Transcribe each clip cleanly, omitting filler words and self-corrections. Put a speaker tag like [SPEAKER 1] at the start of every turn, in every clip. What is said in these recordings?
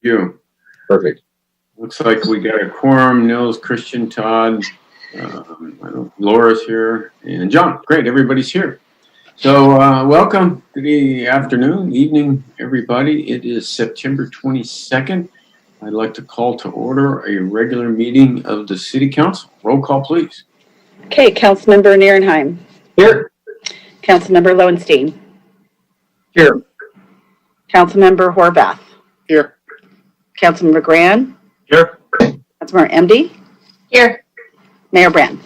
[SPEAKER 1] You.
[SPEAKER 2] Perfect.
[SPEAKER 1] Looks like we got a quorum. Nils, Christian, Todd, Laura's here, and John. Great, everybody's here. So welcome. Good afternoon, evening, everybody. It is September 22nd. I'd like to call to order a regular meeting of the City Council. Roll call, please.
[SPEAKER 3] Okay, Councilmember Nierenheim.
[SPEAKER 2] Here.
[SPEAKER 3] Councilmember Lowenstein.
[SPEAKER 2] Here.
[SPEAKER 3] Councilmember Horvath.
[SPEAKER 2] Here.
[SPEAKER 3] Councilmember Gran.
[SPEAKER 2] Here.
[SPEAKER 3] Councilmember MD.
[SPEAKER 4] Here.
[SPEAKER 3] Mayor Brand.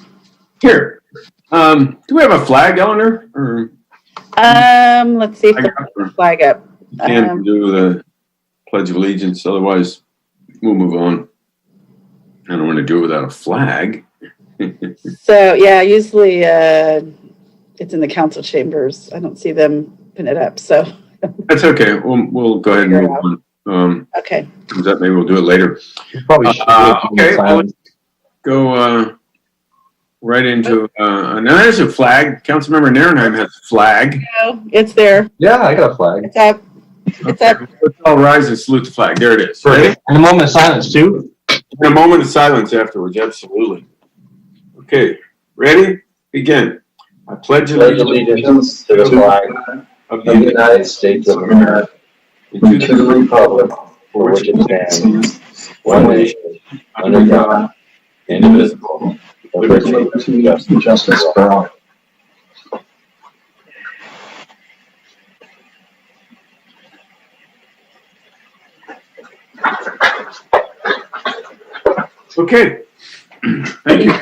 [SPEAKER 1] Here. Do we have a flag, Eleanor? Or
[SPEAKER 3] Let's see if the flag up.
[SPEAKER 1] can't do the Pledge of Allegiance, otherwise we'll move on. I don't want to do it without a flag.
[SPEAKER 3] So yeah, usually it's in the council chambers. I don't see them pin it up, so.
[SPEAKER 1] That's okay. We'll go ahead and move on.
[SPEAKER 3] Okay.
[SPEAKER 1] Maybe we'll do it later.
[SPEAKER 2] Probably should
[SPEAKER 1] okay, well, let's go right into now there's a flag. Councilmember Nierenheim has a flag.
[SPEAKER 3] No, it's there.
[SPEAKER 2] Yeah, I got a flag.
[SPEAKER 3] It's up. It's up.
[SPEAKER 1] Let's all rise and salute the flag. There it is.
[SPEAKER 2] Perfect. And a moment of silence too.
[SPEAKER 1] And a moment of silence afterwards. Absolutely. Okay. Ready? Begin. I pledge
[SPEAKER 5] allegiance to the flag of the United States of America and to the republic for which it stands, one nation, under God, indivisible, with liberty and justice for all.
[SPEAKER 1] Okay. Thank you.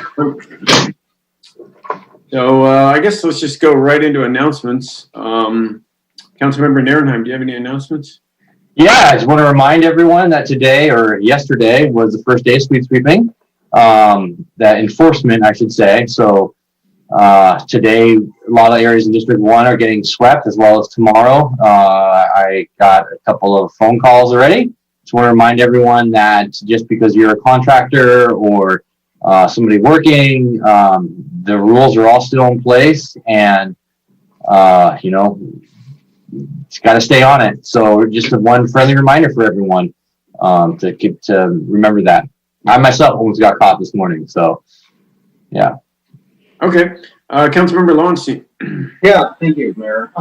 [SPEAKER 1] So I guess let's just go right into announcements. Councilmember Nierenheim, do you have any announcements?
[SPEAKER 6] Yeah, I just want to remind everyone that today or yesterday was the first day of street sweeping. That enforcement, I should say. So today, a lot of areas in District 1 are getting swept, as well as tomorrow. I got a couple of phone calls already. Just want to remind everyone that just because you're a contractor or somebody working, the rules are all still in place, and it's got to stay on it. So just one friendly reminder for everyone to remember that. I myself almost got caught this morning, so yeah.
[SPEAKER 1] Okay, Councilmember Lowenstein.
[SPEAKER 5] Yeah, thank you, Mayor.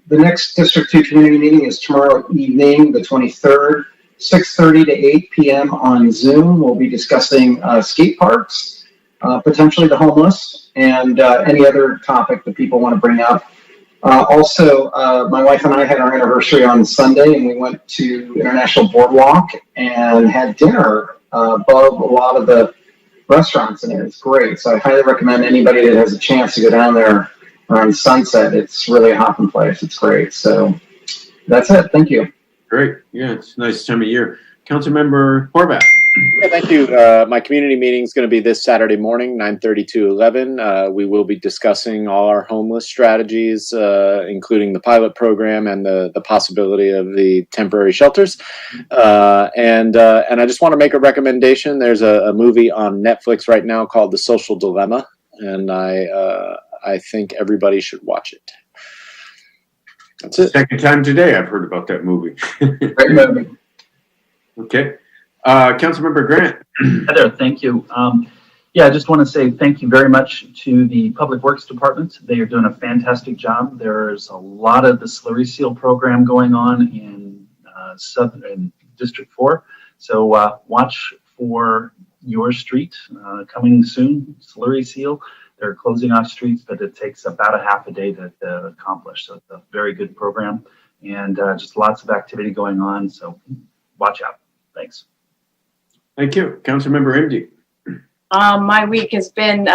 [SPEAKER 5] The next District 2 community meeting is tomorrow evening, the 23rd, 6:30 to 8 p.m. on Zoom. We'll be discussing skate parks, potentially the homeless, and any other topic that people want to bring up. Also, my wife and I had our anniversary on Sunday, and we went to International Boardwalk and had dinner above a lot of the restaurants, and it was great. So I highly recommend anybody that has a chance to go down there around sunset. It's really a hopping place. It's great. So that's it. Thank you.
[SPEAKER 1] Great. Yeah, it's a nice time of year. Councilmember Horvath.
[SPEAKER 7] Yeah, thank you. My community meeting is going to be this Saturday morning, 9:30 to 11. We will be discussing all our homeless strategies, including the pilot program and the possibility of the temporary shelters. And I just want to make a recommendation. There's a movie on Netflix right now called The Social Dilemma, and I think everybody should watch it. That's it.
[SPEAKER 1] Second time today I've heard about that movie.
[SPEAKER 5] Great movie.
[SPEAKER 1] Okay. Councilmember Grant.
[SPEAKER 8] Hi there, thank you. I just want to say thank you very much to the Public Works Department. They are doing a fantastic job. There's a lot of the slurry seal program going on in District 4. So watch for your street coming soon, slurry seal. They're closing off streets, but it takes about a half a day to accomplish. So it's a very good program, and just lots of activity going on. So watch out. Thanks.
[SPEAKER 1] Thank you. Councilmember MD.
[SPEAKER 4] My week has been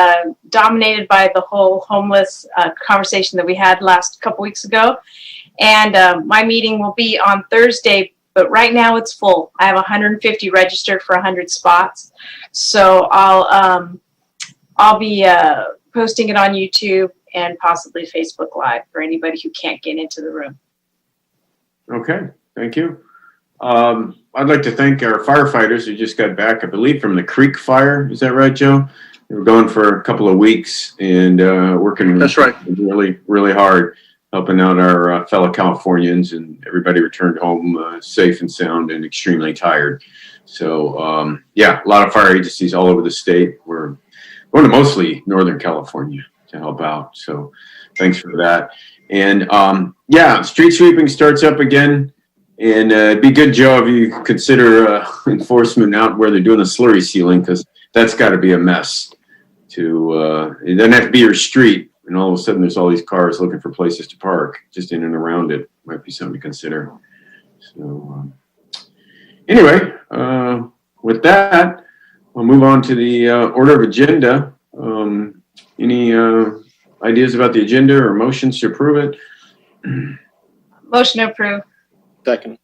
[SPEAKER 4] dominated by the whole homeless conversation that we had last couple weeks ago. And my meeting will be on Thursday, but right now it's full. I have 150 registered for 100 spots. So I'll be posting it on YouTube and possibly Facebook Live for anybody who can't get into the room.
[SPEAKER 1] Okay, thank you. I'd like to thank our firefighters who just got back, I believe, from the Creek Fire. Is that right, Joe? They were gone for a couple of weeks and working
[SPEAKER 2] That's right.
[SPEAKER 1] really, really hard. helping out our fellow Californians, and everybody returned home safe and sound and extremely tired. So, yeah, a lot of fire agencies all over the state. We're going to mostly Northern California to help out. So thanks for that. And yeah, street sweeping starts up again. And it'd be good, Joe, if you consider enforcement out where they're doing the slurry sealing, because that's got to be a mess. It doesn't have to be your street, and all of a sudden there's all these cars looking for places to park just in and around it. Might be something to consider. So anyway, with that, we'll move on to the order of agenda. Any ideas about the agenda or motions to approve it?
[SPEAKER 4] Motion to approve.
[SPEAKER 7] Second.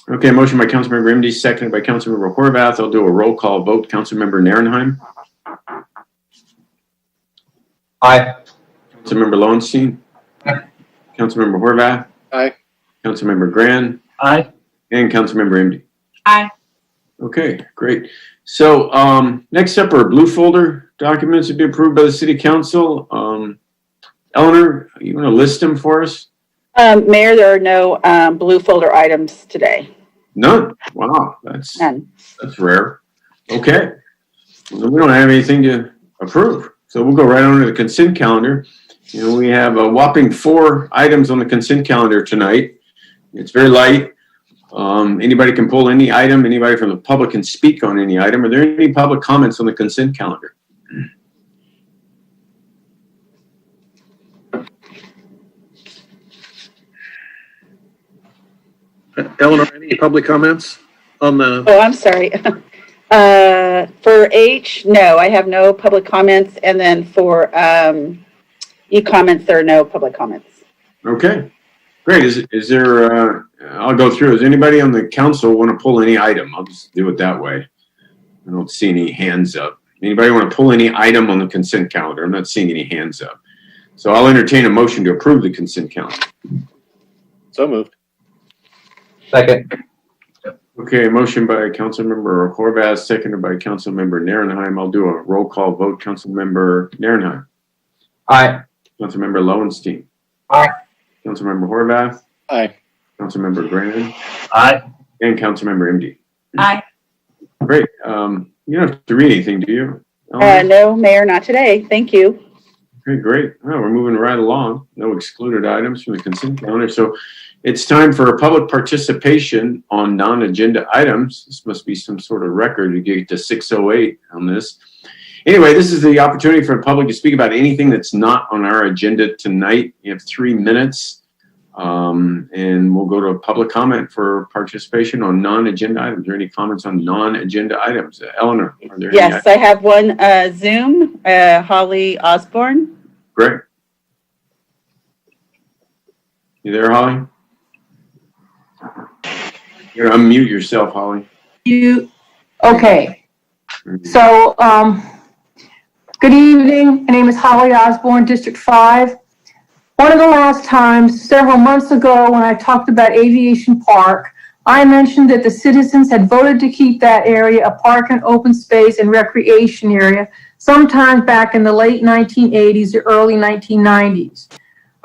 [SPEAKER 1] Okay, motion by Councilmember Imdy, seconded by Councilmember Horvath. I'll do a roll call vote. Councilmember Narenheim.
[SPEAKER 2] Aye.
[SPEAKER 1] Councilmember Lowenstein.
[SPEAKER 2] Aye.
[SPEAKER 1] Councilmember Horvath.
[SPEAKER 7] Aye.
[SPEAKER 1] Councilmember Gran.
[SPEAKER 8] Aye.
[SPEAKER 1] And Councilmember Imdy.
[SPEAKER 4] Aye.
[SPEAKER 1] Okay, great. So next up are blue folder documents to be approved by the City Council. Eleanor, you want to list them for us?
[SPEAKER 3] Mayor, there are no blue folder items today.
[SPEAKER 1] None. Wow, that's
[SPEAKER 3] None.
[SPEAKER 1] rare. Okay, well, we don't have anything to approve, so we'll go right on to the consent calendar. You know, we have a whopping 4 items on the consent calendar tonight. It's very light. Anybody can pull any item. Anybody from the public can speak on any item. Are there any public comments on the consent calendar?
[SPEAKER 9] Eleanor, any public comments on the?
[SPEAKER 3] Oh, I'm sorry. For H, no, I have no public comments. And then for e-comments, there are no public comments.
[SPEAKER 1] Okay, great. Is there, I'll go through. Does anybody on the council want to pull any item? I'll just do it that way. I don't see any hands up. Anybody want to pull any item on the consent calendar? I'm not seeing any hands up. So I'll entertain a motion to approve the consent calendar.
[SPEAKER 7] So moved.
[SPEAKER 2] Second.
[SPEAKER 1] Okay, motion by Councilmember Horvath, seconded by Councilmember Narenheim. I'll do a roll call vote. Councilmember Narenheim.
[SPEAKER 2] Aye.
[SPEAKER 1] Councilmember Lowenstein.
[SPEAKER 2] Aye.
[SPEAKER 1] Councilmember Horvath.
[SPEAKER 7] Aye.
[SPEAKER 1] Councilmember Gran.
[SPEAKER 8] Aye.
[SPEAKER 1] And Councilmember Imdy.
[SPEAKER 4] Aye.
[SPEAKER 1] Great. You don't have to read anything, do you? Eleanor?
[SPEAKER 3] No, Mayor, not today. Thank you.
[SPEAKER 1] Okay, great. Well, we're moving right along. No excluded items from the consent calendar. So it's time for public participation on non-agenda items. This must be some sort of record to get to 6:08 on this. Anyway, this is the opportunity for the public to speak about anything that's not on our agenda tonight. You have 3 minutes, and we'll go to a public comment for participation on non-agenda items. Are there any comments on non-agenda items? Eleanor, are there any?
[SPEAKER 3] Yes, I have one Zoom, Holly Osborne.
[SPEAKER 1] Great. You there, Holly? You're unmute yourself, Holly.
[SPEAKER 10] Okay. So, good evening. My name is Holly Osborne, District 5. One of the last times, several months ago, when I talked about Aviation Park, I mentioned that the citizens had voted to keep that area a park and open space and recreation area sometime back in the late 1980s or early 1990s.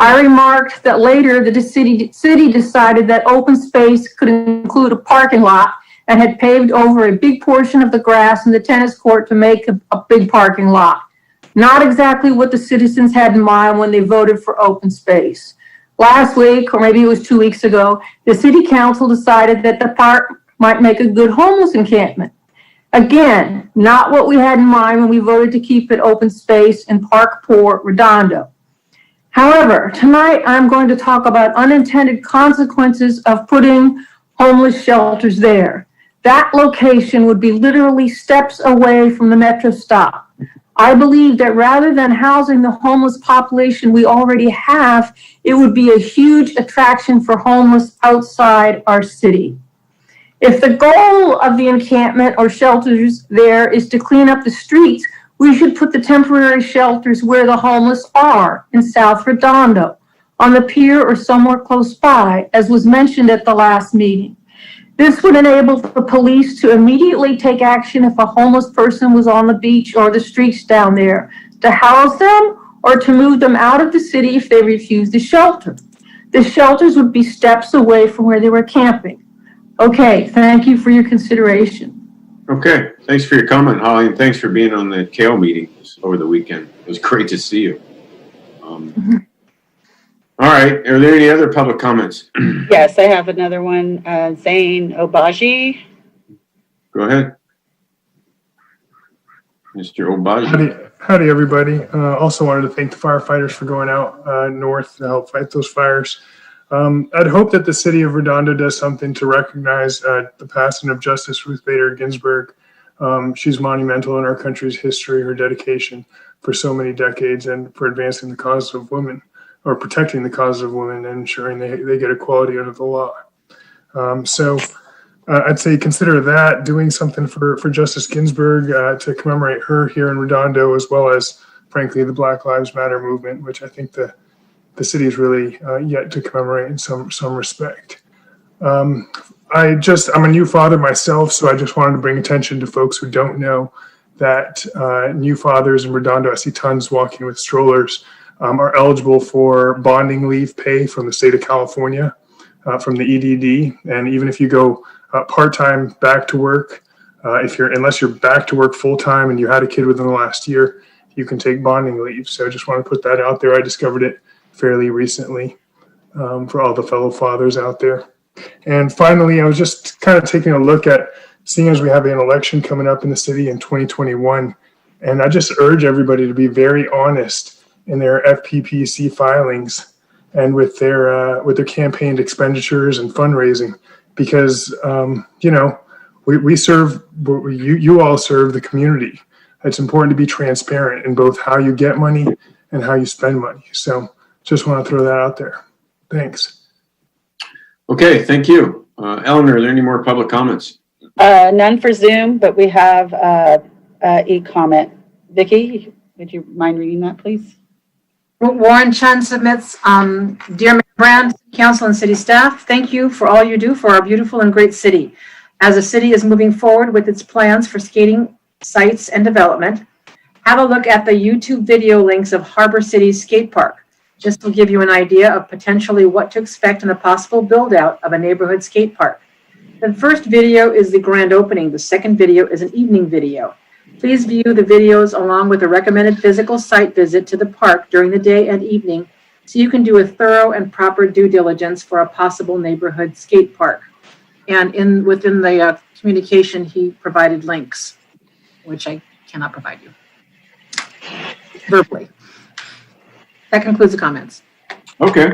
[SPEAKER 10] I remarked that later the city decided that open space could include a parking lot and had paved over a big portion of the grass in the tennis court to make a big parking lot. Not exactly what the citizens had in mind when they voted for open space. Last week, or maybe it was 2 weeks ago, the city council decided that the park might make a good homeless encampment. Again, not what we had in mind when we voted to keep it open space in Park Port, Redondo. However, tonight I'm going to talk about unintended consequences of putting homeless shelters there. That location would be literally steps away from the metro stop. I believe that rather than housing the homeless population we already have, it would be a huge attraction for homeless outside our city. If the goal of the encampment or shelters there is to clean up the streets, we should put the temporary shelters where the homeless are, in South Redondo, on the pier or somewhere close by, as was mentioned at the last meeting. This would enable the police to immediately take action if a homeless person was on the beach or the streets down there, to house them or to move them out of the city if they refuse the shelter. The shelters would be steps away from where they were camping. Okay, thank you for your consideration.
[SPEAKER 1] Okay, thanks for your comment, Holly, and thanks for being on the KO meeting over the weekend. It was great to see you. All right, are there any other public comments?
[SPEAKER 3] Yes, I have another one. Zane Obaji.
[SPEAKER 1] Go ahead. Mr. Obaji.
[SPEAKER 11] Howdy, everybody. Also wanted to thank the firefighters for going out north to help fight those fires. I'd hope that the city of Redondo does something to recognize the passing of Justice Ruth Bader Ginsburg. She's monumental in our country's history, her dedication for so many decades and for advancing the cause of women, or protecting the cause of women and ensuring they get equality under the law. I'd say consider that, doing something for Justice Ginsburg to commemorate her here in Redondo, as well as, frankly, the Black Lives Matter movement, which I think the city is really yet to commemorate in some respect. I'm a new father myself, so I just wanted to bring attention to folks who don't know that new fathers in Redondo, I see tons walking with strollers, are eligible for bonding leave pay from the state of California, from the EDD. And even if you go part-time back to work, unless you're back to work full-time and you had a kid within the last year, you can take bonding leave. So I just want to put that out there. I discovered it fairly recently for all the fellow fathers out there. And finally, I was just kind of taking a look at, seeing as we have an election coming up in the city in 2021, and I just urge everybody to be very honest in their FPPC filings and with their campaign expenditures and fundraising, because we serve, you all serve the community. It's important to be transparent in both how you get money and how you spend money. So just want to throw that out there. Thanks.
[SPEAKER 1] Okay, thank you. Eleanor, are there any more public comments?
[SPEAKER 3] None for Zoom, but we have e-comment. Vicki, would you mind reading that, please?
[SPEAKER 12] Warren Chun submits, Dear Mayor Brand, Council and City staff, thank you for all you do for our beautiful and great city. As the city is moving forward with its plans for skating sites and development, have a look at the YouTube video links of Harbor City's skate park. This will give you an idea of potentially what to expect in a possible build out of a neighborhood skate park. The first video is the grand opening. The second video is an evening video. Please view the videos along with a recommended physical site visit to the park during the day and evening so you can do a thorough and proper due diligence for a possible neighborhood skate park. And within the communication, he provided links, which I cannot provide you verbally. That concludes the comments.
[SPEAKER 1] Okay.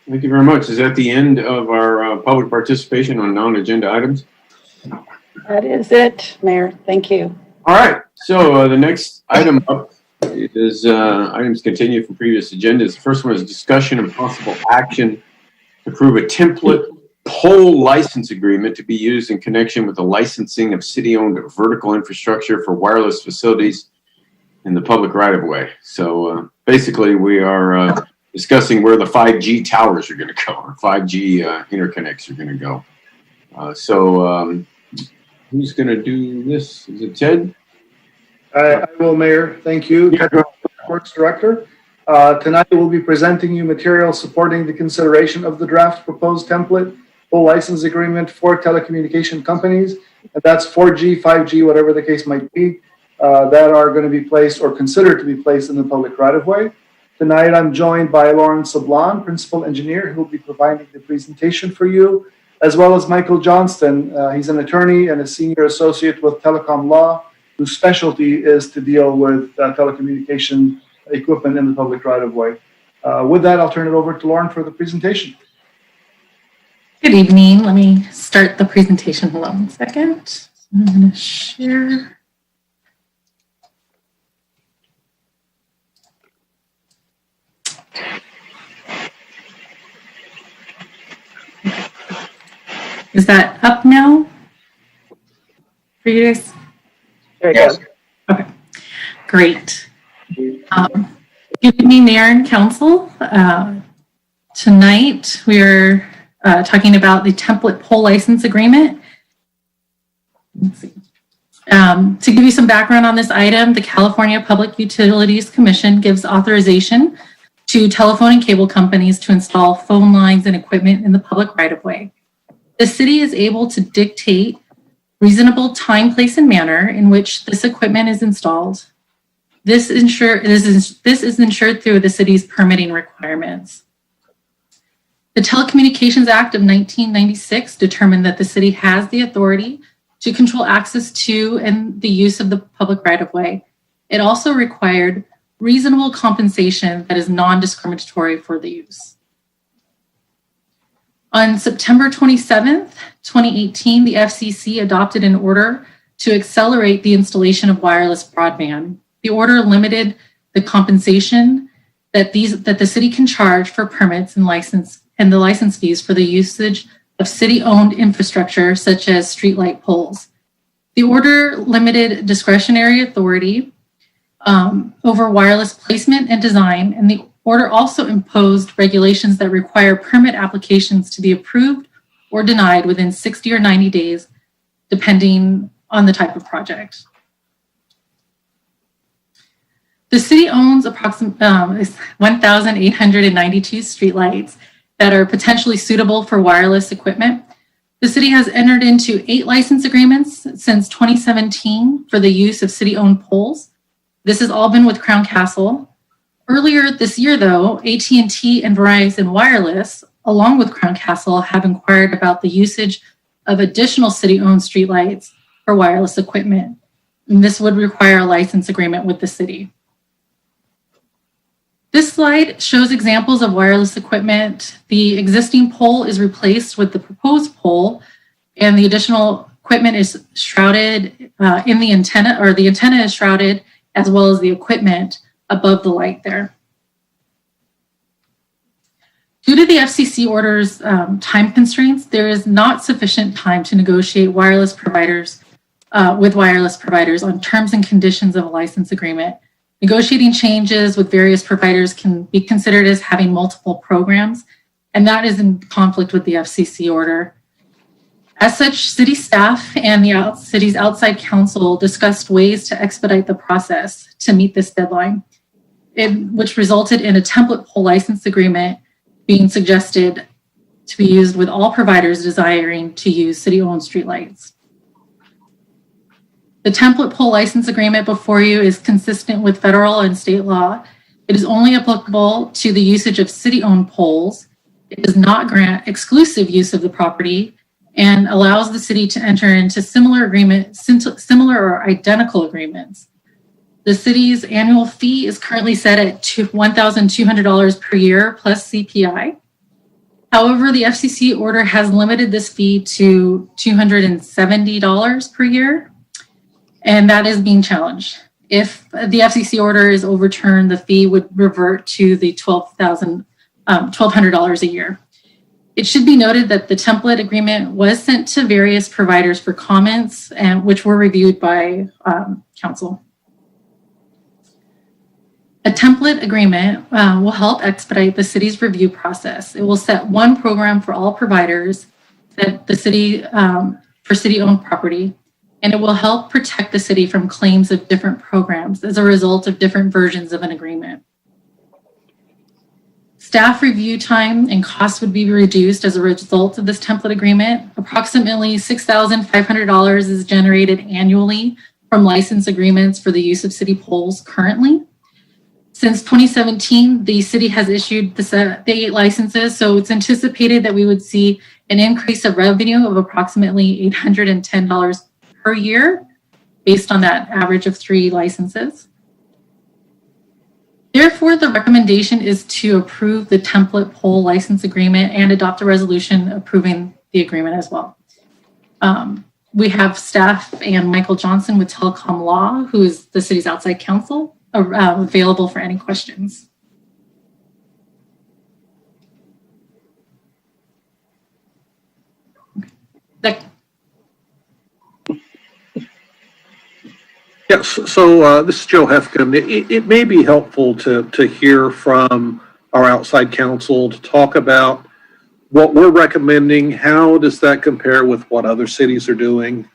[SPEAKER 1] Thank you very much. Is that the end of our public participation on non-agenda items?
[SPEAKER 3] That is it, Mayor. Thank you.
[SPEAKER 1] All right. So the next item up is items continued from previous agendas. The first one is discussion and possible action to approve a template pole license agreement to be used in connection with the licensing of city-owned vertical infrastructure for wireless facilities in the public right-of-way. So basically, we are discussing where the 5G towers are going to go, or 5G interconnects are going to go. Who's going to do this? Is it Ted?
[SPEAKER 13] I will, Mayor. Thank you.
[SPEAKER 1] Yeah.
[SPEAKER 13] Works Director. Tonight we'll be presenting you material supporting the consideration of the draft proposed template full license agreement for telecommunication companies. And that's 4G, 5G, whatever the case might be, that are going to be placed or considered to be placed in the public right-of-way. Tonight I'm joined by Lauren Sablon, Principal Engineer, who will be providing the presentation for you, as well as Michael Johnston. He's an attorney and a senior associate with Telecom Law, whose specialty is to deal with telecommunication equipment in the public right-of-way. With that, I'll turn it over to Lauren for the presentation.
[SPEAKER 14] Good evening. Let me start the presentation. Hold on one second. I'm going to share. Is that up now for you guys?
[SPEAKER 3] There you go.
[SPEAKER 14] Okay, great. Good evening, Mayor and Council. Tonight we're talking about the template pole license agreement. Let's see. To give you some background on this item, the California Public Utilities Commission gives authorization to telephone and cable companies to install phone lines and equipment in the public right-of-way. The city is able to dictate reasonable time, place, and manner in which this equipment is installed. This is ensured through the city's permitting requirements. The Telecommunications Act of 1996 determined that the city has the authority to control access to and the use of the public right-of-way. It also required reasonable compensation that is non-discriminatory for the use. On September 27th, 2018, the FCC adopted an order to accelerate the installation of wireless broadband. The order limited the compensation that the city can charge for permits and the license fees for the usage of city-owned infrastructure such as streetlight poles. The order limited discretionary authority over wireless placement and design, and the order also imposed regulations that require permit applications to be approved or denied within 60 or 90 days, depending on the type of project. The city owns approximately 1,892 streetlights that are potentially suitable for wireless equipment. The city has entered into 8 license agreements since 2017 for the use of city-owned poles. This has all been with Crown Castle. Earlier this year, though, AT&T and Verizon Wireless, along with Crown Castle, have inquired about the usage of additional city-owned streetlights for wireless equipment. And this would require a license agreement with the city. This slide shows examples of wireless equipment. The existing pole is replaced with the proposed pole, and the additional equipment is shrouded in the antenna, or the antenna is shrouded as well as the equipment above the light there. Due to the FCC order's time constraints, there is not sufficient time to negotiate wireless providers with wireless providers on terms and conditions of a license agreement. Negotiating changes with various providers can be considered as having multiple programs, and that is in conflict with the FCC order. As such, city staff and the city's outside counsel discussed ways to expedite the process to meet this deadline, which resulted in a template pole license agreement being suggested to be used with all providers desiring to use city-owned streetlights. The template pole license agreement before you is consistent with federal and state law. It is only applicable to the usage of city-owned poles. It does not grant exclusive use of the property and allows the city to enter into similar or identical agreements. The city's annual fee is currently set at $1,200 per year plus CPI. However, the FCC order has limited this fee to $270 per year, and that is being challenged. If the FCC order is overturned, the fee would revert to the $1,200 a year. It should be noted that the template agreement was sent to various providers for comments, and which were reviewed by council. A template agreement will help expedite the city's review process. It will set one program for all providers that the city for city-owned property, and it will help protect the city from claims of different programs as a result of different versions of an agreement. Staff review time and costs would be reduced as a result of this template agreement. Approximately $6,500 is generated annually from license agreements for the use of city poles currently. Since 2017, the city has issued the 8 licenses, so it's anticipated that we would see an increase of revenue of approximately $810 per year based on that average of 3 licenses. Therefore, the recommendation is to approve the template pole license agreement and adopt a resolution approving the agreement as well. We have staff and Michael Johnson with Telecom Law, who is the city's outside counsel, available for any questions.
[SPEAKER 9] Yes, so this is Joe Hefkin. It may be helpful to hear from our outside counsel to talk about what we're recommending. How does that compare with what other cities are doing?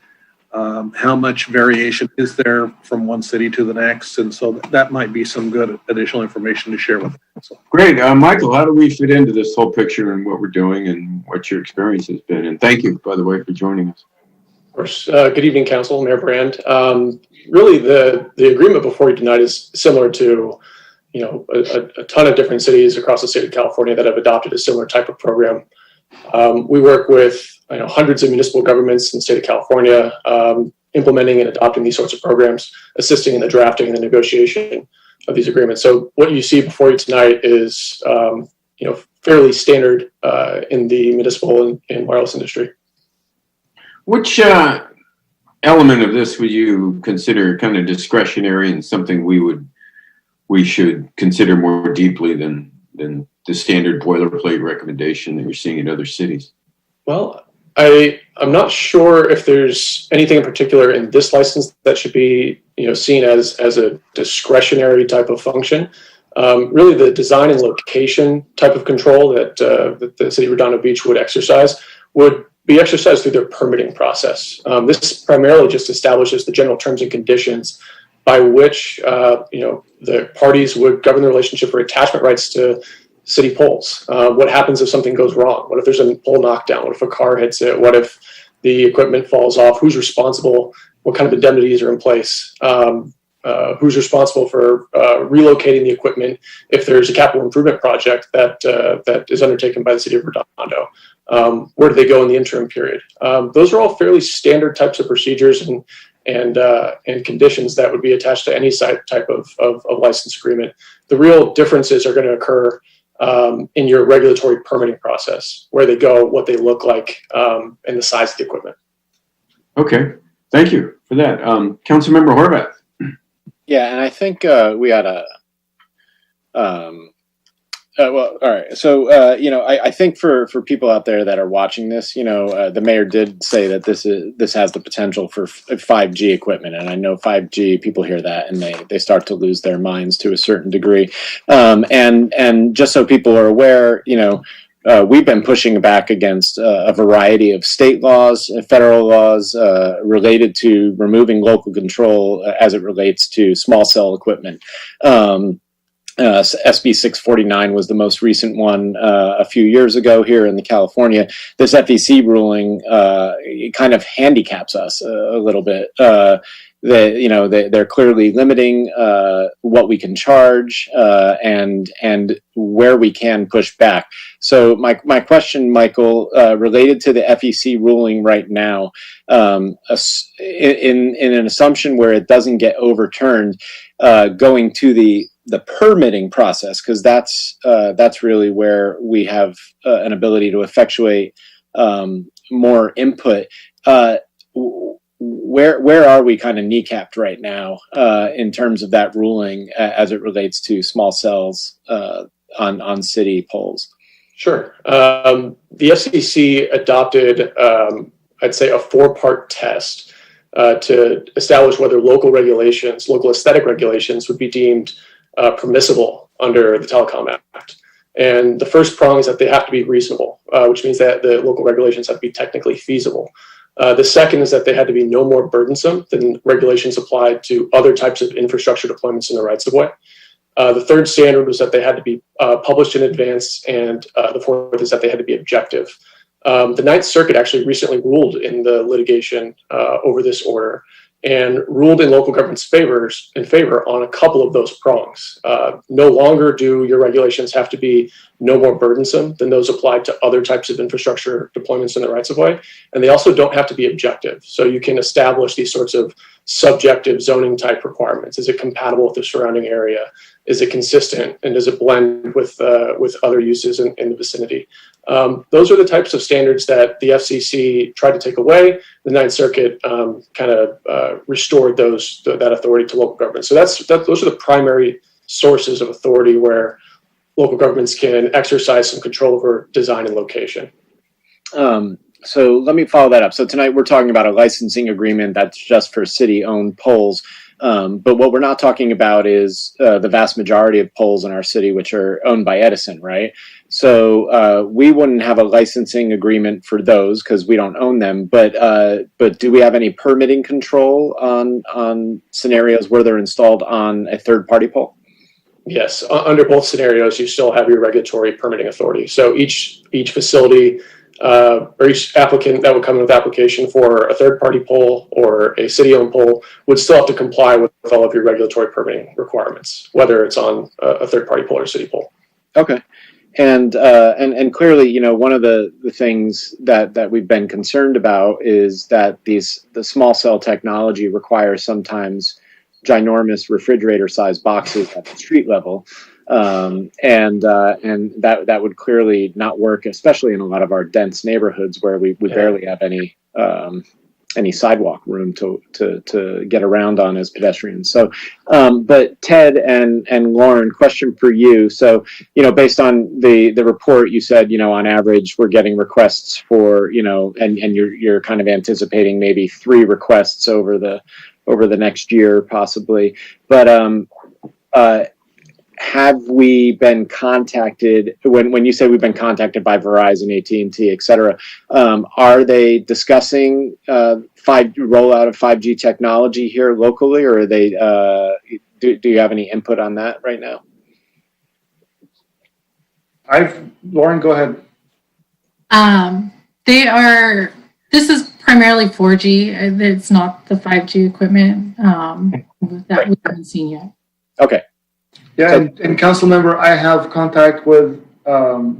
[SPEAKER 9] How much variation is there from one city to the next? And so that might be some good additional information to share with the council.
[SPEAKER 1] Great. Michael, how do we fit into this whole picture and what we're doing and what your experience has been? And thank you, by the way, for joining us.
[SPEAKER 15] Of course. Good evening, Council, Mayor Brand. Really, the agreement before you tonight is similar to, a ton of different cities across the state of California that have adopted a similar type of program. We work with hundreds of municipal governments in the state of California, implementing and adopting these sorts of programs, assisting in the drafting and the negotiation of these agreements. So what you see before you tonight is, fairly standard in the municipal and wireless industry.
[SPEAKER 1] Which element of this would you consider kind of discretionary and something we should consider more deeply than the standard boilerplate recommendation that you're seeing in other cities?
[SPEAKER 15] Well, I'm not sure if there's anything in particular in this license that should be seen as a discretionary type of function. Really, the design and location type of control that the city of Redondo Beach would exercise would be exercised through their permitting process. This primarily just establishes the general terms and conditions by which the parties would govern the relationship for attachment rights to city poles. What happens if something goes wrong? What if there's a pole knockdown? What if a car hits it? What if the equipment falls off? Who's responsible? What kind of indemnities are in place? Who's responsible for relocating the equipment if there's a capital improvement project that is undertaken by the city of Redondo? Where do they go in the interim period? Those are all fairly standard types of procedures and conditions that would be attached to any type of license agreement. The real differences are going to occur in your regulatory permitting process, where they go, what they look like, and the size of the equipment.
[SPEAKER 1] Okay, thank you for that. Councilmember Horvath.
[SPEAKER 7] Yeah, and I think we ought to. Well, all right. So, I think for people out there that are watching this, the mayor did say that this has the potential for 5G equipment, and I know 5G people hear that and they start to lose their minds to a certain degree. And just so people are aware, we've been pushing back against a variety of state laws, federal laws related to removing local control as it relates to small cell equipment. SB 649 was the most recent one a few years ago here in California. This FEC ruling kind of handicaps us a little bit. They're clearly limiting what we can charge and where we can push back. So my question, Michael, related to the FEC ruling right now, in an assumption where it doesn't get overturned, going to the permitting process, because that's really where we have an ability to effectuate more input. Where are we kind of kneecapped right now in terms of that ruling as it relates to small cells on city poles? Sure.
[SPEAKER 15] The FCC adopted, I'd say, a 4-part test to establish whether local aesthetic regulations would be deemed permissible under the Telecom Act. And the first prong is that they have to be reasonable, which means that the local regulations have to be technically feasible. The second is that they had to be no more burdensome than regulations applied to other types of infrastructure deployments in the rights-of-way. The third standard was that they had to be published in advance, and the fourth is that they had to be objective. The Ninth Circuit actually recently ruled in the litigation over this order and ruled in local government's in favor on a couple of those prongs. No longer do your regulations have to be no more burdensome than those applied to other types of infrastructure deployments in the rights-of-way, and they also don't have to be objective. So you can establish these sorts of subjective zoning type requirements. Is it compatible with the surrounding area? Is it consistent, and does it blend with other uses in the vicinity? Those are the types of standards that the FCC tried to take away. The Ninth Circuit kind of restored that authority to local government. So those are the primary sources of authority where local governments can exercise some control over design and location.
[SPEAKER 7] So let me follow that up. So tonight we're talking about a licensing agreement that's just for city-owned poles. But what we're not talking about is the vast majority of poles in our city, which are owned by Edison, right? So we wouldn't have a licensing agreement for those because we don't own them. But do we have any permitting control on scenarios where they're installed on a third-party pole?
[SPEAKER 15] Yes, under both scenarios, you still have your regulatory permitting authority. So each facility or each applicant that would come in with application for a third-party pole or a city-owned pole would still have to comply with all of your regulatory permitting requirements, whether it's on a third-party pole or city pole.
[SPEAKER 7] Okay. And clearly, you know, one of the things that we've been concerned about is that the small cell technology requires sometimes ginormous refrigerator-sized boxes at the street level, and that would clearly not work, especially in a lot of our dense neighborhoods where we barely have any sidewalk room to get around on as pedestrians. So, but Ted and Lauren, question for you. So, you know, based on the report, you said, you know, on average, we're getting requests for, you know, and you're kind of anticipating maybe 3 requests over the next year, possibly. But have we been contacted, when you say we've been contacted by Verizon, AT&T, et cetera, are they discussing rollout of 5G technology here locally, or are they, do you have any input on that right now?
[SPEAKER 13] Lauren, go ahead.
[SPEAKER 14] This is primarily 4G. It's not the 5G equipment that we haven't seen yet.
[SPEAKER 7] Okay.
[SPEAKER 13] Yeah,
[SPEAKER 7] So,
[SPEAKER 13] and council member, I have contact with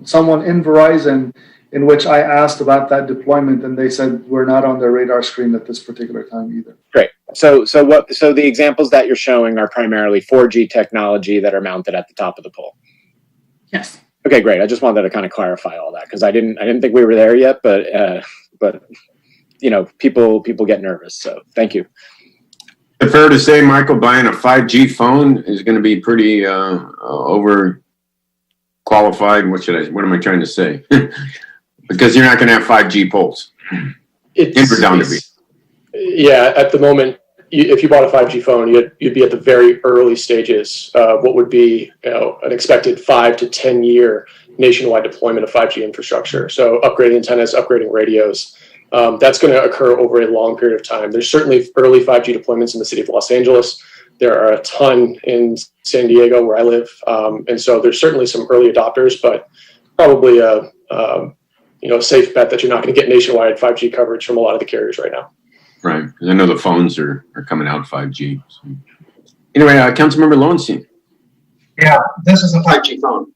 [SPEAKER 13] someone in Verizon in which I asked about that deployment, and they said we're not on their radar screen at this particular time either.
[SPEAKER 7] great. So the examples that you're showing are primarily 4G technology that are mounted at the top of the pole.
[SPEAKER 14] Yes.
[SPEAKER 7] Okay, great. I just wanted to kind of clarify all that because I didn't think we were there yet, but you know, people get nervous. So thank you.
[SPEAKER 1] Is it fair to say, Michael, buying a 5G phone is going to be pretty over qualified? What am I trying to say? Because you're not going to have 5G poles in Redondo Beach.
[SPEAKER 15] Yeah, at the moment, if you bought a 5G phone, you'd be at the very early stages of what would be, you know, an expected 5 to 10 year nationwide deployment of 5G infrastructure. So upgrading antennas, upgrading radios. That's going to occur over a long period of time. There's certainly early 5G deployments in the city of Los Angeles. There are a ton in San Diego where I live. And so there's certainly some early adopters, but probably a safe bet that you're not going to get nationwide 5G coverage from a lot of the carriers right now.
[SPEAKER 1] Right. Because I know the phones are coming out 5G. So. Anyway, Councilmember Lowenstein.
[SPEAKER 5] Yeah, this is a 5G phone.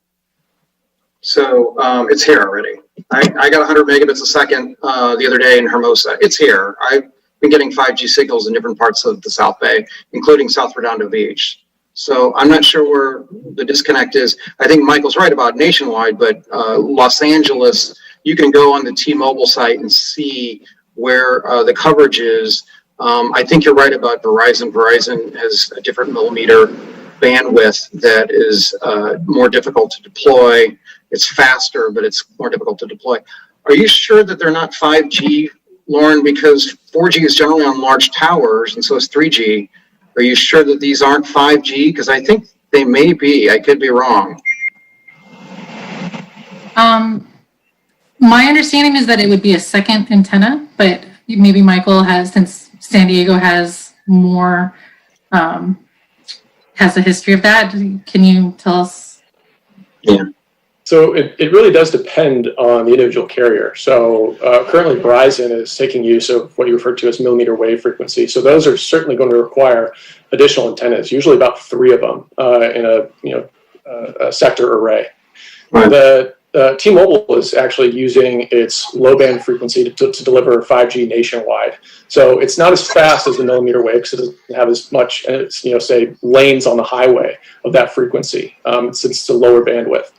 [SPEAKER 5] So it's here already. I got 100 megabits a second the other day in Hermosa. It's here. I've been getting 5G signals in different parts of the South Bay, including South Redondo Beach. So I'm not sure where the disconnect is. I think Michael's right about nationwide, but Los Angeles, you can go on the T-Mobile site and see where the coverage is. I think you're right about Verizon. Verizon has a different millimeter bandwidth that is more difficult to deploy. It's faster, but it's more difficult to deploy. Are you sure that they're not 5G, Lauren? Because 4G is generally on large towers, and so is 3G. Are you sure that these aren't 5G? Because I think they may be. I could be wrong.
[SPEAKER 14] My understanding is that it would be a second antenna, but maybe Michael has, since San Diego has more, has a history of that. Can you tell us?
[SPEAKER 5] Yeah.
[SPEAKER 15] So it really does depend on the individual carrier. So currently Verizon is taking use of what you referred to as millimeter wave frequency. So those are certainly going to require additional antennas, usually about 3 of them in a sector array.
[SPEAKER 5] Right.
[SPEAKER 15] The T-Mobile is actually using its low band frequency to deliver 5G nationwide. So it's not as fast as the millimeter wave because it doesn't have as much, say lanes on the highway of that frequency since it's a lower bandwidth.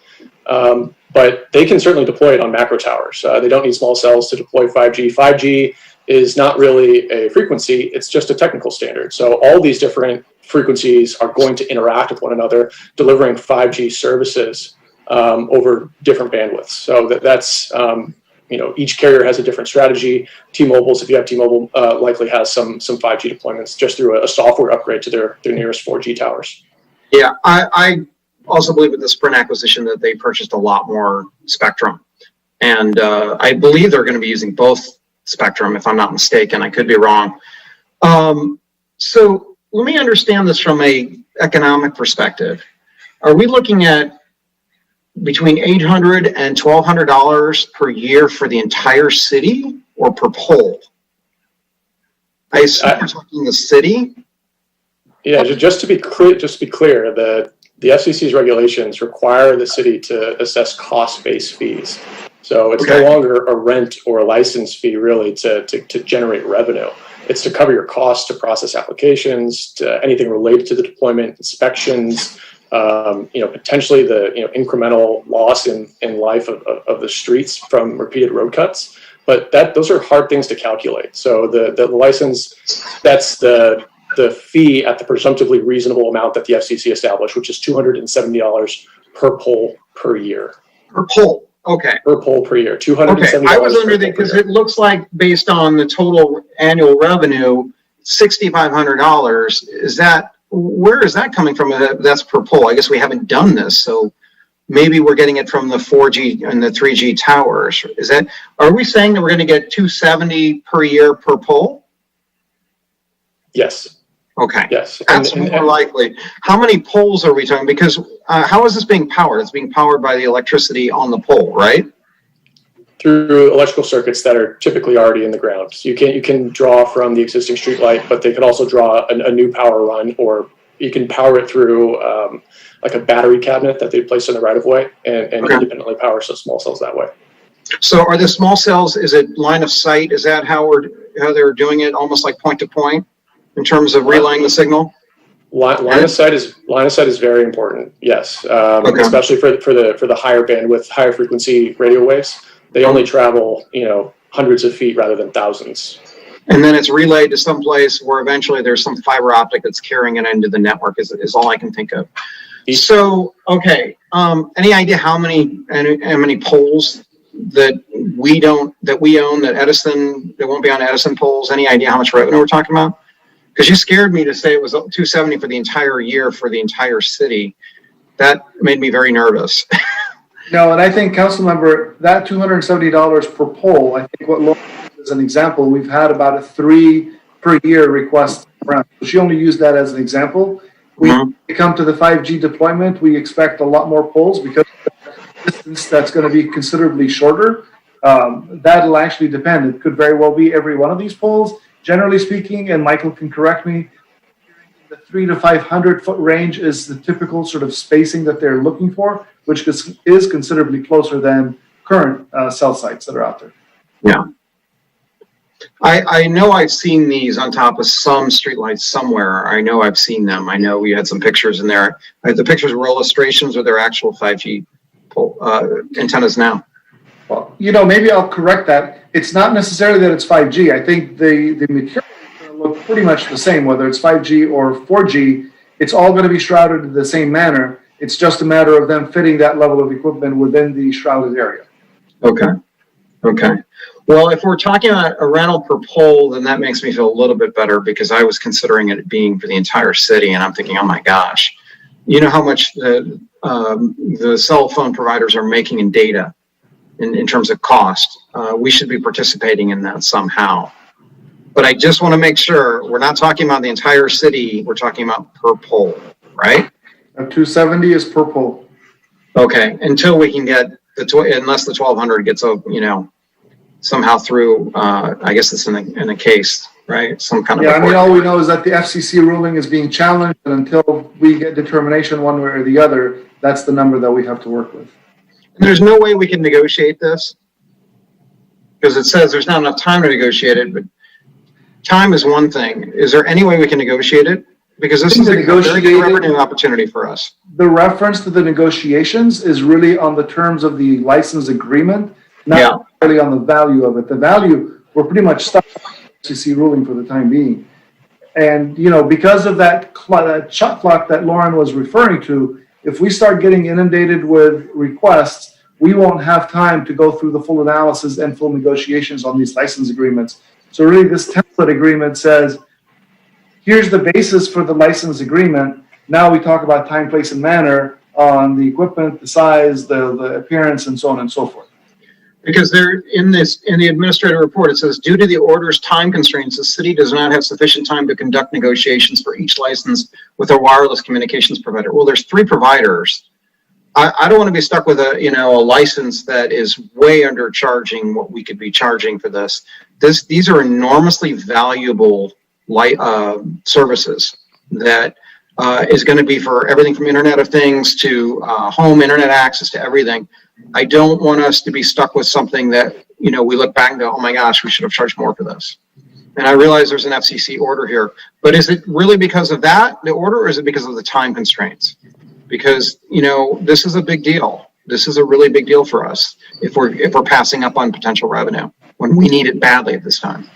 [SPEAKER 15] But they can certainly deploy it on macro towers. They don't need small cells to deploy 5G. 5G is not really a frequency, it's just a technical standard. So all these different frequencies are going to interact with one another, delivering 5G services over different bandwidths. So that's each carrier has a different strategy. T-Mobile's, if you have T-Mobile, likely has some 5G deployments just through a software upgrade to their nearest 4G towers.
[SPEAKER 5] Yeah, I also believe with the Sprint acquisition that they purchased a lot more spectrum. And I believe they're going to be using both spectrum, if I'm not mistaken. I could be wrong. So let me understand this from a economic perspective. Are we looking at between $800 and $1,200 per year for the entire city or per pole? I assume we're talking the city.
[SPEAKER 15] Yeah, just to be clear, the FCC's regulations require the city to assess cost-based fees. So it's no longer a rent or a license fee really to generate revenue. It's to cover your costs to process applications, to anything related to the deployment, inspections, potentially the incremental loss in life of the streets from repeated road cuts. But those are hard things to calculate. So the license, that's the fee at the presumptively reasonable amount that the FCC established, which is $270 per pole per year.
[SPEAKER 5] Per pole. Okay.
[SPEAKER 15] Per pole per year, $270.
[SPEAKER 5] Okay, I was under because it looks like based on the total annual revenue, $6,500. Where is that coming from? That's per pole. I guess we haven't done this, so maybe we're getting it from the 4G and the 3G towers. Are we saying that we're going to get $270 per year per pole?
[SPEAKER 15] Yes.
[SPEAKER 5] Okay.
[SPEAKER 15] Yes.
[SPEAKER 5] That's more likely. How many poles are we talking? Because how is this being powered? It's being powered by the electricity on the pole, right?
[SPEAKER 15] Through electrical circuits that are typically already in the ground. So you can draw from the existing street light, but they can also draw a new power run, or you can power it through like a battery cabinet that they place in the right of way and independently power some small cells that way.
[SPEAKER 5] So are the small cells, is it line of sight? Is that how they're doing it, almost like point to point in terms of relaying the signal?
[SPEAKER 15] Line of sight is very important. Yes, especially for the higher bandwidth, higher frequency radio waves. They only travel, hundreds of feet rather than thousands.
[SPEAKER 5] And then it's relayed to some place where eventually there's some fiber optic that's carrying it into the network is all I can think of. So, okay. Any idea how many poles that we own that won't be on Edison poles? Any idea how much revenue we're talking about? Because you scared me to say it was $270 for the entire year for the entire city. That made me very nervous.
[SPEAKER 13] No, and I think, Councilmember, that $270 per pole, I think what Laura as an example, we've had about a 3 per year request around. She only used that as an example. When we come to the 5G deployment, we expect a lot more poles because the distance that's going to be considerably shorter. That'll actually depend. It could very well be every one of these poles. Generally speaking, and Michael can correct me, the 300 to 500 foot range is the typical sort of spacing that they're looking for, which is considerably closer than current cell sites that are out there.
[SPEAKER 5] Yeah. I know I've seen these on top of some streetlights somewhere. I know I've seen them. I know we had some pictures in there. The pictures were illustrations or they're actual 5G antennas now.
[SPEAKER 13] Well, maybe I'll correct that. It's not necessarily that it's 5G. I think the material is going to look pretty much the same, whether it's 5G or 4G. It's all going to be shrouded in the same manner. It's just a matter of them fitting that level of equipment within the shrouded area.
[SPEAKER 5] Okay. Well, if we're talking about a rental per pole, then that makes me feel a little bit better because I was considering it being for the entire city, and I'm thinking, oh my gosh, you know how much the cell phone providers are making in data in terms of cost. We should be participating in that somehow. But I just want to make sure we're not talking about the entire city. We're talking about per pole, right?
[SPEAKER 13] 270 is per pole.
[SPEAKER 5] Okay, until we can get unless the 1200 gets somehow through. I guess it's in a case, right? Some kind of.
[SPEAKER 13] Yeah, I mean, all we know is that the FCC ruling is being challenged, and until we get determination one way or the other, that's the number that we have to work with.
[SPEAKER 5] There's no way we can negotiate this because it says there's not enough time to negotiate it. But time is one thing. Is there any way we can negotiate it? Because this is a very good revenue opportunity for us.
[SPEAKER 13] The reference to the negotiations is really on the terms of the license agreement, not really on the value of it. The value, we're pretty much stuck with the FCC ruling for the time being. And, because of that shot clock that Lauren was referring to, if we start getting inundated with requests, we won't have time to go through the full analysis and full negotiations on these license agreements. So really this template agreement says, here's the basis for the license agreement. Now we talk about time, place, and manner on the equipment, the size, the appearance, and so on and so forth.
[SPEAKER 16] Because there, in the administrative report, it says, due to the order's time constraints, the city does not have sufficient time to conduct negotiations for each license with a wireless communications provider. Well, there's 3 providers. I don't want to be stuck with a license that is way undercharging what we could be charging for this. These are enormously valuable services that is going to be for everything from Internet of Things to home internet access to everything. I don't want us to be stuck with something that, we look back and go, oh my gosh, we should have charged more for this. And I realize there's an FCC order here, but is it really because of that, the order, or is it because of the time constraints? Because, this is a big deal. This is a really big deal for us if we're passing up on potential revenue when we need it badly at this time.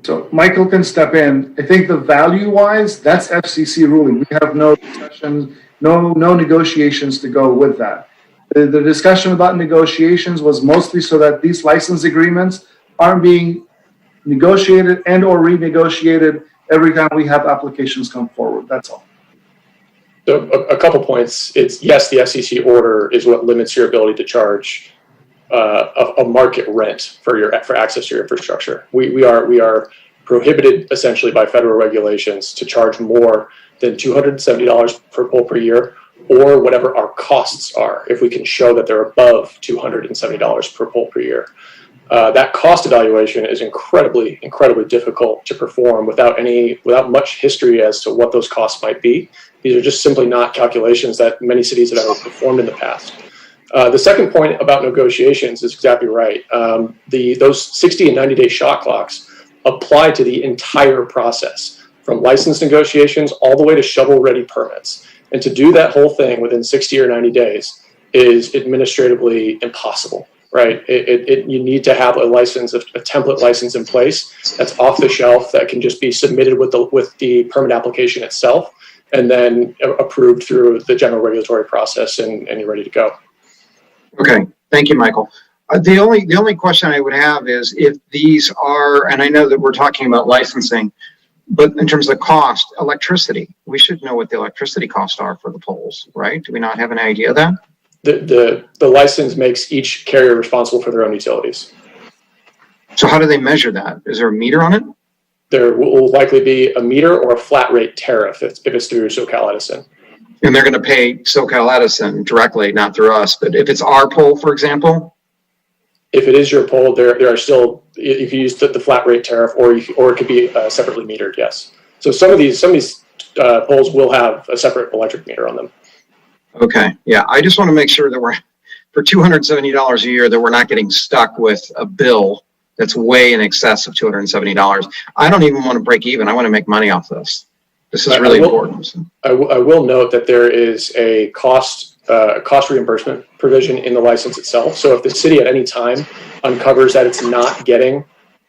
[SPEAKER 13] So Michael can step in. I think the value-wise, that's FCC ruling. We have no discussions, no negotiations to go with that. The discussion about negotiations was mostly so that these license agreements aren't being negotiated and or renegotiated every time we have applications come forward. That's all.
[SPEAKER 15] So a couple points. It's yes, the FCC order is what limits your ability to charge a market rent for access to your infrastructure. We are prohibited essentially by federal regulations to charge more than $270 per pole per year, or whatever our costs are, if we can show that they're above $270 per pole per year. That cost evaluation is incredibly difficult to perform without much history as to what those costs might be. These are just simply not calculations that many cities have ever performed in the past. The second point about negotiations is exactly right. Those 60 and 90-day shot clocks apply to the entire process, from license negotiations all the way to shovel-ready permits. And to do that whole thing within 60 or 90 days is administratively impossible, right? You need to have a license, a template license in place that's off the shelf that can just be submitted with the permit application itself, and then approved through the general regulatory process, and you're ready to go.
[SPEAKER 16] Okay, thank you, Michael. The only question I would have is if these are, and I know that we're talking about licensing, but in terms of cost, electricity, we should know what the electricity costs are for the poles, right? Do we not have an idea of that?
[SPEAKER 15] The license makes each carrier responsible for their own utilities.
[SPEAKER 16] So how do they measure that? Is there a meter on it?
[SPEAKER 15] There will likely be a meter or a flat rate tariff if it's through SoCal Edison.
[SPEAKER 16] And they're going to pay SoCal Edison directly, not through us. But if it's our pole, for example?
[SPEAKER 15] If it is your pole, there are still, you can use the flat rate tariff, or it could be separately metered, yes. So some of these poles will have a separate electric meter on them.
[SPEAKER 16] Okay, yeah, I just want to make sure that we're, for $270 a year, that we're not getting stuck with a bill that's way in excess of $270. I don't even want to break even. I want to make money off this. This is really important.
[SPEAKER 15] I will note that there is a cost reimbursement provision in the license itself. So if the city at any time uncovers that it's not getting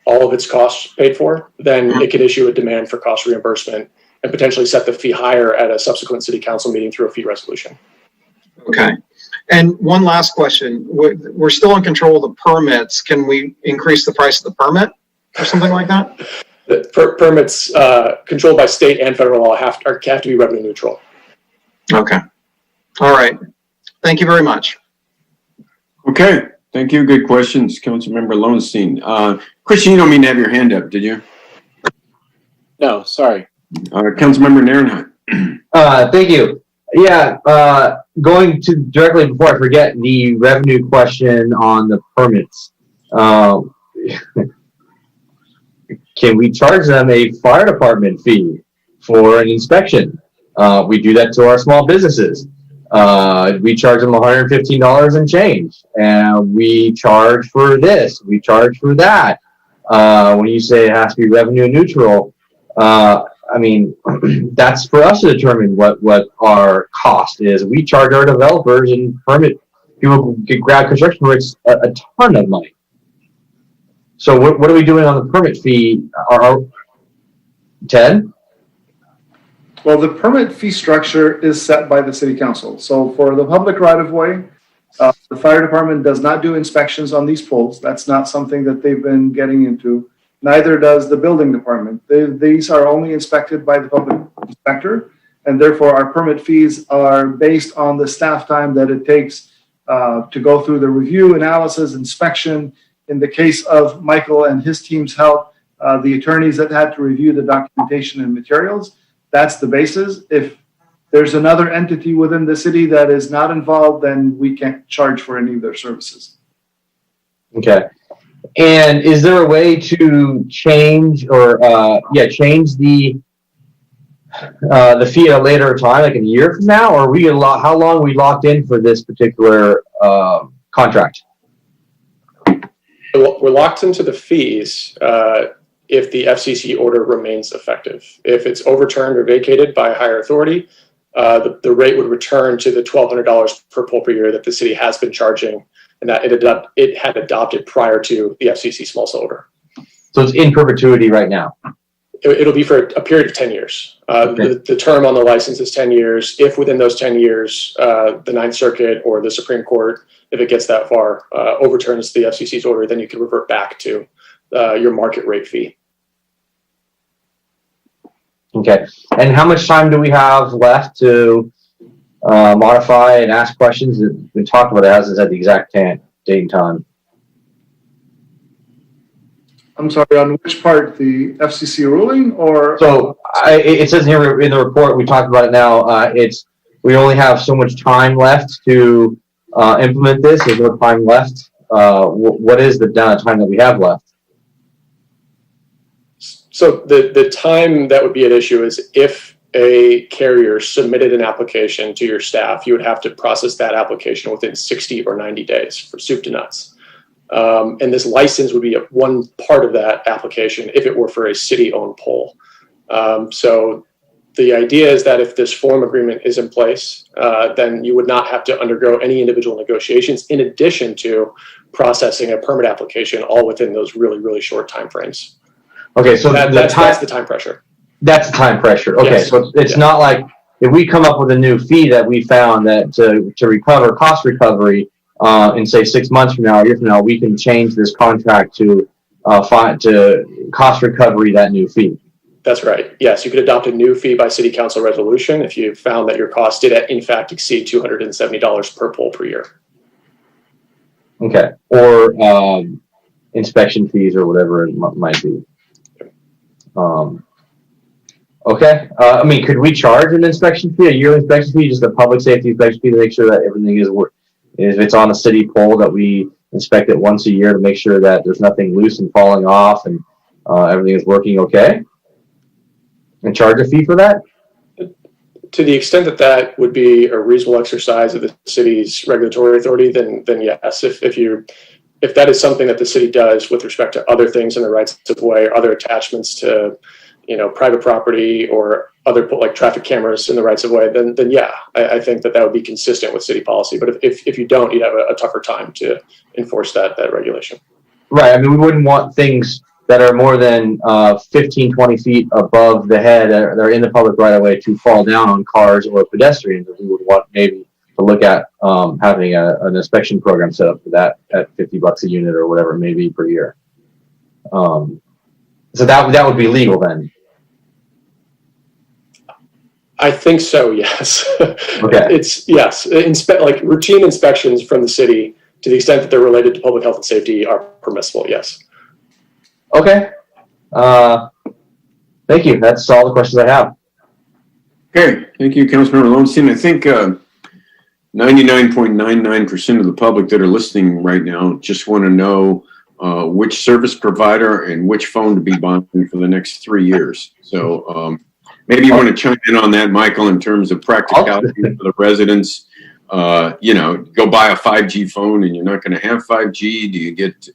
[SPEAKER 15] all of its costs paid for, then it could issue a demand for cost reimbursement and potentially set the fee higher at a subsequent city council meeting through a fee resolution.
[SPEAKER 16] Okay. And one last question. We're still in control of the permits. Can we increase the price of the permit or something like that?
[SPEAKER 15] The permits controlled by state and federal law have to be revenue neutral.
[SPEAKER 16] Okay. All right. Thank you very much.
[SPEAKER 1] Okay. Thank you. Good questions, Councilmember Lowenstein. Chris, you don't mean to have your hand up, did you?
[SPEAKER 7] No, sorry.
[SPEAKER 1] Councilmember Narenhut.
[SPEAKER 2] Thank you. Yeah, going to directly before I forget the revenue question on the permits. Can we charge them a fire department fee for an inspection? We do that to our small businesses. We charge them $115 and change, and we charge for this, we charge for that. When you say it has to be revenue neutral, I mean, that's for us to determine what our cost is. We charge our developers and permit people get grab construction permits a ton of money. So what are we doing on the permit fee? Ted?
[SPEAKER 13] Well, the permit fee structure is set by the city council. So for the public right of way, The fire department does not do inspections on these poles. That's not something that they've been getting into. Neither does the building department. These are only inspected by the public inspector, and therefore our permit fees are based on the staff time that it takes to go through the review, analysis, inspection. In the case of Michael and his team's help, the attorneys that had to review the documentation and materials, that's the basis. If there's another entity within the city that is not involved, then we can't charge for any of their services.
[SPEAKER 2] Okay. And is there a way to change or change the fee at a later time, like a year from now, or are we how long are we locked in for this particular contract?
[SPEAKER 15] We're locked into the fees if the FCC order remains effective. If it's overturned or vacated by a higher authority, the rate would return to the $1,200 per pole per year that the city has been charging, and that it had adopted prior to the FCC small cell order.
[SPEAKER 2] So it's in perpetuity right now?
[SPEAKER 15] It'll be for a period of 10 years.
[SPEAKER 2] Okay.
[SPEAKER 15] The term on the license is 10 years. If within those 10 years, the Ninth Circuit or the Supreme Court, if it gets that far, overturns the FCC's order, then you can revert back to your market rate fee.
[SPEAKER 2] Okay. And how much time do we have left to modify and ask questions? We talked about it as at the exact date and time.
[SPEAKER 13] I'm sorry, on which part, the FCC ruling or?
[SPEAKER 2] So it says here in the report, we talked about it now, we only have so much time left to implement this. There's no time left. What is the time that we have left?
[SPEAKER 15] So the time that would be at issue is if a carrier submitted an application to your staff, you would have to process that application within 60 or 90 days for soup to nuts. And this license would be one part of that application if it were for a city-owned pole. So the idea is that if this form agreement is in place, then you would not have to undergo any individual negotiations in addition to processing a permit application all within those really, really short timeframes.
[SPEAKER 2] Okay, so
[SPEAKER 15] that's the time pressure.
[SPEAKER 2] That's the time pressure. Okay,
[SPEAKER 15] Yes.
[SPEAKER 2] so it's not like if we come up with a new fee that we found that to recover cost recovery in say 6 months from now, a year from now, we can change this contract to cost recovery that new fee.
[SPEAKER 15] That's right. Yes, you could adopt a new fee by city council resolution if you found that your cost did in fact exceed $270 per pole per year.
[SPEAKER 2] Okay, or inspection fees or whatever it might be. Okay, I mean, could we charge an inspection fee, a yearly inspection fee, just a public safety inspection fee to make sure that everything is, if it's on a city pole, that we inspect it once a year to make sure that there's nothing loose and falling off and everything is working okay? And charge a fee for that?
[SPEAKER 15] To the extent that that would be a reasonable exercise of the city's regulatory authority, then yes. If that is something that the city does with respect to other things in the rights of way, other attachments to, private property or other like traffic cameras in the rights of way, then yeah, I think that would be consistent with city policy. But if you don't, you'd have a tougher time to enforce that regulation.
[SPEAKER 2] Right. I mean, we wouldn't want things that are more than 15, 20 feet above the head that are in the public right of way to fall down on cars or pedestrians. We would want maybe to look at having an inspection program set up for that at $50 a unit or whatever it may be per year. So that would be legal then.
[SPEAKER 15] I think so. Yes.
[SPEAKER 2] Okay.
[SPEAKER 15] It's yes. Like routine inspections from the city, to the extent that they're related to public health and safety, are permissible. Yes.
[SPEAKER 2] Okay. Thank you. That's all the questions I have.
[SPEAKER 1] Okay. Thank you, Councilmember Lowenstein. I think 99.99% of the public that are listening right now just want to know which service provider and which phone to be buying for the next 3 years. So maybe you want to chime in on that, Michael, in terms of practicality for the residents. Go buy a 5G phone and you're not going to have 5G. Do you get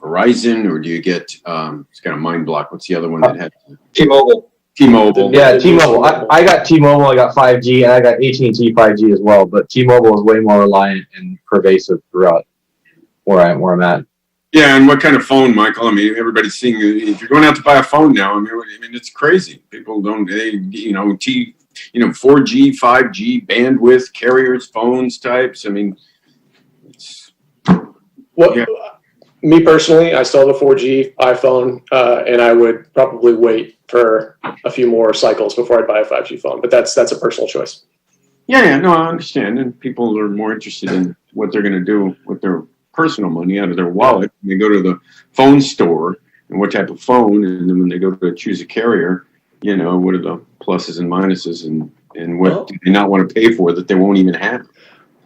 [SPEAKER 1] Verizon or do you get, it's got a mind block. What's the other one that had?
[SPEAKER 16] T-Mobile.
[SPEAKER 1] T-Mobile.
[SPEAKER 2] Yeah, T-Mobile. I got T-Mobile, I got 5G, and I got AT&T 5G as well, but T-Mobile is way more reliant and pervasive throughout where I'm at.
[SPEAKER 1] Yeah, and what kind of phone, Michael? I mean, everybody's seeing, if you're going out to buy a phone now, I mean, it's crazy. People don't, 4G, 5G, bandwidth, carriers, phones types. I mean,
[SPEAKER 15] Well,
[SPEAKER 1] Yeah.
[SPEAKER 15] me personally, I still have a 4G iPhone, and I would probably wait for a few more cycles before I'd buy a 5G phone. But that's a personal choice.
[SPEAKER 1] Yeah, no, I understand. And people are more interested in what they're going to do with their personal money out of their wallet. They go to the phone store and what type of phone, and then when they go to choose a carrier, you know, what are the pluses and minuses, and what do they not want to pay for that they won't even have?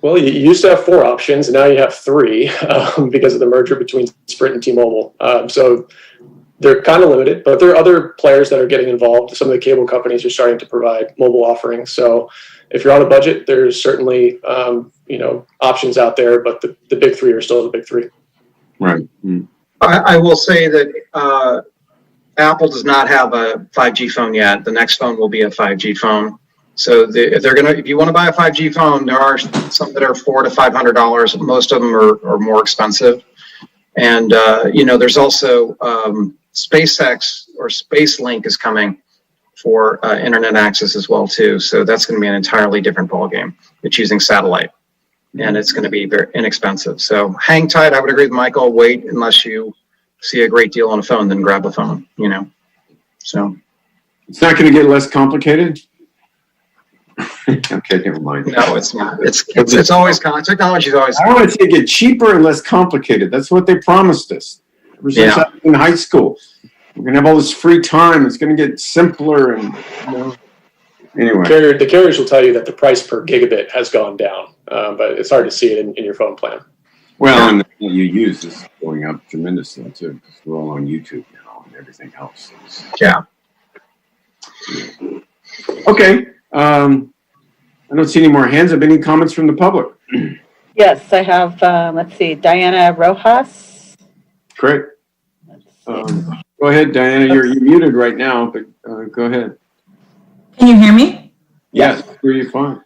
[SPEAKER 15] Well, you used to have 4 options, and now you have 3 because of the merger between Sprint and T-Mobile. So they're kind of limited, but there are other players that are getting involved. Some of the cable companies are starting to provide mobile offerings. So if you're on a budget, there's certainly options out there, but the big 3 are still the big 3.
[SPEAKER 1] Right.
[SPEAKER 16] I will say that Apple does not have a 5G phone yet. The next phone will be a 5G phone. So if you want to buy a 5G phone, there are some that are $400 to $500. Most of them are more expensive. And there's also SpaceX or SpaceLink is coming for internet access as well too. So that's going to be an entirely different ballgame. It's using satellite, and it's going to be very inexpensive. So hang tight. I would agree with Michael. Wait unless you see a great deal on a phone, then grab a phone. So
[SPEAKER 1] it's not going to get less complicated. Okay, never mind.
[SPEAKER 16] No, it's not. It's always technology is always.
[SPEAKER 1] I want to say get cheaper and less complicated. That's what they promised us. Ever since I was in high school, we're gonna have all this free time. It's gonna get simpler and anyway.
[SPEAKER 15] The carriers will tell you that the price per gigabit has gone down, but it's hard to see it in your phone plan.
[SPEAKER 1] Well, and what you use is going up tremendously too, because we're all on YouTube now and everything else.
[SPEAKER 16] Yeah.
[SPEAKER 1] Okay. I don't see any more hands up. Any comments from the public?
[SPEAKER 3] Yes, I have, let's see, Diana Rojas.
[SPEAKER 1] Great. Go ahead, Diana. You're muted right now, but go ahead.
[SPEAKER 17] Can you hear me?
[SPEAKER 1] Yes, hear you fine.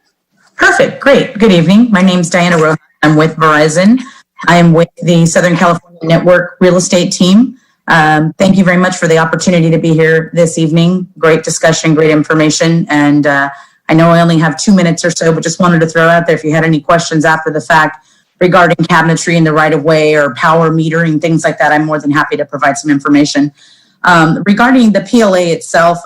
[SPEAKER 17] Perfect. Great. Good evening. My name's Diana Rojas. I'm with Verizon. I'm with the Southern California Network Real Estate team. Thank you very much for the opportunity to be here this evening. Great discussion, great information. And I know I only have 2 minutes or so, but just wanted to throw out there if you had any questions after the fact regarding cabinetry in the right of way or power metering, things like that, I'm more than happy to provide some information. Regarding the PLA itself,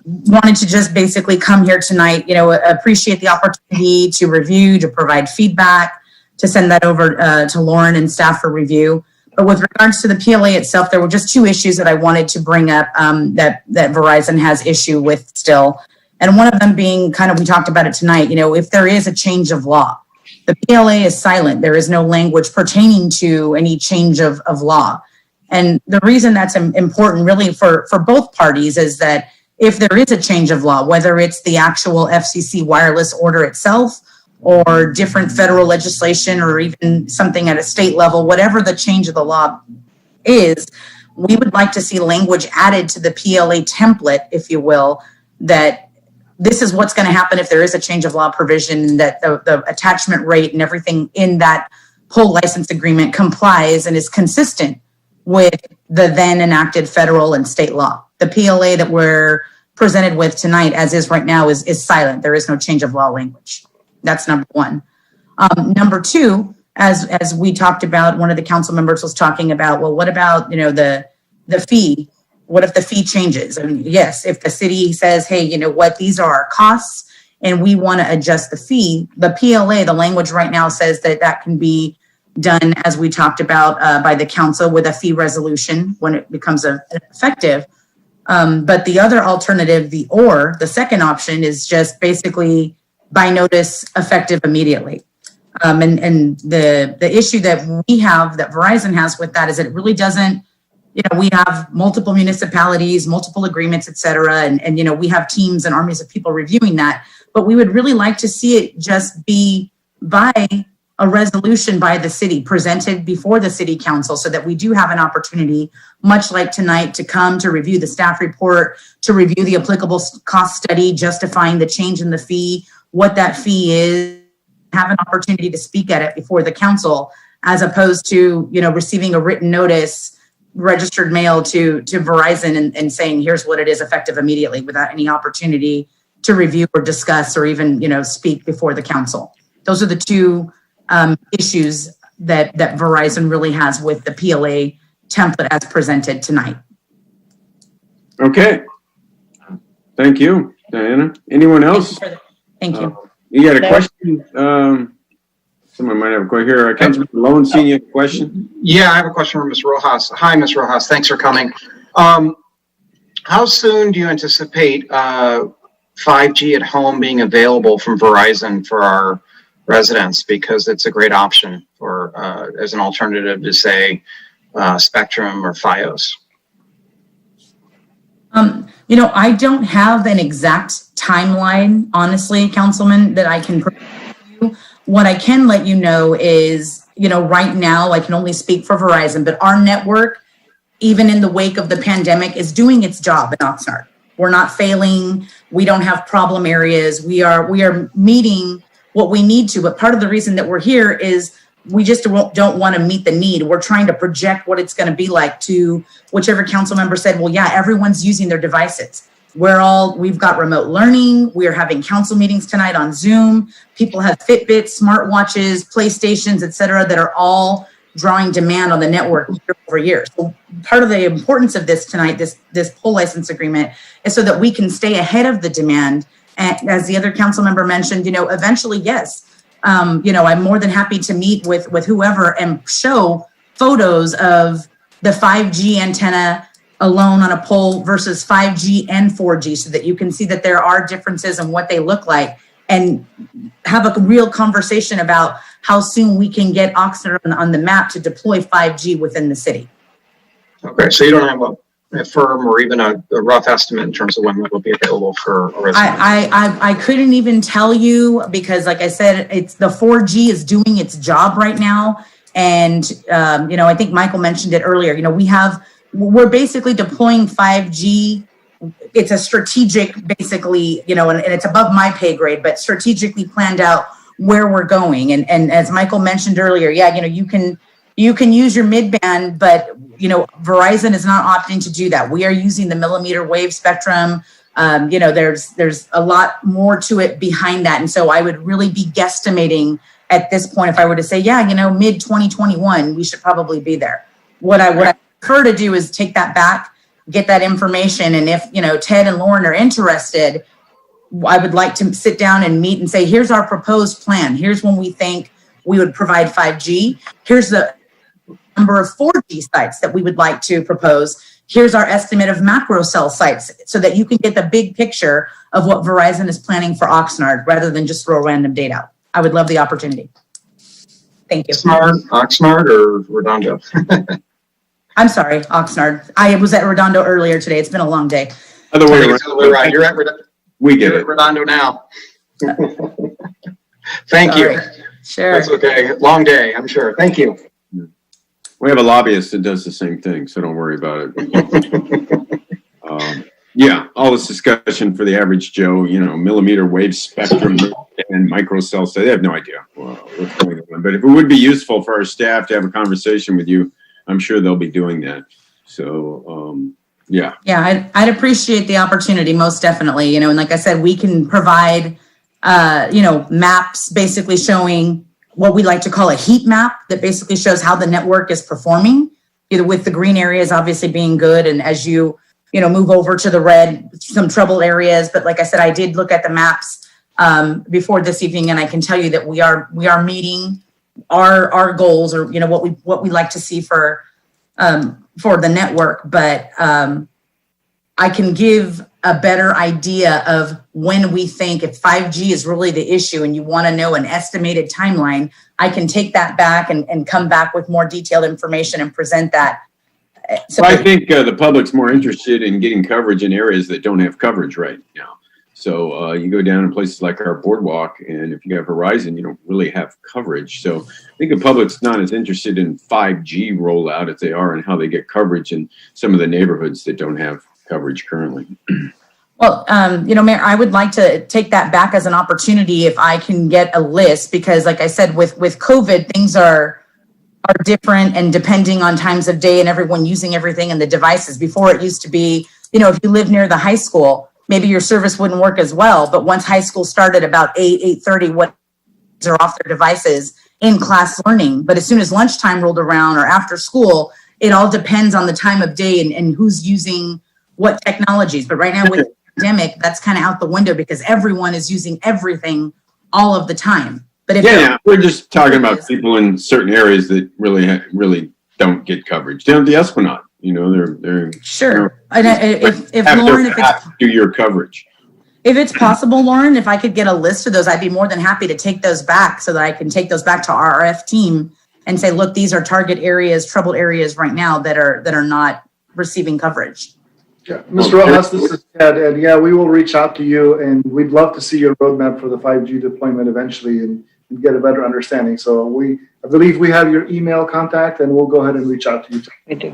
[SPEAKER 17] wanted to just basically come here tonight, appreciate the opportunity to review, to provide feedback, to send that over to Lauren and staff for review. But with regards to the PLA itself, there were just 2 issues that I wanted to bring up that Verizon has issue with still. And one of them being we talked about it tonight, if there is a change of law, the PLA is silent. There is no language pertaining to any change of law. And the reason that's important really for both parties is that if there is a change of law, whether it's the actual FCC wireless order itself or different federal legislation or even something at a state level, whatever the change of the law is, we would like to see language added to the PLA template, if you will, that this is what's going to happen if there is a change of law provision, that the attachment rate and everything in that whole license agreement complies and is consistent with the then enacted federal and state law. The PLA that we're presented with tonight, as is right now, is silent. There is no change of law language. That's number one. Number two, as we talked about, one of the council members was talking about, well, what about, the fee? What if the fee changes? And yes, if the city says, hey, you know what, these are our costs and we want to adjust the fee, the PLA, the language right now says that can be done, as we talked about, by the council with a fee resolution when it becomes effective. But the other alternative, the second option is just basically by notice effective immediately. And the issue that we have, that Verizon has with that, is it really doesn't, we have multiple municipalities, multiple agreements, et cetera. And we have teams and armies of people reviewing that, but we would really like to see it just be by a resolution by the city presented before the city council, so that we do have an opportunity, much like tonight, to come to review the staff report, to review the applicable cost study, justifying the change in the fee, what that fee is, have an opportunity to speak at it before the council, as opposed to, receiving a written notice, registered mail to Verizon and saying, here's what it is effective immediately, without any opportunity to review or discuss or even, speak before the council. Those are the 2 issues that Verizon really has with the PLA template as presented tonight.
[SPEAKER 1] Okay. Thank you, Diana. Anyone else?
[SPEAKER 17] Thank you.
[SPEAKER 1] You got a question? Someone might have a question here. Councilman Malone, seeing you have a question?
[SPEAKER 16] Yeah, I have a question for Ms. Rojas. Hi, Ms. Rojas. Thanks for coming. How soon do you anticipate 5G at home being available from Verizon for our residents? Because it's a great option for as an alternative to, say, Spectrum or Fios.
[SPEAKER 17] I don't have an exact timeline, honestly, Councilman, that I can provide you. What I can let you know is, right now, I can only speak for Verizon, but our network, even in the wake of the pandemic, is doing its job in Oxnard. We're not failing. We don't have problem areas. We are meeting what we need to. But part of the reason that we're here is we just don't want to meet the need. We're trying to project what it's going to be like to whichever council member said, well, yeah, everyone's using their devices. We've got remote learning. We are having council meetings tonight on Zoom. People have Fitbits, smartwatches, PlayStations, et cetera, that are all drawing demand on the network year over year. So part of the importance of this tonight, this pole license agreement, is so that we can stay ahead of the demand. And as the other council member mentioned, eventually, yes, I'm more than happy to meet with whoever and show photos of the 5G antenna alone on a pole versus 5G and 4G, so that you can see that there are differences in what they look like, and have a real conversation about how soon we can get Oxnard on the map to deploy 5G within the city.
[SPEAKER 16] Okay, so you don't have a firm or even a rough estimate in terms of when that will be available for a resident?
[SPEAKER 17] I couldn't even tell you, because like I said, the 4G is doing its job right now. And, I think Michael mentioned it earlier, we're basically deploying 5G. It's a strategic, basically, and it's above my pay grade, but strategically planned out where we're going. And as Michael mentioned earlier, you can use your mid-band, but, Verizon is not opting to do that. We are using the millimeter wave spectrum. There's a lot more to it behind that. And so I would really be guesstimating at this point, if I were to say, mid 2021, we should probably be there. What I prefer to do is take that back, get that information. And if, Ted and Lauren are interested, I would like to sit down and meet and say, here's our proposed plan. Here's when we think we would provide 5G. Here's the number of 4G sites that we would like to propose. Here's our estimate of macro cell sites, so that you can get the big picture of what Verizon is planning for Oxnard, rather than just throw a random date out. I would love the opportunity. Thank you.
[SPEAKER 16] Oxnard or Redondo?
[SPEAKER 17] I'm sorry, Oxnard. I was at Redondo earlier today. It's been a long day.
[SPEAKER 1] Other way
[SPEAKER 16] around. You're at Redondo.
[SPEAKER 1] We get
[SPEAKER 16] You're
[SPEAKER 1] it.
[SPEAKER 16] at Redondo now. Thank you.
[SPEAKER 17] Sure.
[SPEAKER 16] That's okay. Long day, I'm sure. Thank you.
[SPEAKER 1] We have a lobbyist that does the same thing, so don't worry about it. All this discussion for the average Joe, millimeter wave spectrum and microcell, so they have no idea what's going on. But if it would be useful for our staff to have a conversation with you, I'm sure they'll be doing that. So, yeah.
[SPEAKER 17] Yeah, I'd appreciate the opportunity, most definitely. And like I said, we can provide, maps basically showing what we like to call a heat map, that basically shows how the network is performing, either with the green areas obviously being good, and as you move over to the red, some trouble areas. But like I said, I did look at the maps before this evening, and I can tell you that we are meeting our goals, or what we like to see for the network. But I can give a better idea of when we think, if 5G is really the issue and you want to know an estimated timeline, I can take that back and come back with more detailed information and present that. So
[SPEAKER 1] I think the public's more interested in getting coverage in areas that don't have coverage right now. So you go down in places like our boardwalk, and if you have Verizon, you don't really have coverage. So I think the public's not as interested in 5G rollout as they are in how they get coverage in some of the neighborhoods that don't have coverage currently.
[SPEAKER 17] Well, Mayor, I would like to take that back as an opportunity if I can get a list, because like I said, with COVID, things are different, and depending on times of day and everyone using everything and the devices. Before, it used to be, if you live near the high school, maybe your service wouldn't work as well. But once high school started about 8:30, what are off their devices, in-class learning. But as soon as lunchtime rolled around or after school, it all depends on the time of day and who's using what technologies. But right now with the pandemic, that's kind of out the window because everyone is using everything all of the time. But if
[SPEAKER 1] we're just talking about people in certain areas that really don't get coverage. Down at the Esplanade, they're
[SPEAKER 17] sure. And if Lauren,
[SPEAKER 1] do your coverage.
[SPEAKER 17] If it's possible, Lauren, if I could get a list of those, I'd be more than happy to take those back so that I can take those back to our RF team and say, look, these are target areas, troubled areas right now that are not receiving coverage.
[SPEAKER 13] Yeah, Mr. Rojas, this is Ted, and yeah, we will reach out to you, and we'd love to see your roadmap for the 5G deployment eventually and get a better understanding. So I believe we have your email contact, and we'll go ahead and reach out to you.
[SPEAKER 3] We do.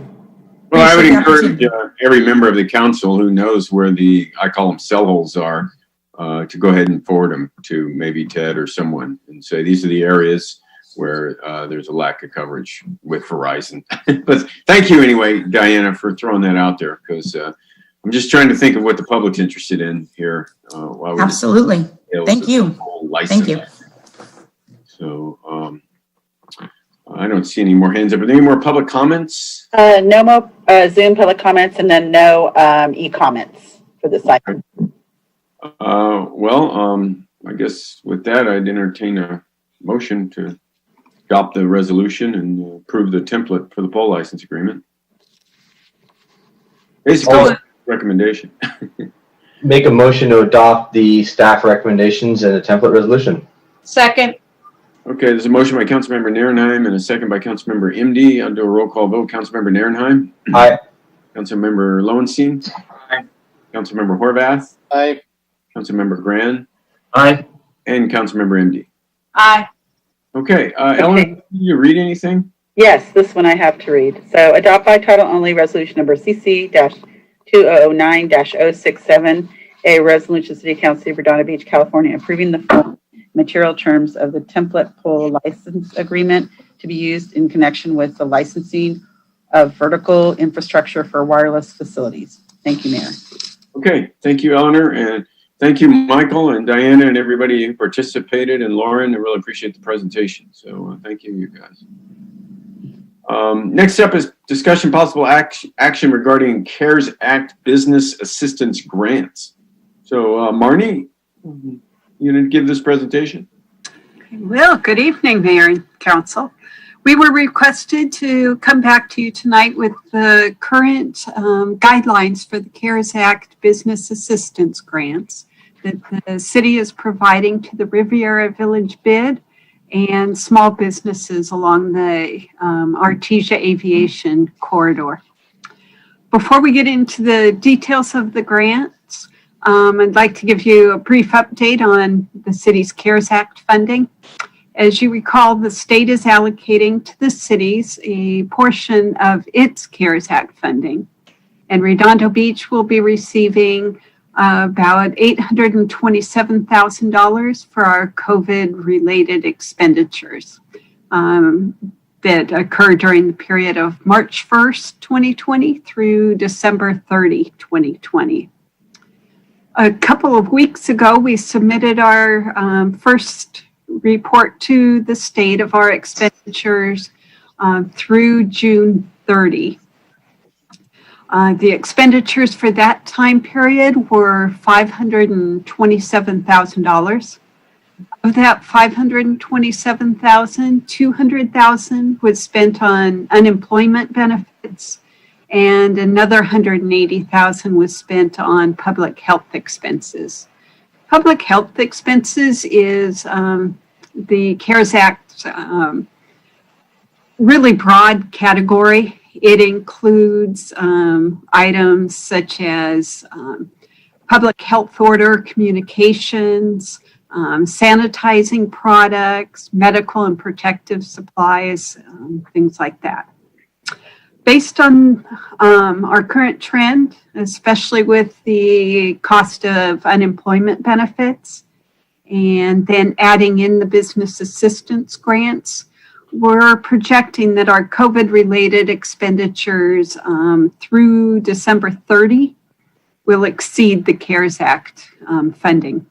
[SPEAKER 1] Well, I would encourage every member of the council who knows where I call them cell holes are, to go ahead and forward them to maybe Ted or someone and say, these are the areas where there's a lack of coverage with Verizon. But thank you anyway, Diana, for throwing that out there, because I'm just trying to think of what the public's interested in here.
[SPEAKER 17] Absolutely. Thank you. Thank you.
[SPEAKER 1] So I don't see any more hands up. Are there any more public comments?
[SPEAKER 3] No more Zoom public comments, and then no e-comments for this item.
[SPEAKER 1] I guess with that, I'd entertain a motion to adopt the resolution and approve the template for the poll license agreement. Basically, recommendation.
[SPEAKER 2] Make a motion to adopt the staff recommendations and the template resolution.
[SPEAKER 4] Second.
[SPEAKER 1] Okay, there's a motion by Councilmember Nierenheim and a second by Councilmember MD. I'll do a roll call vote. Councilmember Nierenheim.
[SPEAKER 2] Aye.
[SPEAKER 1] Councilmember Lowenstein.
[SPEAKER 16] Aye.
[SPEAKER 1] Councilmember Horvath.
[SPEAKER 7] Aye.
[SPEAKER 1] Councilmember Gran.
[SPEAKER 8] Aye.
[SPEAKER 1] And Councilmember MD.
[SPEAKER 4] Aye.
[SPEAKER 1] Okay, Ellen, can you read anything?
[SPEAKER 3] Yes, this one I have to read. So adopt by title only resolution number CC-2009-067, a resolution City Council of Redondo Beach, California, approving the full material terms of the template poll license agreement to be used in connection with the licensing of vertical infrastructure for wireless facilities. Thank you, Mayor.
[SPEAKER 1] Okay, thank you, Eleanor, and thank you, Michael and Diana and everybody who participated, and Lauren. I really appreciate the presentation. So thank you, you guys. Next up is discussion possible action regarding CARES Act business assistance grants. So Marnie, you going to give this presentation?
[SPEAKER 18] Well, good evening, Mayor and Council. We were requested to come back to you tonight with the current guidelines for the CARES Act business assistance grants that the city is providing to the Riviera Village bid and small businesses along the Artesia Aviation Corridor. Before we get into the details of the grants, I'd like to give you a brief update on the city's CARES Act funding. As you recall, the state is allocating to the cities a portion of its CARES Act funding, and Redondo Beach will be receiving about $827,000 for our COVID-related expenditures that occurred during the period of March 1st, 2020 through December 30, 2020. A couple of weeks ago, we submitted our first report to the state of our expenditures through June 30. The expenditures for that time period were $527,000. Of that $527,000, $200,000 was spent on unemployment benefits, and another $180,000 was spent on public health expenses. Public health expenses is the CARES Act really broad category. It includes items such as public health order communications, sanitizing products, medical and protective supplies, things like that. Based on our current trend, especially with the cost of unemployment benefits, and then adding in the business assistance grants, we're projecting that our COVID-related expenditures through December 30 will exceed the CARES Act funding.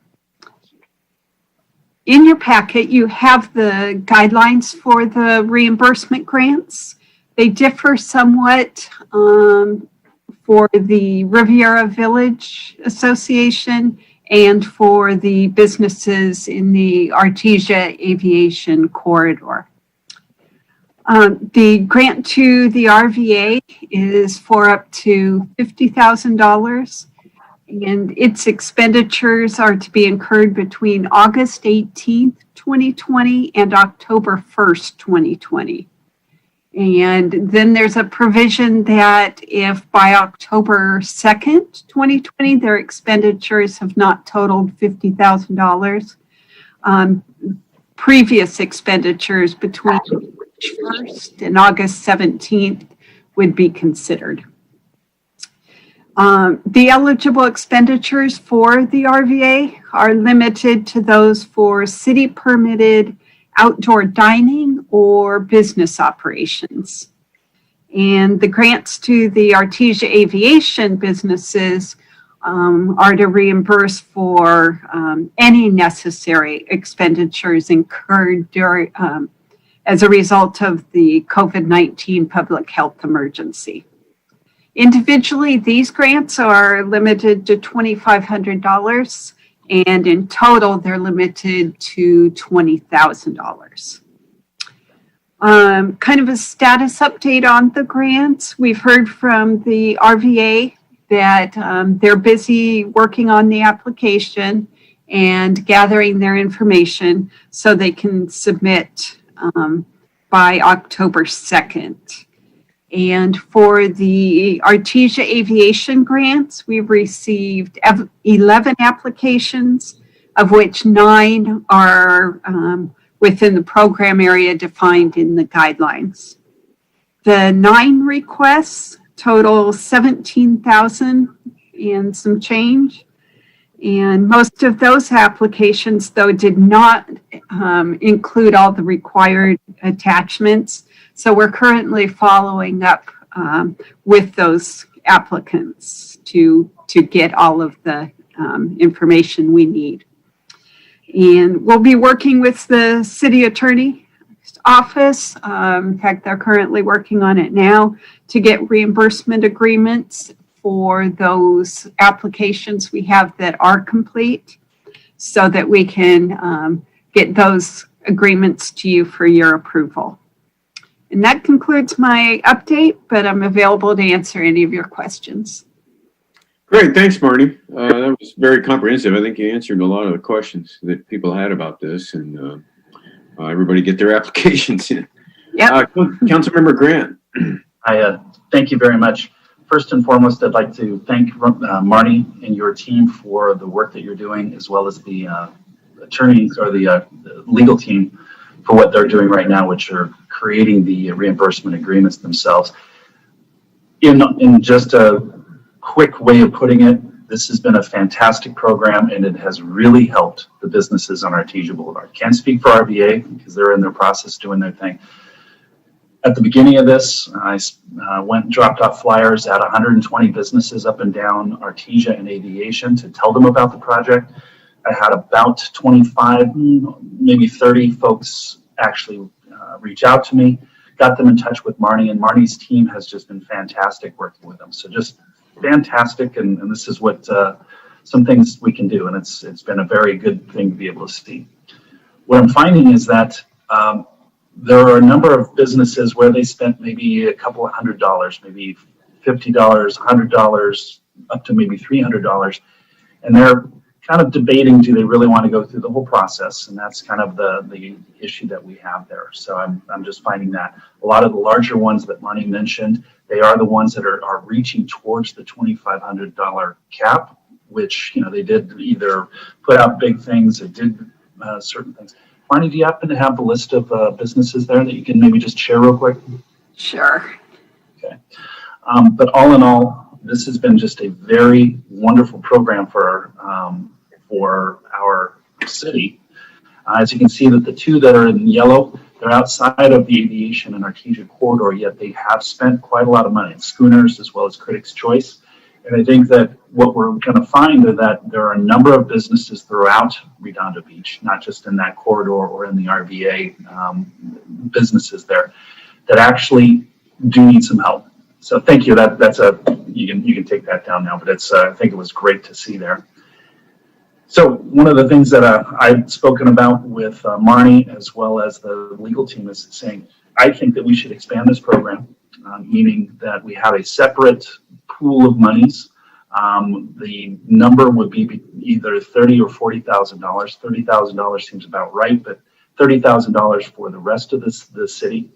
[SPEAKER 18] In your packet, you have the guidelines for the reimbursement grants. They differ somewhat for the Riviera Village Association and for the businesses in the Artesia Aviation Corridor. The grant to the RVA is for up to $50,000, and its expenditures are to be incurred between August 18th, 2020 and October 1st, 2020. And then there's a provision that if by October 2nd, 2020, their expenditures have not totaled $50,000, previous expenditures between March 1st and August 17th would be considered. The eligible expenditures for the RVA are limited to those for city permitted outdoor dining or business operations. And the grants to the Artesia Aviation businesses are to reimburse for any necessary expenditures incurred during, as a result of the COVID-19 public health emergency. Individually, these grants are limited to $2,500, and in total, they're limited to $20,000. Kind of a status update on the grants. We've heard from the RVA that they're busy working on the application and gathering their information so they can submit by October 2nd. And for the Artesia Aviation grants, we've received 11 applications, of which 9 are within the program area defined in the guidelines. The 9 requests total $17,000 and some change. And most of those applications, though, did not include all the required attachments. So we're currently following up with those applicants to get all of the information we need. And we'll be working with the city attorney office. In fact, they're currently working on it now to get reimbursement agreements for those applications we have that are complete so that we can get those agreements to you for your approval. And that concludes my update, but I'm available to answer any of your questions.
[SPEAKER 1] Great, thanks, Marty. That was very comprehensive. I think you answered a lot of the questions that people had about this, and everybody get their applications in.
[SPEAKER 18] Yeah.
[SPEAKER 1] Councilmember Grant.
[SPEAKER 8] I thank you very much. First and foremost, I'd like to thank Marty and your team for the work that you're doing, as well as the attorneys or the legal team for what they're doing right now, which are creating the reimbursement agreements themselves. In just a quick way of putting it, this has been a fantastic program, and it has really helped the businesses on Artesia Boulevard. Can't speak for RVA because they're in their process doing their thing. At the beginning of this, I went and dropped off flyers at 120 businesses up and down Artesia and Aviation to tell them about the project. I had about 25, maybe 30 folks actually reach out to me, got them in touch with Marnie, and Marnie's team has just been fantastic working with them. So just fantastic, and this is what some things we can do, and it's been a very good thing to be able to see. What I'm finding is that there are a number of businesses where they spent maybe a couple of $100, maybe $50, $100, up to maybe $300, and they're kind of debating, do they really want to go through the whole process? And that's kind of the issue that we have there. So I'm just finding that a lot of the larger ones that Marnie mentioned, they are the ones that are reaching towards the $2,500 cap, which, they did either put out big things, they did certain things. Marnie, do you happen to have the list of businesses there that you can maybe just share real quick?
[SPEAKER 18] Sure.
[SPEAKER 8] Okay. But all in all, this has been just a very wonderful program for our city. As you can see that the two that are in yellow, they're outside of the Aviation and Artesia corridor, yet they have spent quite a lot of money. It's Schooners as well as Critics' Choice. And I think that what we're going to find is that there are a number of businesses throughout Redondo Beach, not just in that corridor or in the RVA businesses there, that actually do need some help. So thank you. You can take that down now, but I think it was great to see there. So one of the things that I've spoken about with Marnie as well as the legal team is saying, I think that we should expand this program, meaning that we have a separate pool of monies. The number would be either $30,000 or $40,000. $30,000 seems about right, but $30,000 for the rest of the city.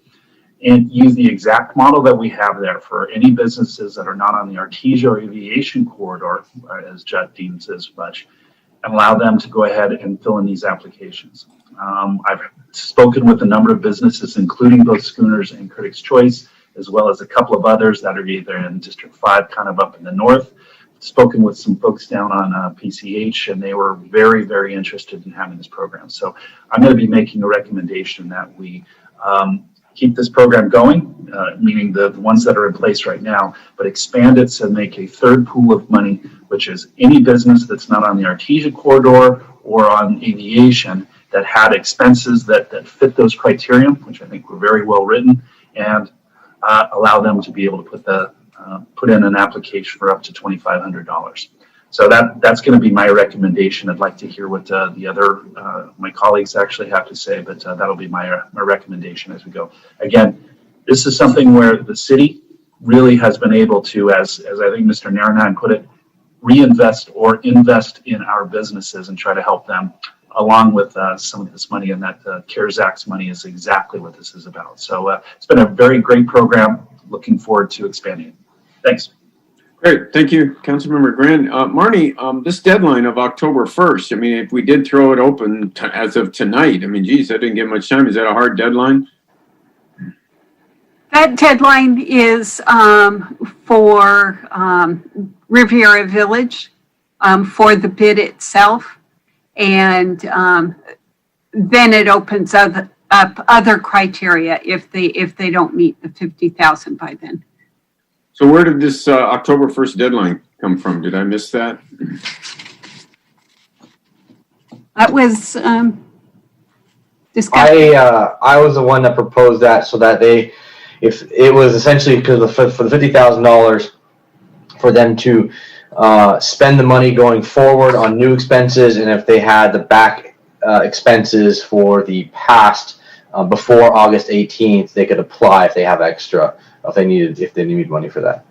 [SPEAKER 8] And use the exact model that we have there for any businesses that are not on the Artesia or Aviation Corridor, as Judd deems as much, and allow them to go ahead and fill in these applications. I've spoken with a number of businesses, including both Schooners and Critics' Choice, as well as a couple of others that are either in District 5, kind of up in the north. Spoken with some folks down on PCH, and they were very, very interested in having this program. So I'm going to be making a recommendation that we keep this program going, meaning the ones that are in place right now, but expand it to make a third pool of money, which is any business that's not on the Artesia corridor or on aviation that had expenses that fit those criteria, which I think were very well written, and allow them to be able to put in an application for up to $2,500. So that's going to be my recommendation. I'd like to hear what the other my colleagues actually have to say, but that'll be my recommendation as we go. Again, this is something where the city really has been able to, as I think Mr. Naranan put it, reinvest or invest in our businesses and try to help them, along with some of this money, and that CARES Act money is exactly what this is about. So it's been a very great program. Looking forward to expanding it. Thanks.
[SPEAKER 1] Great, thank you, Councilmember Grand. Marnie, this deadline of October 1st, I mean, if we did throw it open as of tonight, I mean, geez, that didn't get much time. Is that a hard deadline?
[SPEAKER 18] That deadline is for Riviera Village for the bid itself, and then it opens up other criteria if they don't meet the 50,000 by then.
[SPEAKER 1] So where did this October 1st deadline come from? Did I miss that?
[SPEAKER 18] That was discussed.
[SPEAKER 2] I was the one that proposed that, so that if it was essentially because for the $50,000 for them to spend the money going forward on new expenses, and if they had the back expenses for the past before August 18th, they could apply if they have extra. If they needed money for that.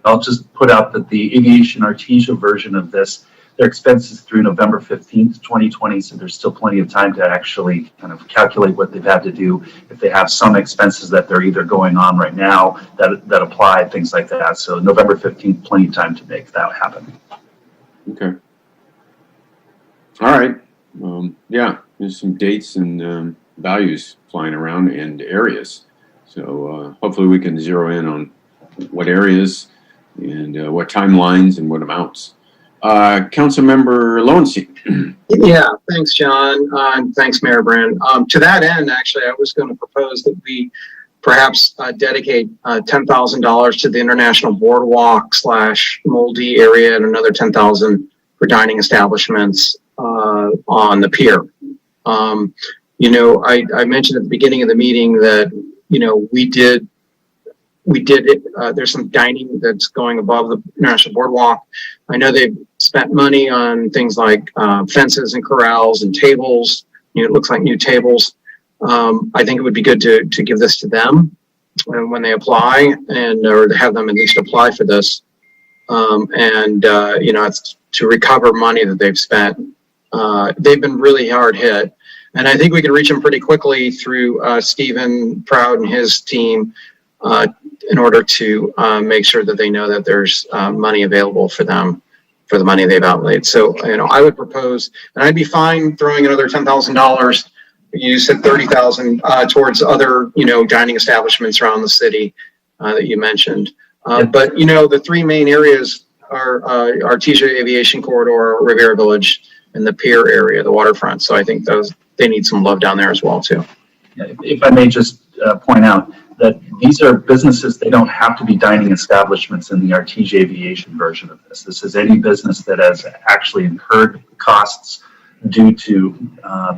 [SPEAKER 8] I'll just put out that the Aviation Artesia version of this, their expenses through November 15th, 2020, so there's still plenty of time to actually kind of calculate what they've had to do. If they have some expenses that they're either going on right now that apply, things like that. So November 15th, plenty of time to make that happen.
[SPEAKER 1] Okay. All right. Yeah, there's some dates and values flying around and areas. So hopefully we can zero in on what areas and what timelines and what amounts. Councilmember Lowenstein.
[SPEAKER 16] Yeah, thanks, John. And thanks, Mayor Brand. To that end, actually, I was going to propose that we perhaps dedicate $10,000 to the International Boardwalk / Moldy area and another $10,000 for dining establishments on the pier. I mentioned at the beginning of the meeting that we did it. There's some dining that's going above the International Boardwalk. I know they've spent money on things like fences and corrals and tables. It looks like new tables. I think it would be good to give this to them when they apply, or have them at least apply for this. It's to recover money that they've spent. They've been really hard hit. And I think we can reach them pretty quickly through Stephen Proud and his team in order to make sure that they know that there's money available for them for the money they've outlaid. So, I would propose, and I'd be fine throwing another $10,000. You said $30,000 towards other, dining establishments around the city that you mentioned. But, the three main areas are Artesia Aviation Corridor, Riviera Village, and the pier area, the waterfront. So I think they need some love down there as well, too.
[SPEAKER 8] If I may just point out, that these are businesses, they don't have to be dining establishments in the Artesia Aviation version of this. This is any business that has actually incurred costs due to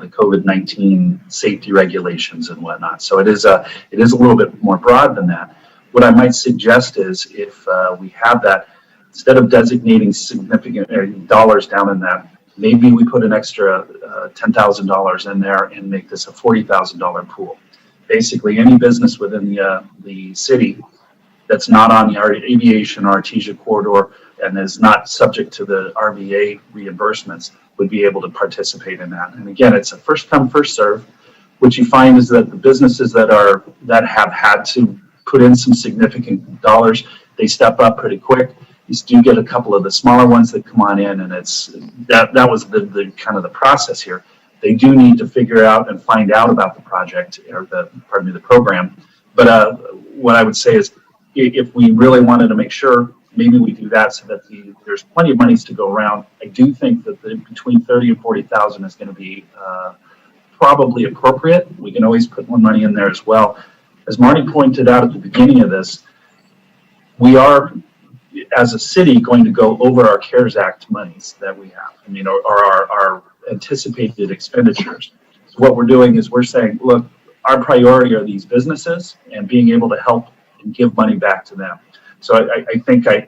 [SPEAKER 8] the COVID-19 safety regulations and whatnot. So it is a little bit more broad than that. What I might suggest is if we have that, instead of designating significant dollars down in that, maybe we put an extra $10,000 in there and make this a $40,000 pool. Basically, any business within the city that's not on the aviation or Artesia corridor and is not subject to the RVA reimbursements would be able to participate in that. And again, it's a first come, first serve. What you find is that the businesses that have had to put in some significant dollars, they step up pretty quick. You do get a couple of the smaller ones that come on in, and it's that was the kind of the process here. They do need to figure out and find out about the project or the program. But what I would say is, if we really wanted to make sure, maybe we do that so that there's plenty of monies to go around. I do think that between 30 and 40,000 is going to be probably appropriate. We can always put more money in there as well. As Marty pointed out at the beginning of this, we are, as a city, going to go over our CARES Act monies that we have. I mean, or our anticipated expenditures. So what we're doing is we're saying, look, our priority are these businesses and being able to help and give money back to them. So I think I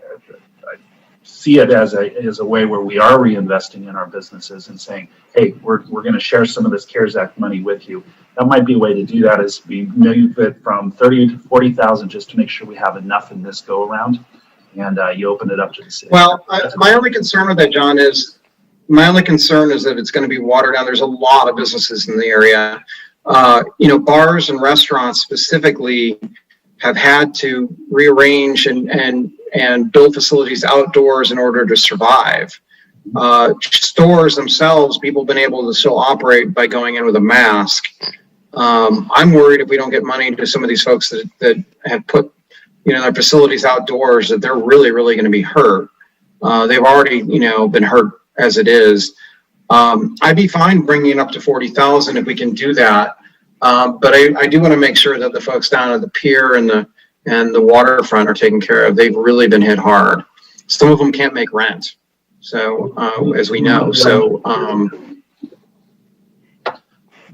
[SPEAKER 8] see it as a way where we are reinvesting in our businesses and saying, hey, we're going to share some of this CARES Act money with you. That might be a way to do that, is we move it from 30 to 40,000 just to make sure we have enough in this go around, and you open it up to the city.
[SPEAKER 16] Well, my only concern with that, John, is that it's going to be watered down. There's a lot of businesses in the area. Bars and restaurants specifically have had to rearrange and build facilities outdoors in order to survive. Stores themselves, people have been able to still operate by going in with a mask. I'm worried if we don't get money to some of these folks that have put their facilities outdoors, that they're really, really going to be hurt. They've already, been hurt as it is. I'd be fine bringing it up to 40,000 if we can do that. But I do want to make sure that the folks down at the pier and the waterfront are taken care of. They've really been hit hard. Some of them can't make rent. So, as we know,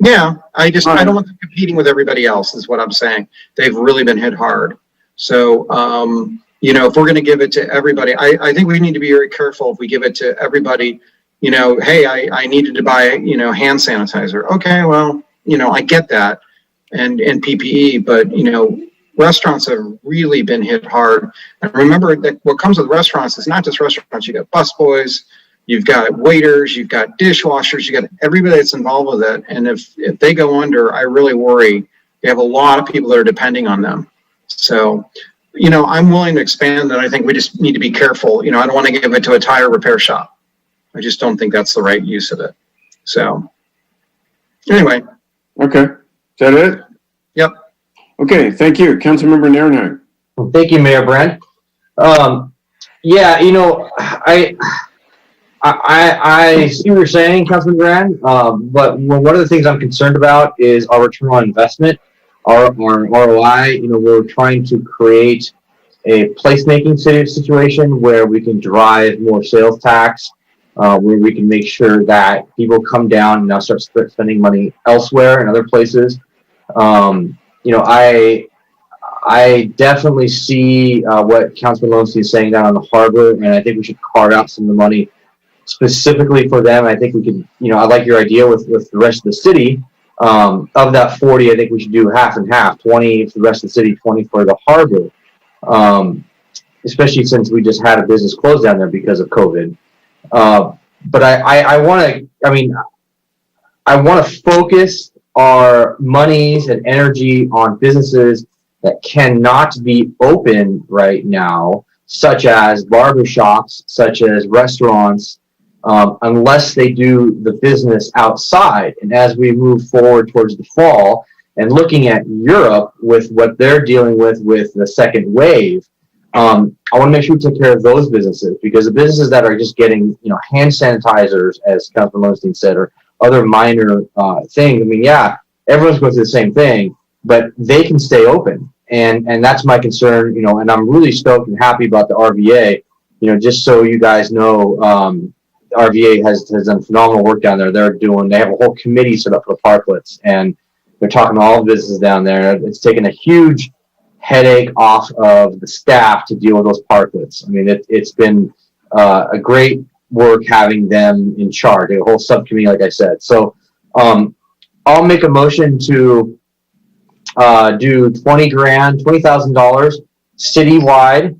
[SPEAKER 16] yeah, I don't want them competing with everybody else is what I'm saying. They've really been hit hard. So, if we're going to give it to everybody, I think we need to be very careful if we give it to everybody, hey, I needed to buy, hand sanitizer. Okay, well, I get that and PPE, but, restaurants have really been hit hard. And remember that what comes with restaurants is not just restaurants. You got busboys, you've got waiters, you've got dishwashers, you got everybody that's involved with it. And if they go under, I really worry. You have a lot of people that are depending on them. So, I'm willing to expand that. I think we just need to be careful. I don't want to give it to a tire repair shop. I just don't think that's the right use of it. So, anyway.
[SPEAKER 1] Okay. Is that it?
[SPEAKER 16] Yep.
[SPEAKER 1] Okay. Thank you. Councilmember Narenheim.
[SPEAKER 6] Well, thank you, Mayor Brand. I see what you're saying, Councilman Brand. But one of the things I'm concerned about is our return on investment, our ROI. We're trying to create a placemaking situation where we can drive more sales tax, where we can make sure that people come down and now start spending money elsewhere in other places. I definitely see what Councilman Lowenstein is saying down on the harbor, and I think we should carve out some of the money specifically for them. I think we could, I like your idea with the rest of the city. Of that 40, I think we should do half and half, 20 for the rest of the city, 20 for the harbor. Especially since we just had a business close down there because of COVID. But I want to focus our monies and energy on businesses that cannot be open right now, such as barbershops, such as restaurants, unless they do the business outside. And as we move forward towards the fall and looking at Europe with what they're dealing with the second wave, I want to make sure we take care of those businesses, because the businesses that are just getting, hand sanitizers, as Councilman Lowenstein said, or other minor things. Everyone's going through the same thing, but they can stay open. And that's my concern, and I'm really stoked and happy about the RVA. Just so you guys know, RVA has done phenomenal work down there. They have a whole committee set up for the parklets, and they're talking to all the businesses down there. It's taken a huge headache off of the staff to deal with those parklets. I mean, it's been a great work having them in charge, a whole subcommittee, like I said. So I'll make a motion to do $20,000 citywide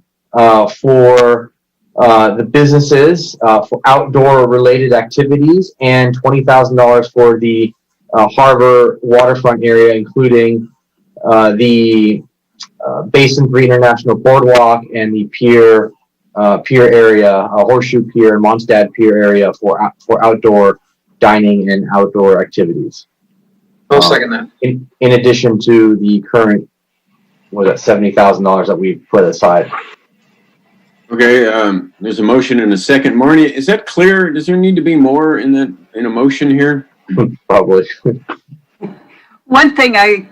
[SPEAKER 6] for the businesses for outdoor related activities, and $20,000 for the harbor waterfront area, including the Basin 3 International Boardwalk and the pier area, Horseshoe Pier and Mondstadt Pier area for outdoor dining and outdoor activities.
[SPEAKER 16] I'll second that.
[SPEAKER 6] In addition to the current, $70,000 that we put aside.
[SPEAKER 1] Okay, there's a motion and a second. Marnie, is that clear? Does there need to be more in a motion here?
[SPEAKER 6] Probably.
[SPEAKER 18] One thing I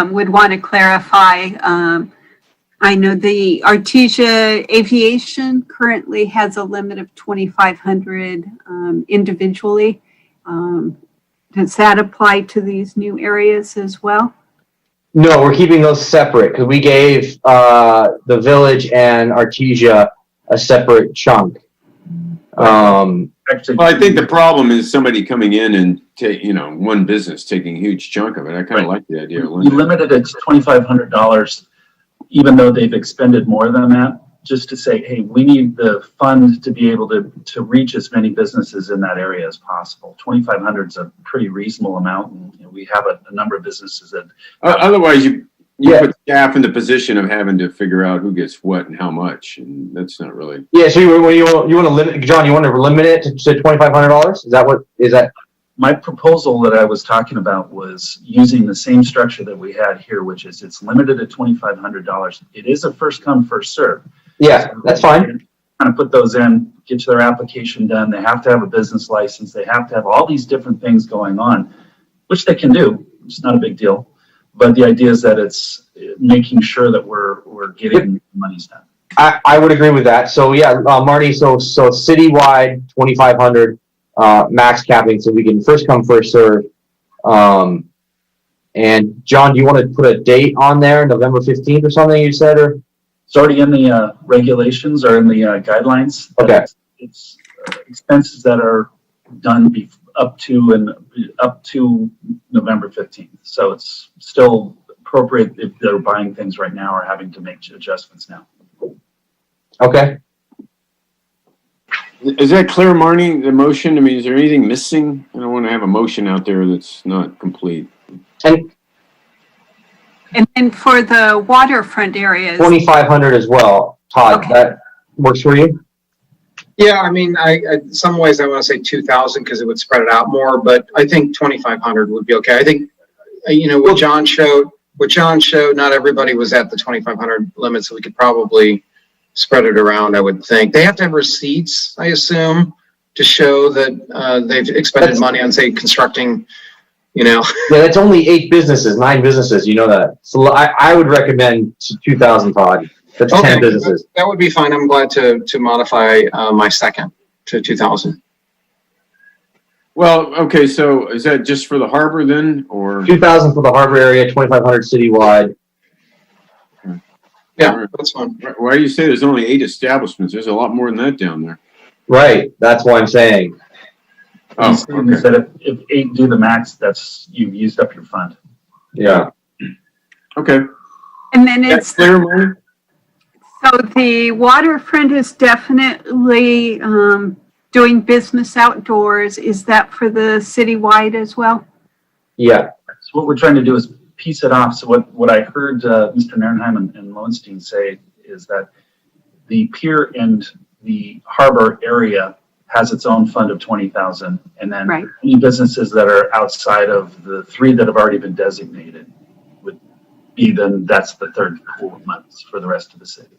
[SPEAKER 18] would want to clarify, I know the Artesia Aviation currently has a limit of 2,500 individually. Does that apply to these new areas as well?
[SPEAKER 6] No, we're keeping those separate because we gave the village and Artesia a separate chunk.
[SPEAKER 8] Actually,
[SPEAKER 1] Well, I think the problem is somebody coming in and one business taking a huge chunk of it. I kind of like the idea.
[SPEAKER 8] we limited it to $2,500, even though they've expended more than that, just to say, hey, we need the fund to be able to reach as many businesses in that area as possible. 2,500 is a pretty reasonable amount, and we have a number of businesses that.
[SPEAKER 1] Otherwise, you put staff in the position of having to figure out who gets what and how much, and that's not really.
[SPEAKER 6] Yeah, so you want to limit, John? You want to limit it to $2,500? Is that?
[SPEAKER 8] My proposal that I was talking about was using the same structure that we had here, which is it's limited at $2,500. It is a first come, first serve.
[SPEAKER 6] Yeah, that's fine.
[SPEAKER 8] Kind of put those in, get their application done. They have to have a business license. They have to have all these different things going on, which they can do. It's not a big deal. But the idea is that it's making sure that we're getting monies done.
[SPEAKER 6] I would agree with that. So yeah, Marty. So citywide 2,500 max capping, so we can first come, first serve. And John, do you want to put a date on there, November 15th or something? You said, or
[SPEAKER 8] it's already in the regulations or in the guidelines.
[SPEAKER 6] Okay.
[SPEAKER 8] It's expenses that are done up to November 15th. So it's still appropriate if they're buying things right now or having to make adjustments now.
[SPEAKER 6] Okay.
[SPEAKER 1] Is that clear, Marnie, the motion? I mean, is there anything missing? I don't want to have a motion out there that's not complete.
[SPEAKER 18] And then for the waterfront areas.
[SPEAKER 6] 2,500 as well. Todd,
[SPEAKER 18] Okay.
[SPEAKER 6] That works for you?
[SPEAKER 16] Yeah, I mean, I in some ways I want to say 2,000 because it would spread it out more, but I think 2,500 would be okay. I think, what John showed, not everybody was at the 2,500 limit, so we could probably spread it around, I would think. They have to have receipts, I assume, to show that they've expended money on, say, constructing, Yeah,
[SPEAKER 6] that's only 9 businesses, you know that. So I would recommend 2,000, Todd. That's 10 businesses.
[SPEAKER 16] That would be fine. I'm glad to modify my second to 2,000.
[SPEAKER 1] Well, okay, so is that just for the harbor then, or?
[SPEAKER 6] 2,000 for the harbor area, 2,500 citywide.
[SPEAKER 16] Yeah, that's fine.
[SPEAKER 1] Why do you say there's only 8 establishments? There's a lot more than that down there.
[SPEAKER 6] Right, that's what I'm saying.
[SPEAKER 1] Oh,
[SPEAKER 8] okay. That if 8 do the max, you've used up your fund.
[SPEAKER 6] Yeah.
[SPEAKER 1] Okay.
[SPEAKER 18] And then it's
[SPEAKER 1] clear, Marty?
[SPEAKER 18] So the waterfront is definitely doing business outdoors. Is that for the citywide as well?
[SPEAKER 6] Yeah.
[SPEAKER 8] So what we're trying to do is piece it off. So what I heard Mr. Narenheim and Lowenstein say is that the pier and the harbor area has its own fund of 20,000, and then any businesses that are outside of the 3 that have already been designated would be that's the third pool of months for the rest of the city.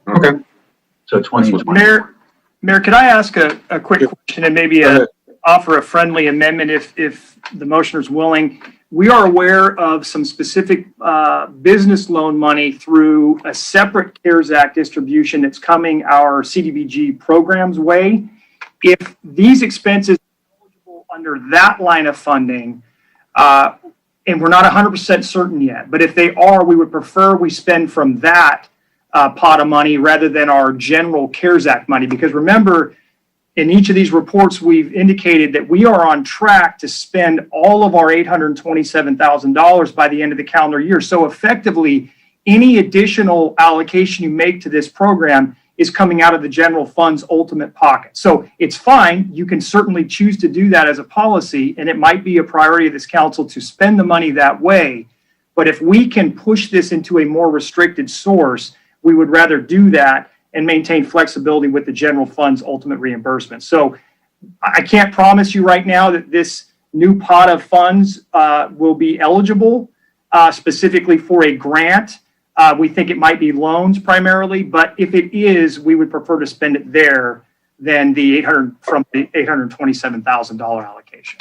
[SPEAKER 16] Okay.
[SPEAKER 8] So 20.
[SPEAKER 19] Mayor, could I ask a quick question and maybe offer a friendly amendment if the motioner's willing? we are aware of some specific business loan money through a separate CARES Act distribution that's coming our CDBG programs way. If these expenses are eligible under that line of funding, and we're not 100% certain yet, but if they are, we would prefer we spend from that pot of money rather than our general CARES Act money. Because remember, in each of these reports, we've indicated that we are on track to spend all of our $827,000 by the end of the calendar year. So effectively, any additional allocation you make to this program is coming out of the general fund's ultimate pocket. So it's fine. You can certainly choose to do that as a policy, and it might be a priority of this council to spend the money that way. But if we can push this into a more restricted source, we would rather do that and maintain flexibility with the general fund's ultimate reimbursement. So I can't promise you right now that this new pot of funds will be eligible specifically for a grant. We think it might be loans primarily, but if it is, we would prefer to spend it there than the $827,000 allocation.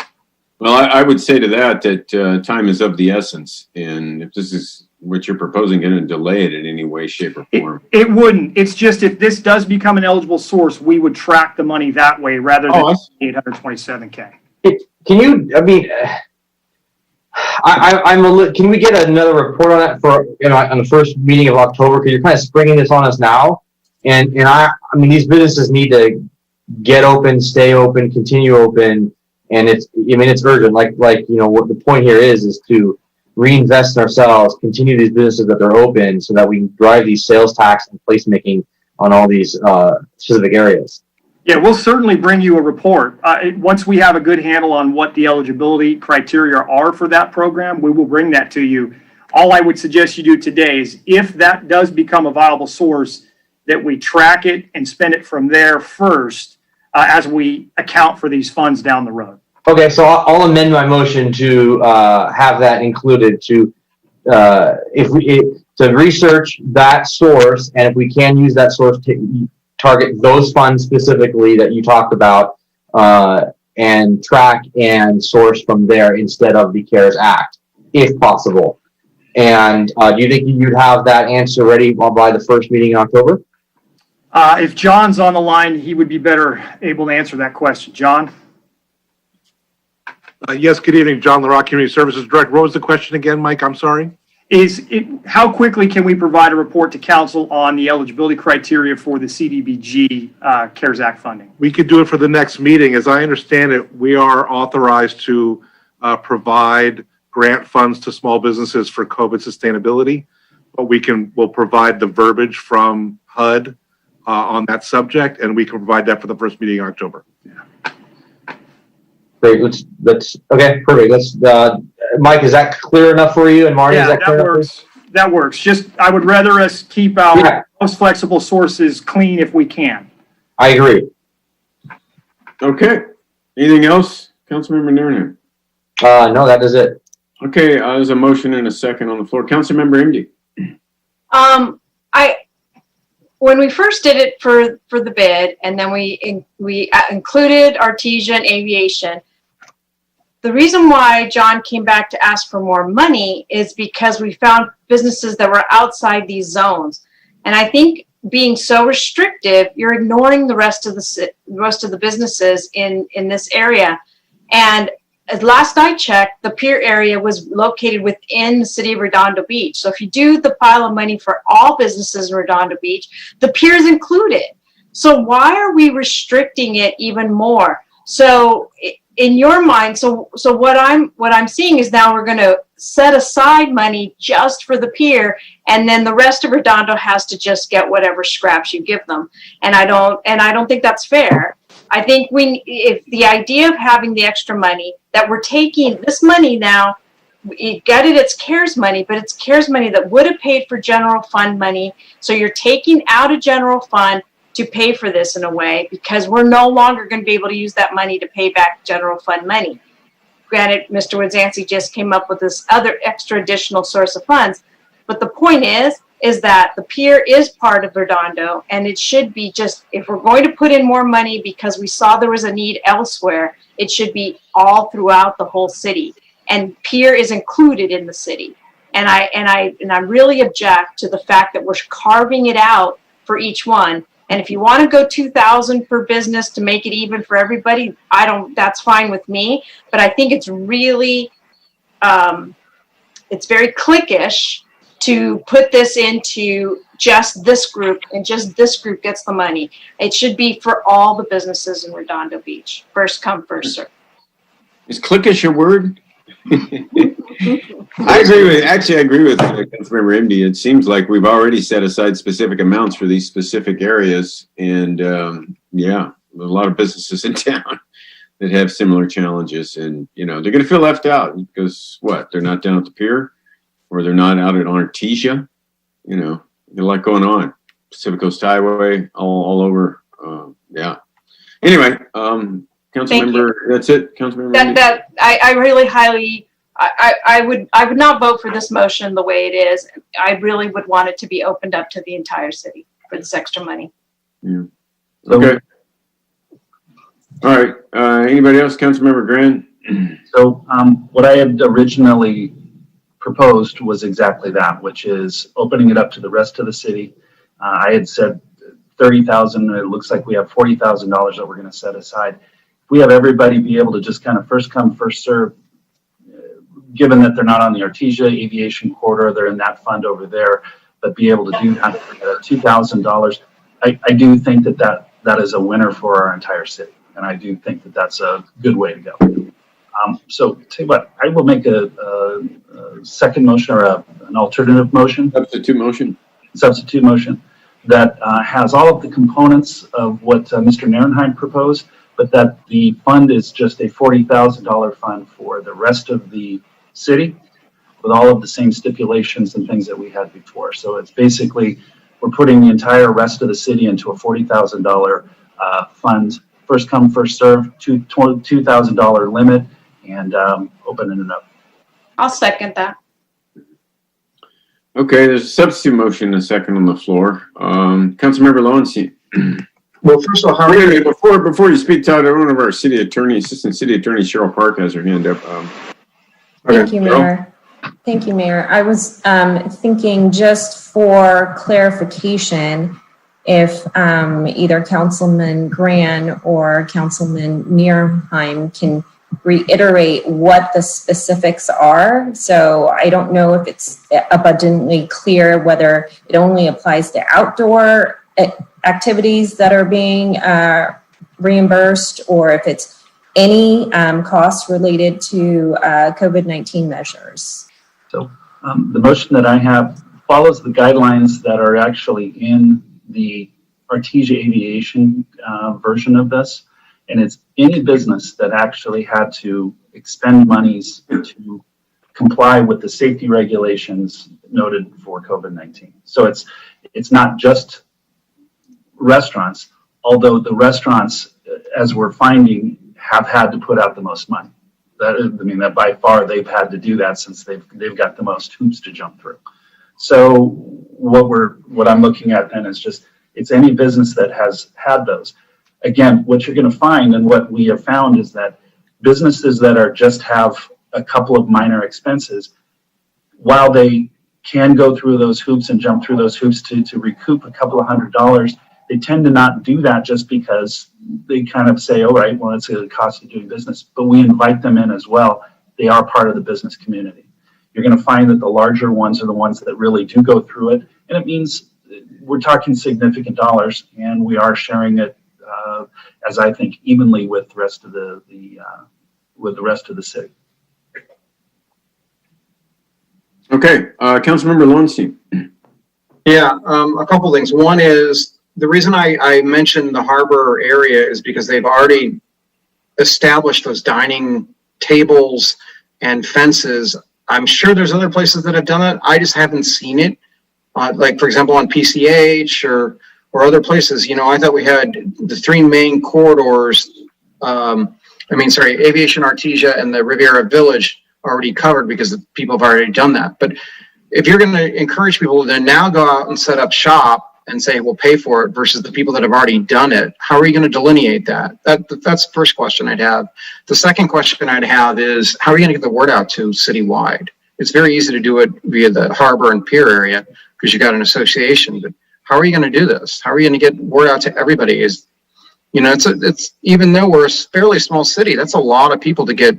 [SPEAKER 1] Well, I would say to that time is of the essence. And if this is what you're proposing, going to delay it in any way, shape, or form.
[SPEAKER 19] It wouldn't. It's just if this does become an eligible source, we would track the money that way rather than $827K.
[SPEAKER 6] Can you, I mean, can we get another report on that for, on the first meeting of October? Because you're kind of springing this on us now. And I mean, these businesses need to get open, stay open, continue open. And it's urgent. Like, what the point here is to reinvest in ourselves, continue these businesses that they're open so that we can drive these sales tax and placemaking on all these specific areas.
[SPEAKER 19] Yeah, we'll certainly bring you a report. Once we have a good handle on what the eligibility criteria are for that program, we will bring that to you. All I would suggest you do today is if that does become a viable source, that we track it and spend it from there first as we account for these funds down the road.
[SPEAKER 6] Okay, so I'll amend my motion to have that included to research that source, and if we can use that source to target those funds specifically that you talked about, and track and source from there instead of the CARES Act, if possible. And do you think you'd have that answer ready by the first meeting in October?
[SPEAKER 19] If John's on the line, he would be better able to answer that question. John?
[SPEAKER 9] Yes, good evening. John LaRock, Community Services Director. What was the question again, Mike? I'm sorry.
[SPEAKER 19] How quickly can we provide a report to council on the eligibility criteria for the CDBG CARES Act funding?
[SPEAKER 9] We could do it for the next meeting. As I understand it, we are authorized to provide grant funds to small businesses for COVID sustainability, but we'll provide the verbiage from HUD on that subject, and we can provide that for the first meeting in October.
[SPEAKER 19] Yeah.
[SPEAKER 6] Great. Let's okay. Perfect. Mike, is that clear enough for you? And Marty,
[SPEAKER 19] yeah,
[SPEAKER 6] is that clear
[SPEAKER 19] works. That works. Just I would rather us keep our most flexible sources clean if we can.
[SPEAKER 6] I agree.
[SPEAKER 1] Okay. Anything else, Councilmember Nerner?
[SPEAKER 6] No, that is it.
[SPEAKER 1] Okay. There's a motion and a second on the floor. Councilmember Imdy.
[SPEAKER 4] When we first did it for the bid, and then we included Artesia and Aviation, the reason why John came back to ask for more money is because we found businesses that were outside these zones. And I think being so restrictive, you're ignoring the rest of the businesses in this area. And last I checked, the pier area was located within the city of Redondo Beach. So if you do the pile of money for all businesses in Redondo Beach, the pier is included. So why are we restricting it even more? So in your mind, so what I'm seeing is now we're going to set aside money just for the pier, and then the rest of Redondo has to just get whatever scraps you give them. And I don't think that's fair. I think if the idea of having the extra money, that we're taking this money now, you get it, it's CARES money, but it's CARES money that would have paid for general fund money. So you're taking out of general fund to pay for this in a way, because we're no longer going to be able to use that money to pay back general fund money. Granted, Mr. Woodzansky just came up with this other extra additional source of funds. But the point is that the pier is part of Redondo, and it should be just, if we're going to put in more money because we saw there was a need elsewhere, it should be all throughout the whole city. and pier is included in the city. And I really object to the fact that we're carving it out for each one. And if you want to go 2,000 per business to make it even for everybody, that's fine with me. But I think it's really, it's very cliquish to put this into just this group, and just this group gets the money. It should be for all the businesses in Redondo Beach. First come, first serve.
[SPEAKER 1] Is cliquish a word? I agree with Councilmember MD. It seems like we've already set aside specific amounts for these specific areas, and yeah, a lot of businesses in town that have similar challenges, and they're going to feel left out because they're not down at the pier, or they're not out at Artesia. There's a lot going on. Pacific Coast Highway, all over. Yeah. Anyway, Councilmember, that's it. Councilmember.
[SPEAKER 4] I really highly, I would not vote for this motion the way it is. I really would want it to be opened up to the entire city for this extra money.
[SPEAKER 1] Yeah. Okay. All right. Anybody else? Councilmember Grant.
[SPEAKER 8] So what I had originally proposed was exactly that, which is opening it up to the rest of the city. I had said 30,000. It looks like we have $40,000 that we're going to set aside. If we have everybody be able to just kind of first come, first serve, given that they're not on the Artesia Aviation Corridor, they're in that fund over there, but be able to do that $2,000. I do think that is a winner for our entire city, and I do think that that's a good way to go. So tell you what, I will make a second motion, or an alternative motion.
[SPEAKER 1] Substitute motion.
[SPEAKER 8] Substitute motion that has all of the components of what Mr. Nierenheim proposed, but that the fund is just a $40,000 fund for the rest of the city, with all of the same stipulations and things that we had before. So it's basically, we're putting the entire rest of the city into a $40,000 fund, first come, first serve, $2,000 limit, and opening it up.
[SPEAKER 4] I'll second that.
[SPEAKER 1] Okay, there's a substitute motion and a second on the floor. Councilmember Lowenstein.
[SPEAKER 16] Well, first of all,
[SPEAKER 1] before you speak, Todd, one of our assistant city attorney, Cheryl Park, has her hand up.
[SPEAKER 20] Thank you, Mayor. Thank you, Mayor. I was thinking, just for clarification, if either Councilman Gran or Councilman Nierenheim can reiterate what the specifics are. So I don't know if it's abundantly clear whether it only applies to outdoor activities that are being reimbursed, or if it's any costs related to COVID-19 measures.
[SPEAKER 8] So the motion that I have follows the guidelines that are actually in the Artesia Aviation version of this. And it's any business that actually had to expend monies to comply with the safety regulations noted for COVID-19. So it's not just restaurants, although the restaurants, as we're finding, have had to put out the most money. That by far they've had to do that, since they've got the most hoops to jump through. So what I'm looking at then is just, it's any business that has had those. Again, what you're going to find, and what we have found, is that businesses that are just have a couple of minor expenses, while they can go through those hoops and jump through those hoops to recoup a couple of $100s, they tend to not do that just because they kind of say, all right, well, it's a cost of doing business. But we invite them in as well. They are part of the business community. You're going to find that the larger ones are the ones that really do go through it. And it means we're talking significant dollars, and we are sharing it, as I think, evenly with the rest of the city.
[SPEAKER 1] Okay, Councilmember Lowenstein.
[SPEAKER 16] Yeah, a couple things. One is, the reason I mentioned the harbor area is because they've already established those dining tables and fences. I'm sure there's other places that have done that. I just haven't seen it. Like, for example, on PCH or other places. I thought we had the three main corridors, Aviation, Artesia, and the Riviera Village already covered, because the people have already done that. But if you're going to encourage people to now go out and set up shop and say, we'll pay for it versus the people that have already done it? How are you going to delineate that? That's the first question I'd have. The second question I'd have is, how are you going to get the word out to citywide? It's very easy to do it via the harbor and pier area because you got an association, but how are you going to do this? How are you going to get word out to everybody? It's even though we're a fairly small city, that's a lot of people to get,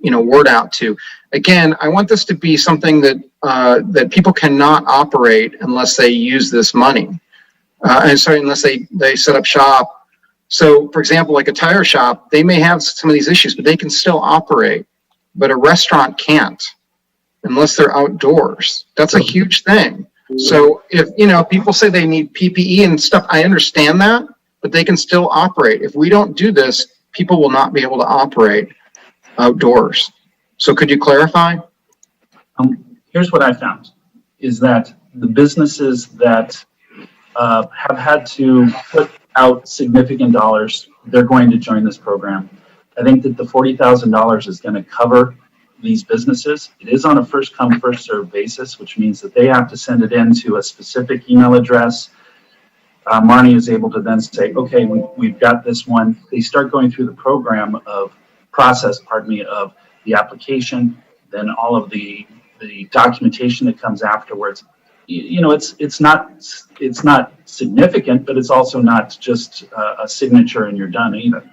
[SPEAKER 16] word out to. Again, I want this to be something that that people cannot operate unless they use this money. Unless they set up shop. So, for example, like a tire shop, they may have some of these issues, but they can still operate. But a restaurant can't unless they're outdoors. That's a huge thing. So if, people say they need PPE and stuff, I understand that, but they can still operate. If we don't do this, people will not be able to operate outdoors. So could you clarify?
[SPEAKER 8] Here's what I found, is that the businesses that have had to put out significant dollars, they're going to join this program. I think that the $40,000 is going to cover these businesses. It is on a first come, first served basis, which means that they have to send it in to a specific email address. Marnie is able to then say, okay, we've got this one. They start going through the process of the application, then all of the documentation that comes afterwards. It's not significant, but it's also not just a signature and you're done either.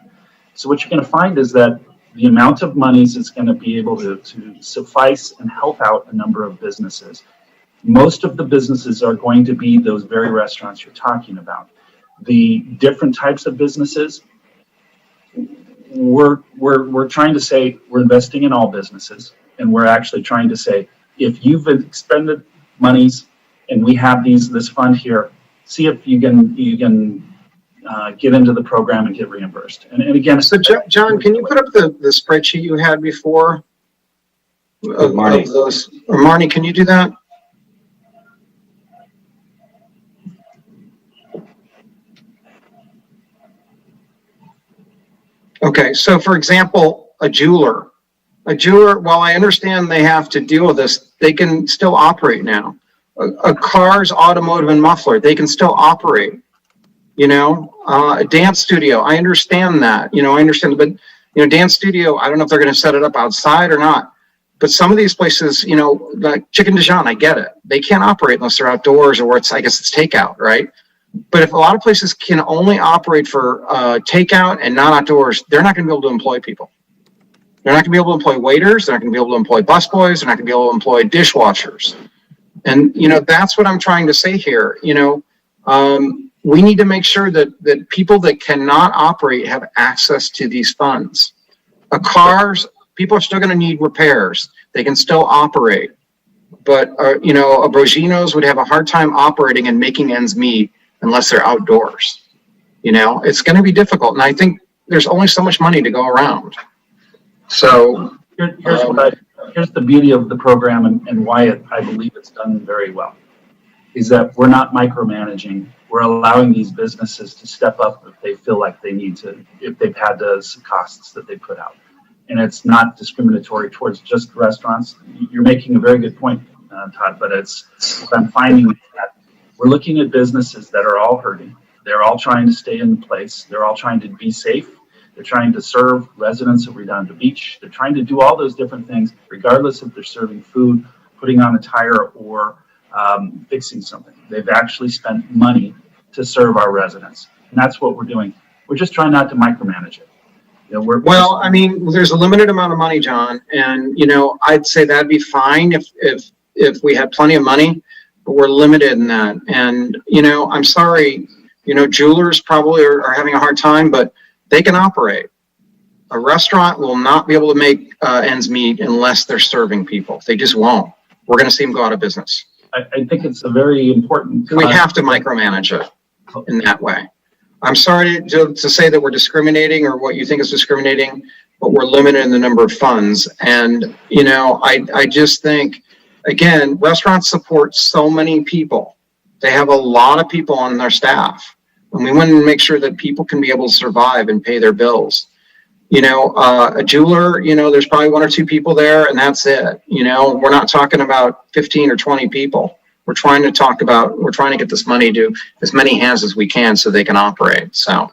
[SPEAKER 8] So what you're going to find is that the amount of monies is going to be able to suffice and help out a number of businesses. Most of the businesses are going to be those very restaurants you're talking about. The different types of businesses, we're trying to say we're investing in all businesses, and we're actually trying to say, if you've expended monies and we have this fund here, see if you can get into the program and get reimbursed. And again,
[SPEAKER 16] so John, can you put up the spreadsheet you had before?
[SPEAKER 2] Marnie.
[SPEAKER 16] Or Marnie, can you do that? Okay, so for example, a jeweler, while I understand they have to deal with this, they can still operate now. A car's automotive and muffler, they can still operate. A dance studio, I understand that. But dance studio, I don't know if they're going to set it up outside or not. But some of these places, like Chicken Dijon, I get it. They can't operate unless they're outdoors or I guess it's takeout, right? But if a lot of places can only operate for takeout and not outdoors, they're not going to be able to employ people. They're not going to be able to employ waiters. They're not going to be able to employ busboys. They're not going to be able to employ dishwashers. And, that's what I'm trying to say here. We need to make sure that people that cannot operate have access to these funds. Cars, people are still going to need repairs. They can still operate. But, a Brogino's would have a hard time operating and making ends meet unless they're outdoors. It's going to be difficult. And I think there's only so much money to go around. So
[SPEAKER 8] here's the beauty of the program and why I believe it's done very well, is that we're not micromanaging. We're allowing these businesses to step up if they feel like they need to, if they've had those costs that they put out. And it's not discriminatory towards just restaurants. You're making a very good point, Todd, but what I'm finding is that we're looking at businesses that are all hurting. They're all trying to stay in place. They're all trying to be safe. They're trying to serve residents of Redondo Beach. They're trying to do all those different things, regardless if they're serving food, putting on a tire, or fixing something. They've actually spent money to serve our residents. And that's what we're doing. We're just trying not to micromanage it.
[SPEAKER 16] There's a limited amount of money, John. And, I'd say that'd be fine if we had plenty of money, but we're limited in that. And, I'm sorry, jewelers probably are having a hard time, but they can operate. A restaurant will not be able to make ends meet unless they're serving people. They just won't. We're going to see them go out of business.
[SPEAKER 8] I think it's a very important.
[SPEAKER 16] We have to micromanage it in that way. I'm sorry to say that we're discriminating or what you think is discriminating, but we're limited in the number of funds. And, I just think, again, restaurants support so many people. They have a lot of people on their staff. And we want to make sure that people can be able to survive and pay their bills. A jeweler, there's probably one or two people there and that's it. We're not talking about 15 or 20 people. We're trying to get this money to as many hands as we can so they can operate. So,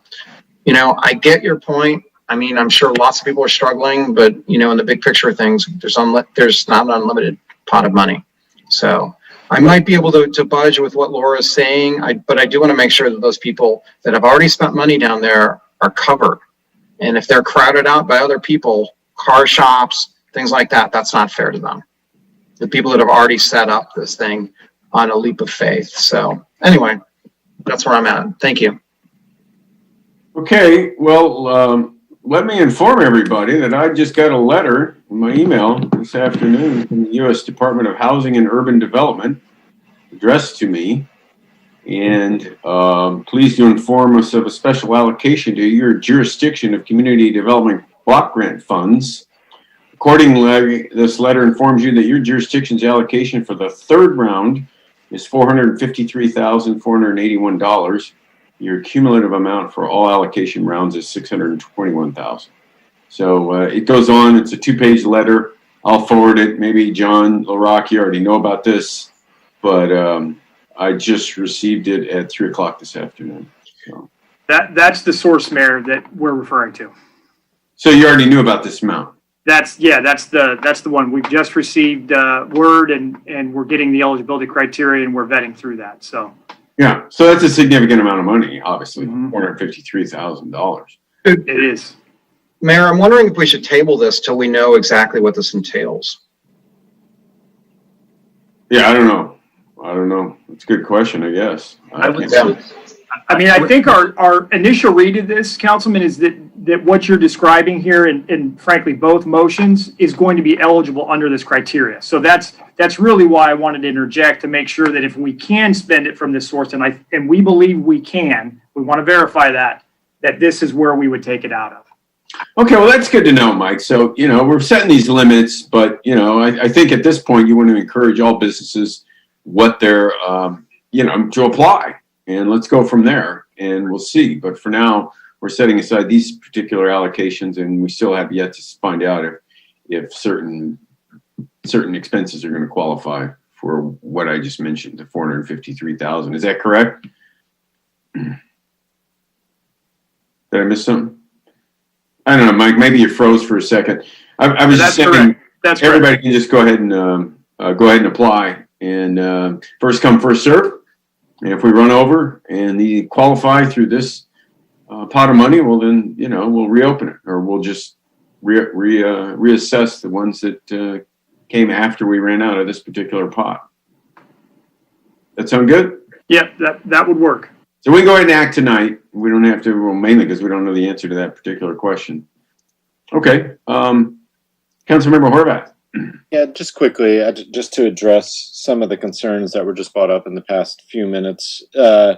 [SPEAKER 16] I get your point. I mean, I'm sure lots of people are struggling, but in the big picture of things, there's not an unlimited pot of money. So I might be able to budge with what Laura is saying, but I do want to make sure that those people that have already spent money down there are covered. And if they're crowded out by other people, car shops, things like that, that's not fair to them. The people that have already set up this thing on a leap of faith. So anyway, that's where I'm at. Thank you.
[SPEAKER 1] Okay, well, let me inform everybody that I just got a letter in my email this afternoon from the U.S. Department of Housing and Urban Development addressed to me, and pleased to inform us of a special allocation to your jurisdiction of community development block grant funds. Accordingly, this letter informs you that your jurisdiction's allocation for the third round is $453,481. Your cumulative amount for all allocation rounds is $621,000. So it goes on. It's a 2-page letter. I'll forward it. Maybe John LaRock, you already know about this, but I just received it at 3 o'clock this afternoon. So
[SPEAKER 19] That's the source, Mayor, that we're referring to.
[SPEAKER 1] So you already knew about this amount?
[SPEAKER 19] That's the one. We've just received word, and we're getting the eligibility criteria, and we're vetting through that. So.
[SPEAKER 1] Yeah, so that's a significant amount of money, obviously, $453,000.
[SPEAKER 19] It is.
[SPEAKER 16] Mayor, I'm wondering if we should table this till we know exactly what this entails.
[SPEAKER 1] Yeah, I don't know. It's a good question, I guess.
[SPEAKER 19] I mean, I think our initial read of this, Councilman, is that what you're describing here, and frankly, both motions, is going to be eligible under this criteria. So that's really why I wanted to interject, to make sure that if we can spend it from this source, and we believe we can, we want to verify that this is where we would take it out of.
[SPEAKER 1] Okay, well, that's good to know, Mike. So, we're setting these limits, but, I think at this point, you want to encourage all businesses what they're, to apply. And let's go from there, and we'll see. But for now, we're setting aside these particular allocations, and we still have yet to find out if certain expenses are going to qualify for what I just mentioned, the $453,000. Is that correct? Did I miss something? I don't know, Mike. Maybe you froze for a second. I was just saying,
[SPEAKER 19] That's
[SPEAKER 1] everybody
[SPEAKER 19] correct.
[SPEAKER 1] can just go ahead and apply, and first come, first serve. And if we run over and they qualify through this pot of money, well, then, we'll reopen it, or we'll just reassess the ones that came after we ran out of this particular pot. That sound good?
[SPEAKER 19] Yep, that would work.
[SPEAKER 1] So we can go ahead and act tonight. We don't have to, well, mainly because we don't know the answer to that particular question. Okay. Councilmember Horvath.
[SPEAKER 7] Yeah, just quickly, just to address some of the concerns that were just brought up in the past few minutes. The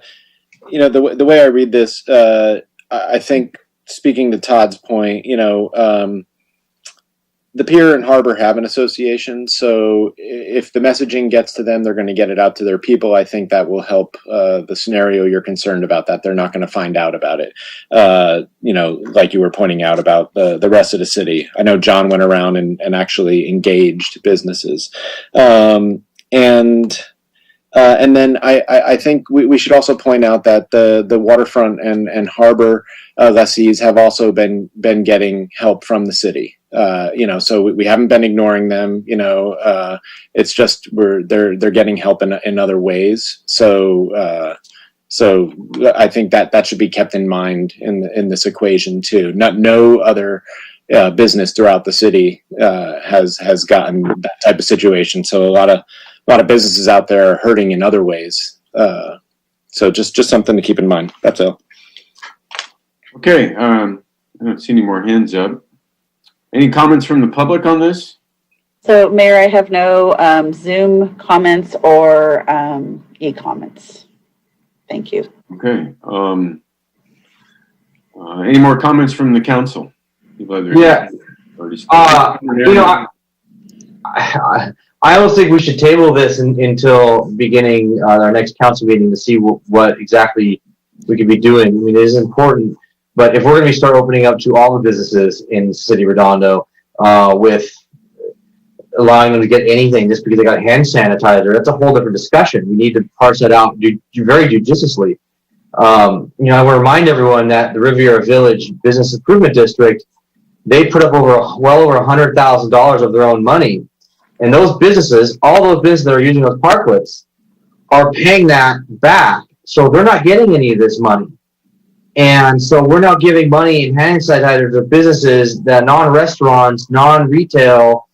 [SPEAKER 7] way I read this, I think, speaking to Todd's point, the Pier and Harbor have an association, so if the messaging gets to them, they're going to get it out to their people. I think that will help the scenario you're concerned about, that they're not going to find out about it. Like you were pointing out about the rest of the city. I know John went around and actually engaged businesses. And then I think we should also point out that the waterfront and harbor lessees have also been getting help from the city. So we haven't been ignoring them. It's just they're getting help in other ways. So I think that should be kept in mind in this equation too. No other business throughout the city has gotten that type of situation. So a lot of businesses out there are hurting in other ways. So just something to keep in mind. That's all.
[SPEAKER 1] Okay. I don't see any more hands up. Any comments from the public on this?
[SPEAKER 3] So, Mayor, I have no Zoom comments or e-comments. Thank you.
[SPEAKER 1] Okay. Any more comments from the council?
[SPEAKER 2] Yeah. I almost think we should table this until beginning our next council meeting to see what exactly we could be doing. I mean, it is important, but if we're going to start opening up to all the businesses in the city of Redondo with
[SPEAKER 6] allowing them to get anything just because they got hand sanitizer. That's a whole different discussion. We need to parse that out very judiciously. I want to remind everyone that the Riviera Village Business Improvement District, they put up well over $100,000 of their own money. And those businesses, all those businesses that are using those parklets, are paying that back. So they're not getting any of this money. And so we're now giving money in hand sanitizer to businesses that non-restaurants, non-retail,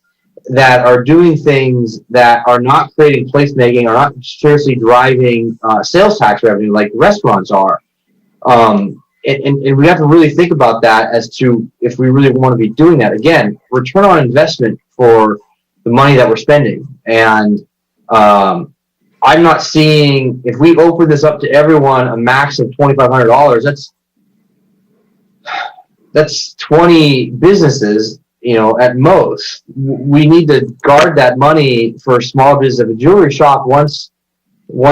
[SPEAKER 6] that are doing things that are not creating placemaking, are not seriously driving sales tax revenue like restaurants are. And we have to really think about that as to if we really want to be doing that. Again, return on investment for the money that we're spending. And I'm not seeing, if we open this up to everyone, a max of $2,500, that's 20 businesses, at most. We need to guard that money for small business. If a jewelry shop wants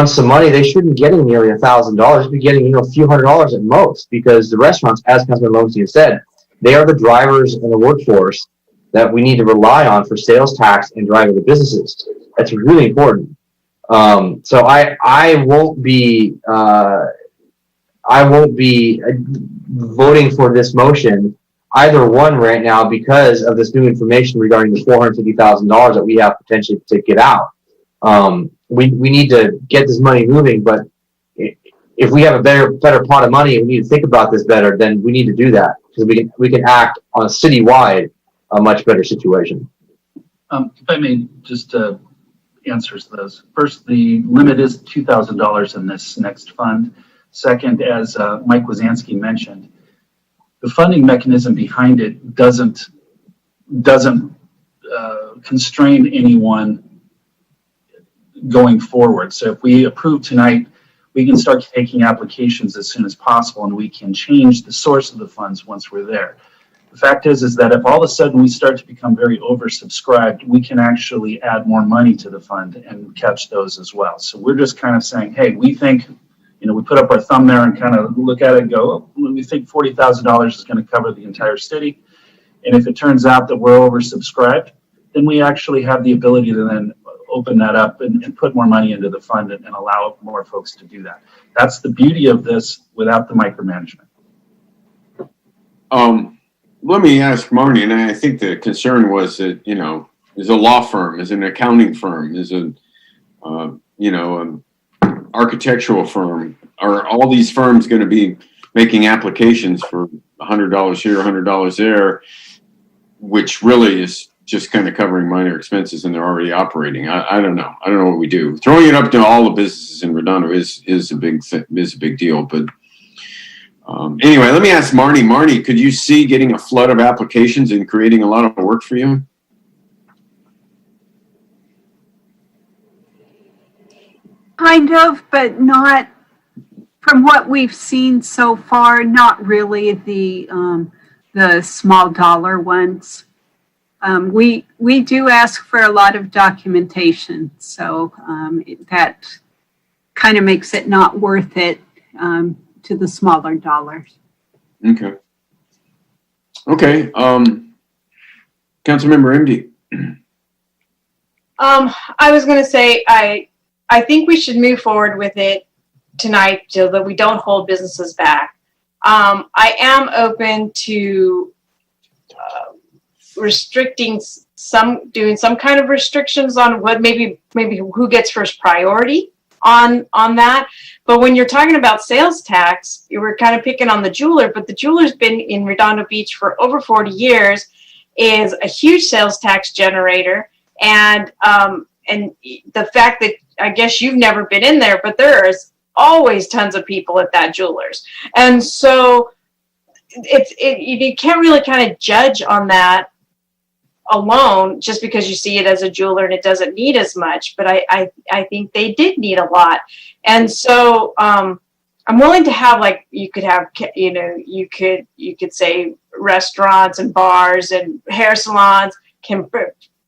[SPEAKER 6] some money, they shouldn't be getting nearly $1,000. They'd be getting, a few $100s at most, because the restaurants, as Councilman Lowenstein said, they are the drivers and the workforce that we need to rely on for sales tax and driving the businesses. That's really important. So I won't be voting for this motion, either one right now, because of this new information regarding the $450,000 that we have potentially to get out. We need to get this money moving, but if we have a better pot of money and we need to think about this better, then we need to do that, because we can act on a citywide, a much better situation.
[SPEAKER 8] If I may just answers those. First, the limit is $2,000 in this next fund. Second, as Mike Wazansky mentioned, the funding mechanism behind it doesn't constrain anyone going forward. So if we approve tonight, we can start taking applications as soon as possible, and we can change the source of the funds once we're there. The fact is that if all of a sudden we start to become very oversubscribed, we can actually add more money to the fund and catch those as well. So we're just kind of saying, hey, we think, we put up our thumb there and kind of look at it and go, oh, we think $40,000 is going to cover the entire city. And if it turns out that we're oversubscribed, then we actually have the ability to then open that up and put more money into the fund and allow more folks to do that. That's the beauty of this without the micromanagement.
[SPEAKER 1] Let me ask Marnie, and I think the concern was that, is a law firm, is an accounting firm, is an architectural firm, are all these firms going to be making applications for $100 here, $100 there, which really is just kind of covering minor expenses, and they're already operating. I don't know. I don't know what we do. Throwing it up to all the businesses in Redondo is a big deal. But anyway, let me ask Marnie. Marnie, could you see getting a flood of applications and creating a lot of work for you?
[SPEAKER 18] Kind of, but not, from what we've seen so far, not really the small dollar ones. We do ask for a lot of documentation, so that kind of makes it not worth it to the smaller dollars.
[SPEAKER 1] Okay. Councilmember MD.
[SPEAKER 4] I was going to say, I think we should move forward with it tonight so that we don't hold businesses back. I am open to restricting doing some kind of restrictions on what maybe who gets first priority on that. But when you're talking about sales tax, you were kind of picking on the jeweler, but the jeweler's been in Redondo Beach for over 40 years, is a huge sales tax generator. And the fact that, I guess you've never been in there, but there's always tons of people at that jeweler's. And so you can't really kind of judge on that alone just because you see it as a jeweler and it doesn't need as much. But I think they did need a lot. And so I'm willing to have, like, you could have, you could say restaurants and bars and hair salons can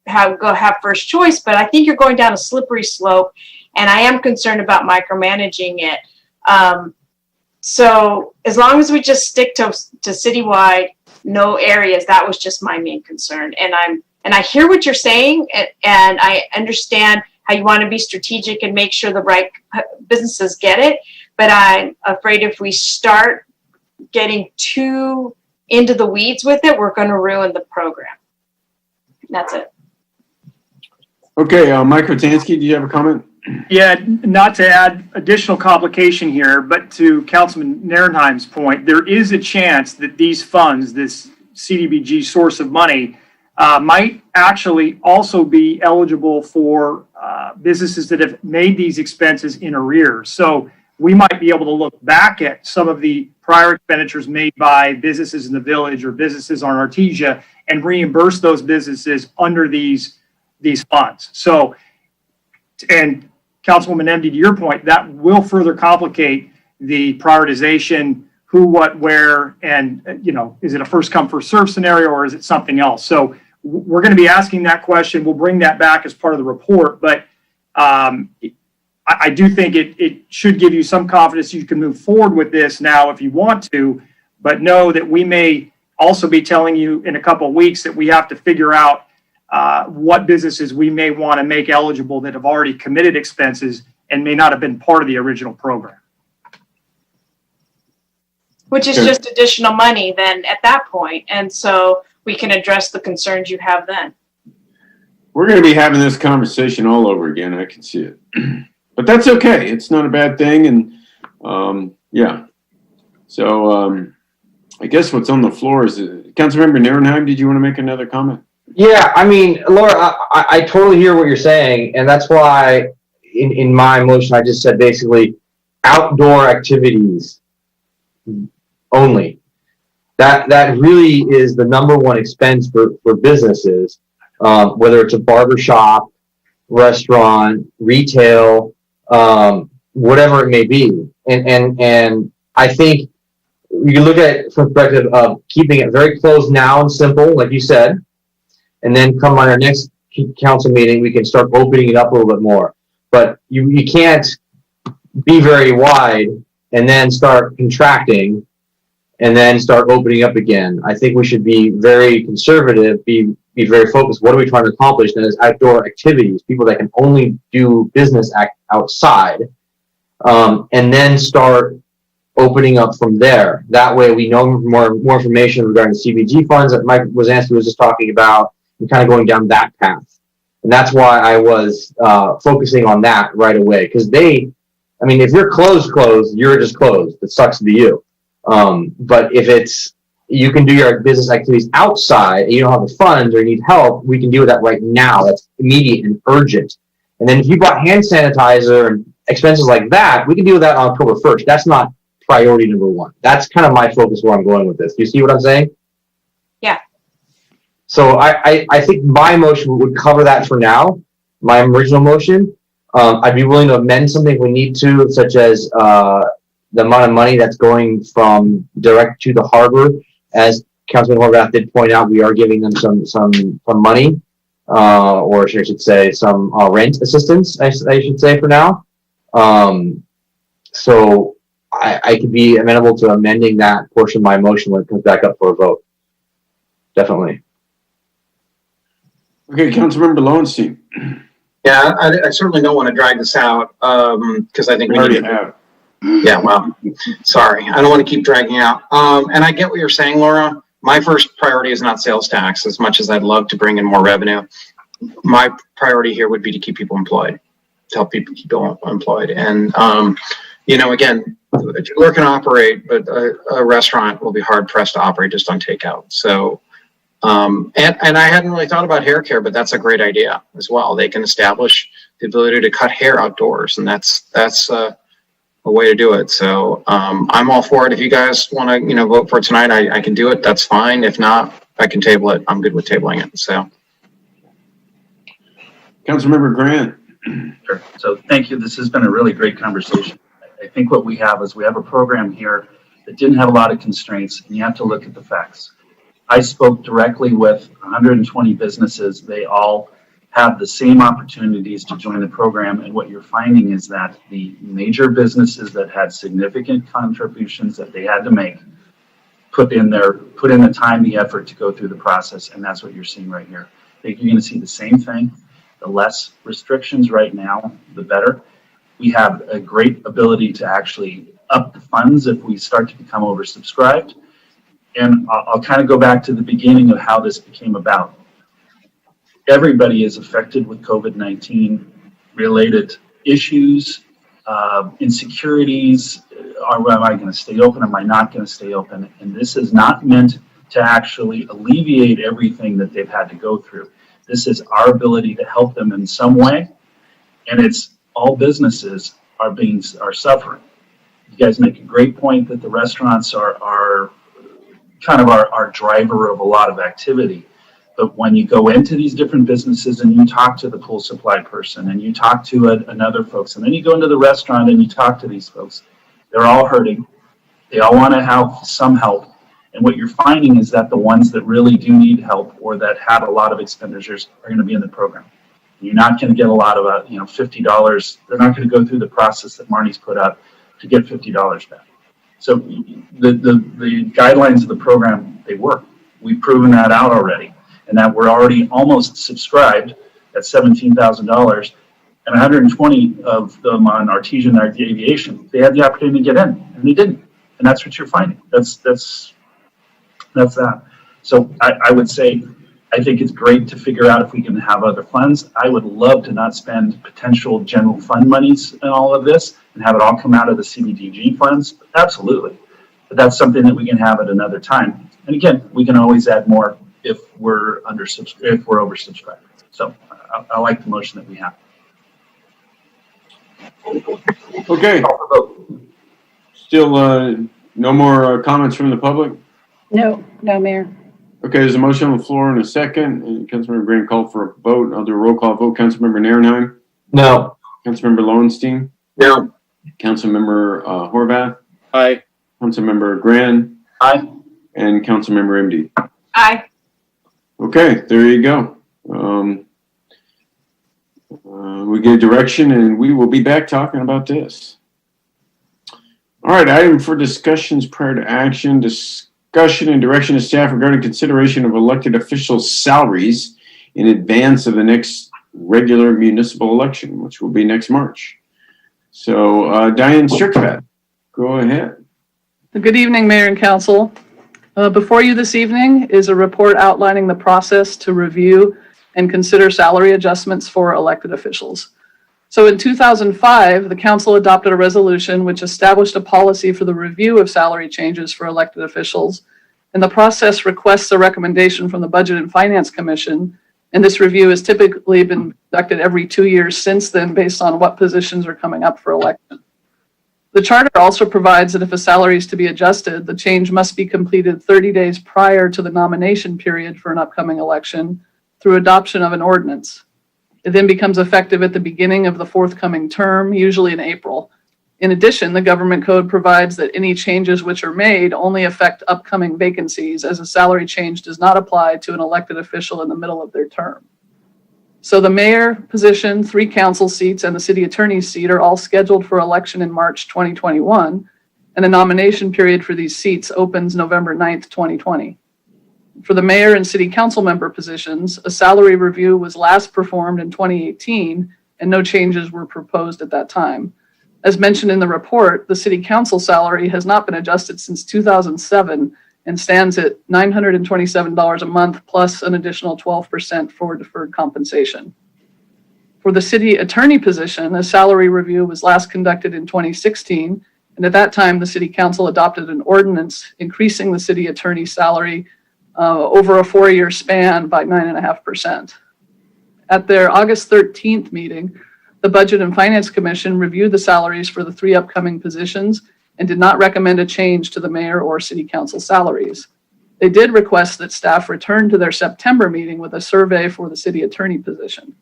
[SPEAKER 4] have first choice, but I think you're going down a slippery slope, and I am concerned about micromanaging it. So as long as we just stick to citywide, no areas, that was just my main concern. And And I hear what you're saying, and I understand how you want to be strategic and make sure the right businesses get it. But I'm afraid if we start getting too into the weeds with it, we're going to ruin the program. That's it.
[SPEAKER 1] Okay, Mike Rotansky, do you have a comment?
[SPEAKER 19] Yeah, not to add additional complication here, but to Councilman Narenheim's point, there is a chance that these funds, this CDBG source of money, might actually also be eligible for businesses that have made these expenses in arrears. So we might be able to look back at some of the prior expenditures made by businesses in the village or businesses on Artesia and reimburse those businesses under these funds. So, and Councilwoman MD, to your point, that will further complicate the prioritization, who, what, where, and, is it a first come, first serve scenario, or is it something else? So we're going to be asking that question. We'll bring that back as part of the report, but I do think it should give you some confidence you can move forward with this now if you want to, but know that we may also be telling you in a couple of weeks that we have to figure out what businesses we may want to make eligible that have already committed expenses and may not have been part of the original program.
[SPEAKER 4] Which is just additional money then at that point. And so we can address the concerns you have then.
[SPEAKER 1] We're going to be having this conversation all over again. I can see it. But that's okay. It's not a bad thing. And yeah. So I guess what's on the floor is, Councilmember Narenheim, did you want to make another comment?
[SPEAKER 6] Yeah, I mean, Laura, I totally hear what you're saying, and that's why in my motion I just said basically outdoor activities only. That really is the number one expense for businesses, whether it's a barber shop, restaurant, retail, whatever it may be. And I think you can look at it from the perspective of keeping it very close now and simple, like you said. And then come on our next council meeting, we can start opening it up a little bit more. But you can't be very wide and then start contracting and then start opening up again. I think we should be very conservative, be very focused. What are we trying to accomplish? And as outdoor activities, people that can only do business outside, and then start opening up from there. That way we know more information regarding CBG funds that Mike Wazansky was just talking about, and kind of going down that path. And that's why I was focusing on that right away. Because if you're closed, you're just closed. It sucks to be you. But if you can do your business activities outside and you don't have the funds or you need help, we can do that right now. That's immediate and urgent. And then if you bought hand sanitizer and expenses like that, we can deal with that on October 1st. That's not priority number one. That's kind of my focus where I'm going with this. Do you see what I'm saying?
[SPEAKER 4] Yeah.
[SPEAKER 6] So I think my motion would cover that for now, my original motion. I'd be willing to amend something if we need to, such as the amount of money that's going from direct to the harbor. As Councilman Horvath did point out, we are giving them some money, or I should say some rent assistance, I should say for now. So I could be amenable to amending that portion of my motion when it comes back up for a vote. Definitely.
[SPEAKER 1] Okay, Councilmember Lowenstein.
[SPEAKER 16] Yeah, I certainly don't want to drag this out because I think we already have. Yeah, well, sorry. I don't want to keep dragging out. And I get what you're saying, Laura. My first priority is not sales tax, as much as I'd love to bring in more revenue. My priority here would be to keep people employed, to help people keep employed. And, again, a dealer can operate, but a restaurant will be hard pressed to operate just on takeout. So, and I hadn't really thought about hair care, but that's a great idea as well. They can establish the ability to cut hair outdoors, and that's a way to do it. So I'm all for it. If you guys want to, vote for it tonight, I can do it. That's fine. If not, I can table it. I'm good with tabling it. So,
[SPEAKER 1] Councilmember Grant.
[SPEAKER 8] Sure. So thank you. This has been a really great conversation. I think what we have is we have a program here that didn't have a lot of constraints, and you have to look at the facts. I spoke directly with 120 businesses. They all have the same opportunities to join the program, and what you're finding is that the major businesses that had significant contributions that they had to make put in the time, the effort to go through the process, and that's what you're seeing right here. I think you're going to see the same thing. The less restrictions right now, the better. We have a great ability to actually up the funds if we start to become oversubscribed. And I'll kind of go back to the beginning of how this became about. Everybody is affected with COVID-19 related issues, insecurities. Am I going to stay open? Am I not going to stay open? And this is not meant to actually alleviate everything that they've had to go through. This is our ability to help them in some way. And it's all businesses are suffering. You guys make a great point that the restaurants are kind of our driver of a lot of activity. But when you go into these different businesses and you talk to the pool supply person and you talk to another folks, and then you go into the restaurant and you talk to these folks, they're all hurting. They all want to have some help. And what you're finding is that the ones that really do need help or that have a lot of expenditures are going to be in the program. You're not going to get a lot of $50. They're not going to go through the process that Marnie's put up to get $50 back. So the guidelines of the program, they work. We've proven that out already. And that we're already almost subscribed at $17,000, and 120 of them on Artesian Aviation. They had the opportunity to get in, and they didn't. And that's what you're finding. That's that. So I would say, I think it's great to figure out if we can have other funds. I would love to not spend potential general fund monies in all of this and have it all come out of the CDBG funds. Absolutely. But that's something that we can have at another time. And again, we can always add more if we're oversubscribed. So I like the motion that we have.
[SPEAKER 1] Okay. Still no more comments from the public?
[SPEAKER 3] No, Mayor.
[SPEAKER 1] Okay, there's a motion on the floor and a second. And Councilmember Green called for a vote. I'll do a roll call vote. Councilmember Narenheim?
[SPEAKER 2] No.
[SPEAKER 1] Councilmember Lowenstein?
[SPEAKER 16] No.
[SPEAKER 1] Councilmember Horvath?
[SPEAKER 7] Aye.
[SPEAKER 1] Councilmember Gran?
[SPEAKER 8] Aye.
[SPEAKER 1] And Councilmember MD?
[SPEAKER 4] Aye.
[SPEAKER 1] Okay, there you go. We get direction and we will be back talking about this. All right, item for discussions prior to action. Discussion and direction of staff regarding consideration of elected officials' salaries in advance of the next regular municipal election, which will be next March. So, Diane Strickfat, go ahead.
[SPEAKER 21] Good evening, Mayor and Council. Before you this evening is a report outlining the process to review and consider salary adjustments for elected officials. So in 2005, the council adopted a resolution which established a policy for the review of salary changes for elected officials. And the process requests a recommendation from the Budget and Finance Commission. And this review has typically been conducted every 2 years since then based on what positions are coming up for election. The charter also provides that if a salary is to be adjusted, the change must be completed 30 days prior to the nomination period for an upcoming election through adoption of an ordinance. It then becomes effective at the beginning of the forthcoming term, usually in April. In addition, the government code provides that any changes which are made only affect upcoming vacancies, as a salary change does not apply to an elected official in the middle of their term. So the mayor position, 3 council seats, and the city attorney's seat are all scheduled for election in March 2021, and the nomination period for these seats opens November 9th, 2020. For the mayor and city council member positions, a salary review was last performed in 2018, and no changes were proposed at that time. As mentioned in the report, the city council salary has not been adjusted since 2007 and stands at $927 a month plus an additional 12% for deferred compensation. For the city attorney position, a salary review was last conducted in 2016, and at that time, the city council adopted an ordinance increasing the city attorney's salary over a 4-year span by 9.5%. At their August 13th meeting, the Budget and Finance Commission reviewed the salaries for the 3 upcoming positions and did not recommend a change to the mayor or city council salaries. They did request that staff return to their September meeting with a survey for the city attorney position.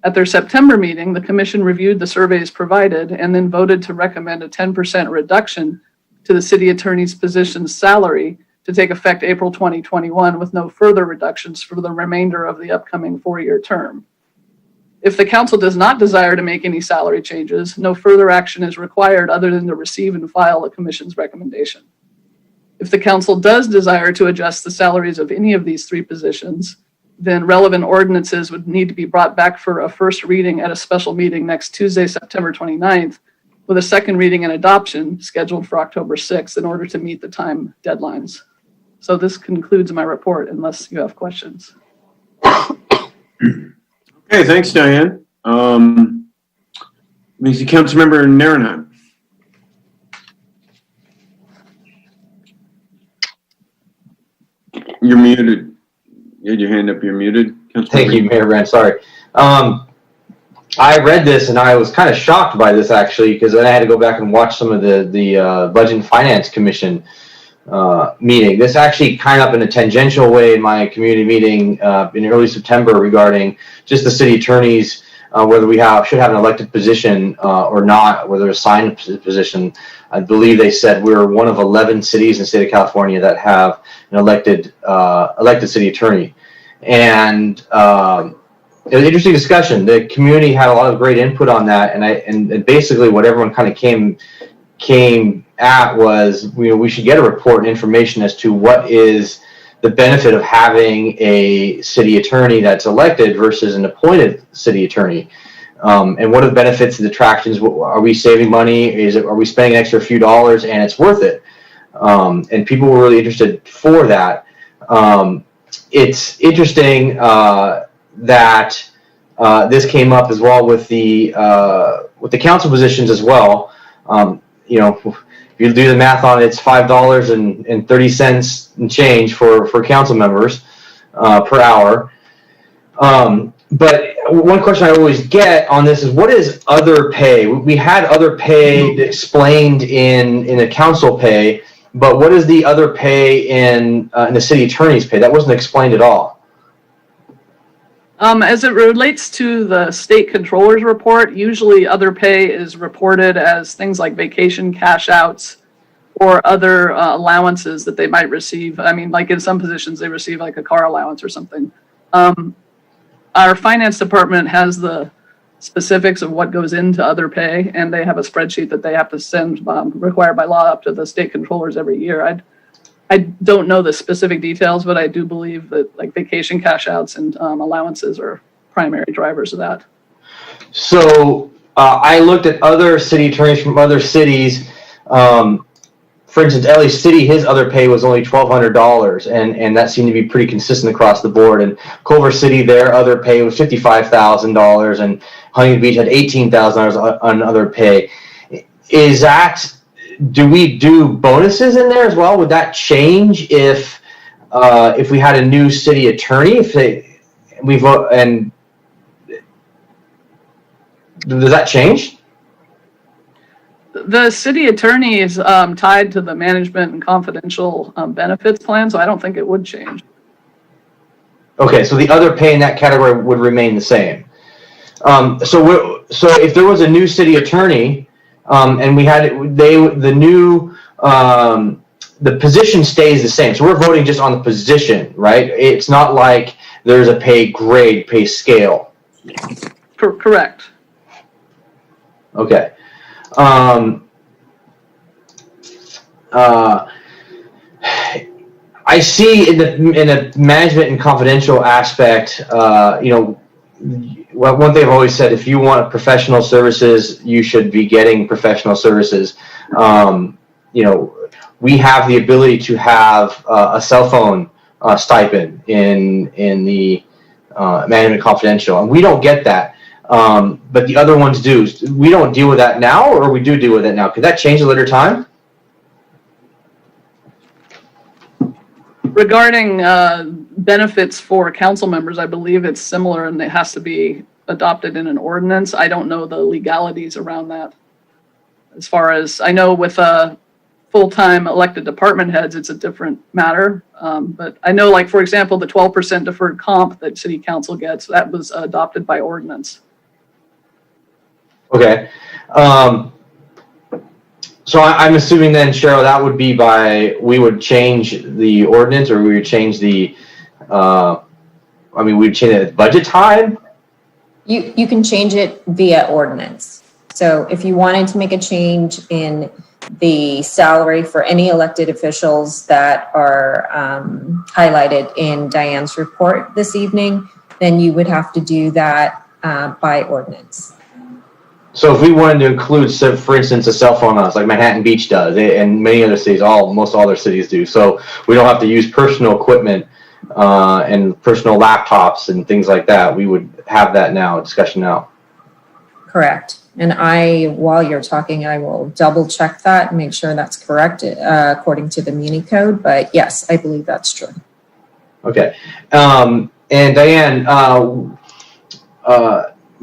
[SPEAKER 21] At their September meeting, the commission reviewed the surveys provided and then voted to recommend a 10% reduction to the city attorney's position's salary to take effect April 2021 with no further reductions for the remainder of the upcoming 4-year term. If the council does not desire to make any salary changes, no further action is required other than to receive and file the commission's recommendation. If the council does desire to adjust the salaries of any of these 3 positions, then relevant ordinances would need to be brought back for a first reading at a special meeting next Tuesday, September 29th, with a second reading and adoption scheduled for October 6th in order to meet the time deadlines. So this concludes my report unless you have questions.
[SPEAKER 1] Okay, thanks, Diane. Councilmember Naranine. You're muted. You had your hand up. You're muted.
[SPEAKER 2] Thank you, Mayor Brand. Sorry. I read this and I was kind of shocked by this actually, because then I had to go back and watch some of the Budget and Finance Commission meeting. This actually kind of in a tangential way in my community meeting in early September regarding just the city attorneys, whether we should have an elected position or not, whether assigned position. I believe they said we're one of 11 cities in the state of California that have an elected city attorney. And it was an interesting discussion. The community had a lot of great input on that, and basically what everyone kind of came at was, we should get a report and information as to what is the benefit of having a city attorney that's elected versus an appointed city attorney, and what are the benefits and detractions. Are we saving money? Are we spending an extra few dollars and it's worth it? And people were really interested for that. It's interesting that this came up as well with the council positions as well. If you do the math on it, it's $5.30 and change for council members per hour. But one question I always get on this is, what is other pay? We had other pay explained in the council pay, but what is the other pay in the city attorney's pay? That wasn't explained at all.
[SPEAKER 21] As it relates to the state controller's report, usually other pay is reported as things like vacation cash outs or other allowances that they might receive. I mean, like in some positions, they receive like a car allowance or something. Our finance department has the specifics of what goes into other pay, and they have a spreadsheet that they have to send, required by law, up to the state controllers every year. I don't know the specific details, but I do believe that like vacation cash outs and allowances are primary drivers of that.
[SPEAKER 2] So I looked at other city attorneys from other cities. For instance, LA City, his other pay was only $1,200, and that seemed to be pretty consistent across the board. And Culver City, their other pay was $55,000, and Huntington Beach had $18,000 on other pay. Do we do bonuses in there as well? Would that change if we had a new city attorney? Does that change?
[SPEAKER 21] The city attorney is tied to the management and confidential benefits plan, so I don't think it would change.
[SPEAKER 2] Okay, so the other pay in that category would remain the same. So if there was a new city attorney, and we had the position stays the same. So we're voting just on the position, right? It's not like there's a pay grade, pay scale.
[SPEAKER 21] Correct.
[SPEAKER 2] Okay. I see in the management and confidential aspect, one thing I've always said, if you want professional services, you should be getting professional services. We have the ability to have a cell phone stipend in the management confidential, and we don't get that. But the other ones do. We don't deal with that now, or we do deal with it now? Could that change at a later time?
[SPEAKER 21] Regarding benefits for council members, I believe it's similar and it has to be adopted in an ordinance. I don't know the legalities around that. As far as I know, with full-time elected department heads, it's a different matter. But I know, like, for example, the 12% deferred comp that city council gets, that was adopted by ordinance.
[SPEAKER 2] Okay. So I'm assuming then, Cheryl, that would be we would change the ordinance, or we would change we'd change it at budget time?
[SPEAKER 20] You can change it via ordinance. So if you wanted to make a change in the salary for any elected officials that are highlighted in Diane's report this evening, then you would have to do that by ordinance.
[SPEAKER 2] So if we wanted to include, for instance, a cell phone allowance, like Manhattan Beach does, and many other cities, most all their cities do, so we don't have to use personal equipment and personal laptops and things like that, we would have that now, discussion now.
[SPEAKER 20] Correct. And while you're talking, I will double check that and make sure that's correct according to the Muni code. But yes, I believe that's true.
[SPEAKER 2] Okay. And Diane,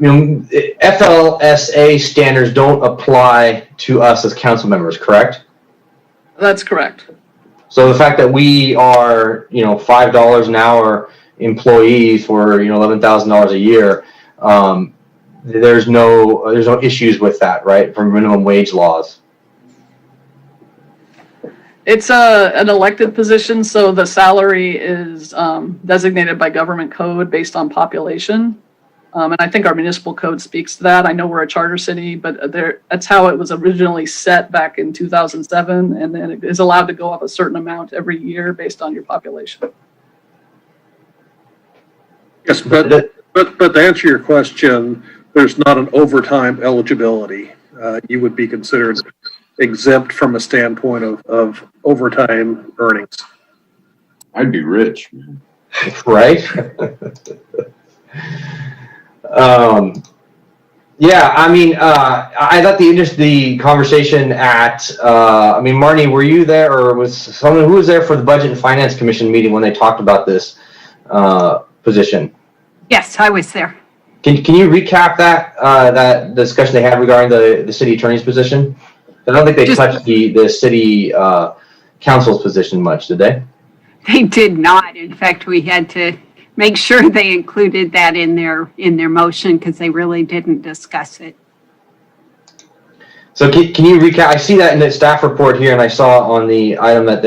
[SPEAKER 2] FLSA standards don't apply to us as council members, correct?
[SPEAKER 21] That's correct.
[SPEAKER 2] So the fact that we are, $5 an hour employees for, $11,000 a year, there's no issues with that, right? For minimum wage laws.
[SPEAKER 21] It's an elected position, so the salary is designated by government code based on population. And I think our municipal code speaks to that. I know we're a charter city, but that's how it was originally set back in 2007. And then it is allowed to go up a certain amount every year based on your population.
[SPEAKER 9] Yes, but to answer your question, there's not an overtime eligibility. You would be considered exempt from a standpoint of overtime earnings.
[SPEAKER 1] I'd be rich, man.
[SPEAKER 2] Right? Yeah, I mean, I thought the conversation at, Marnie, were you there, or was someone who was there for the Budget and Finance Commission meeting when they talked about this position?
[SPEAKER 18] Yes, I was there.
[SPEAKER 2] Can you recap that discussion they had regarding the city attorney's position? I don't think they touched the city council's position much, did they?
[SPEAKER 18] They did not. In fact, we had to make sure they included that in their motion because they really didn't discuss it.
[SPEAKER 2] So can you recap? I see that in the staff report here, and I saw on the item that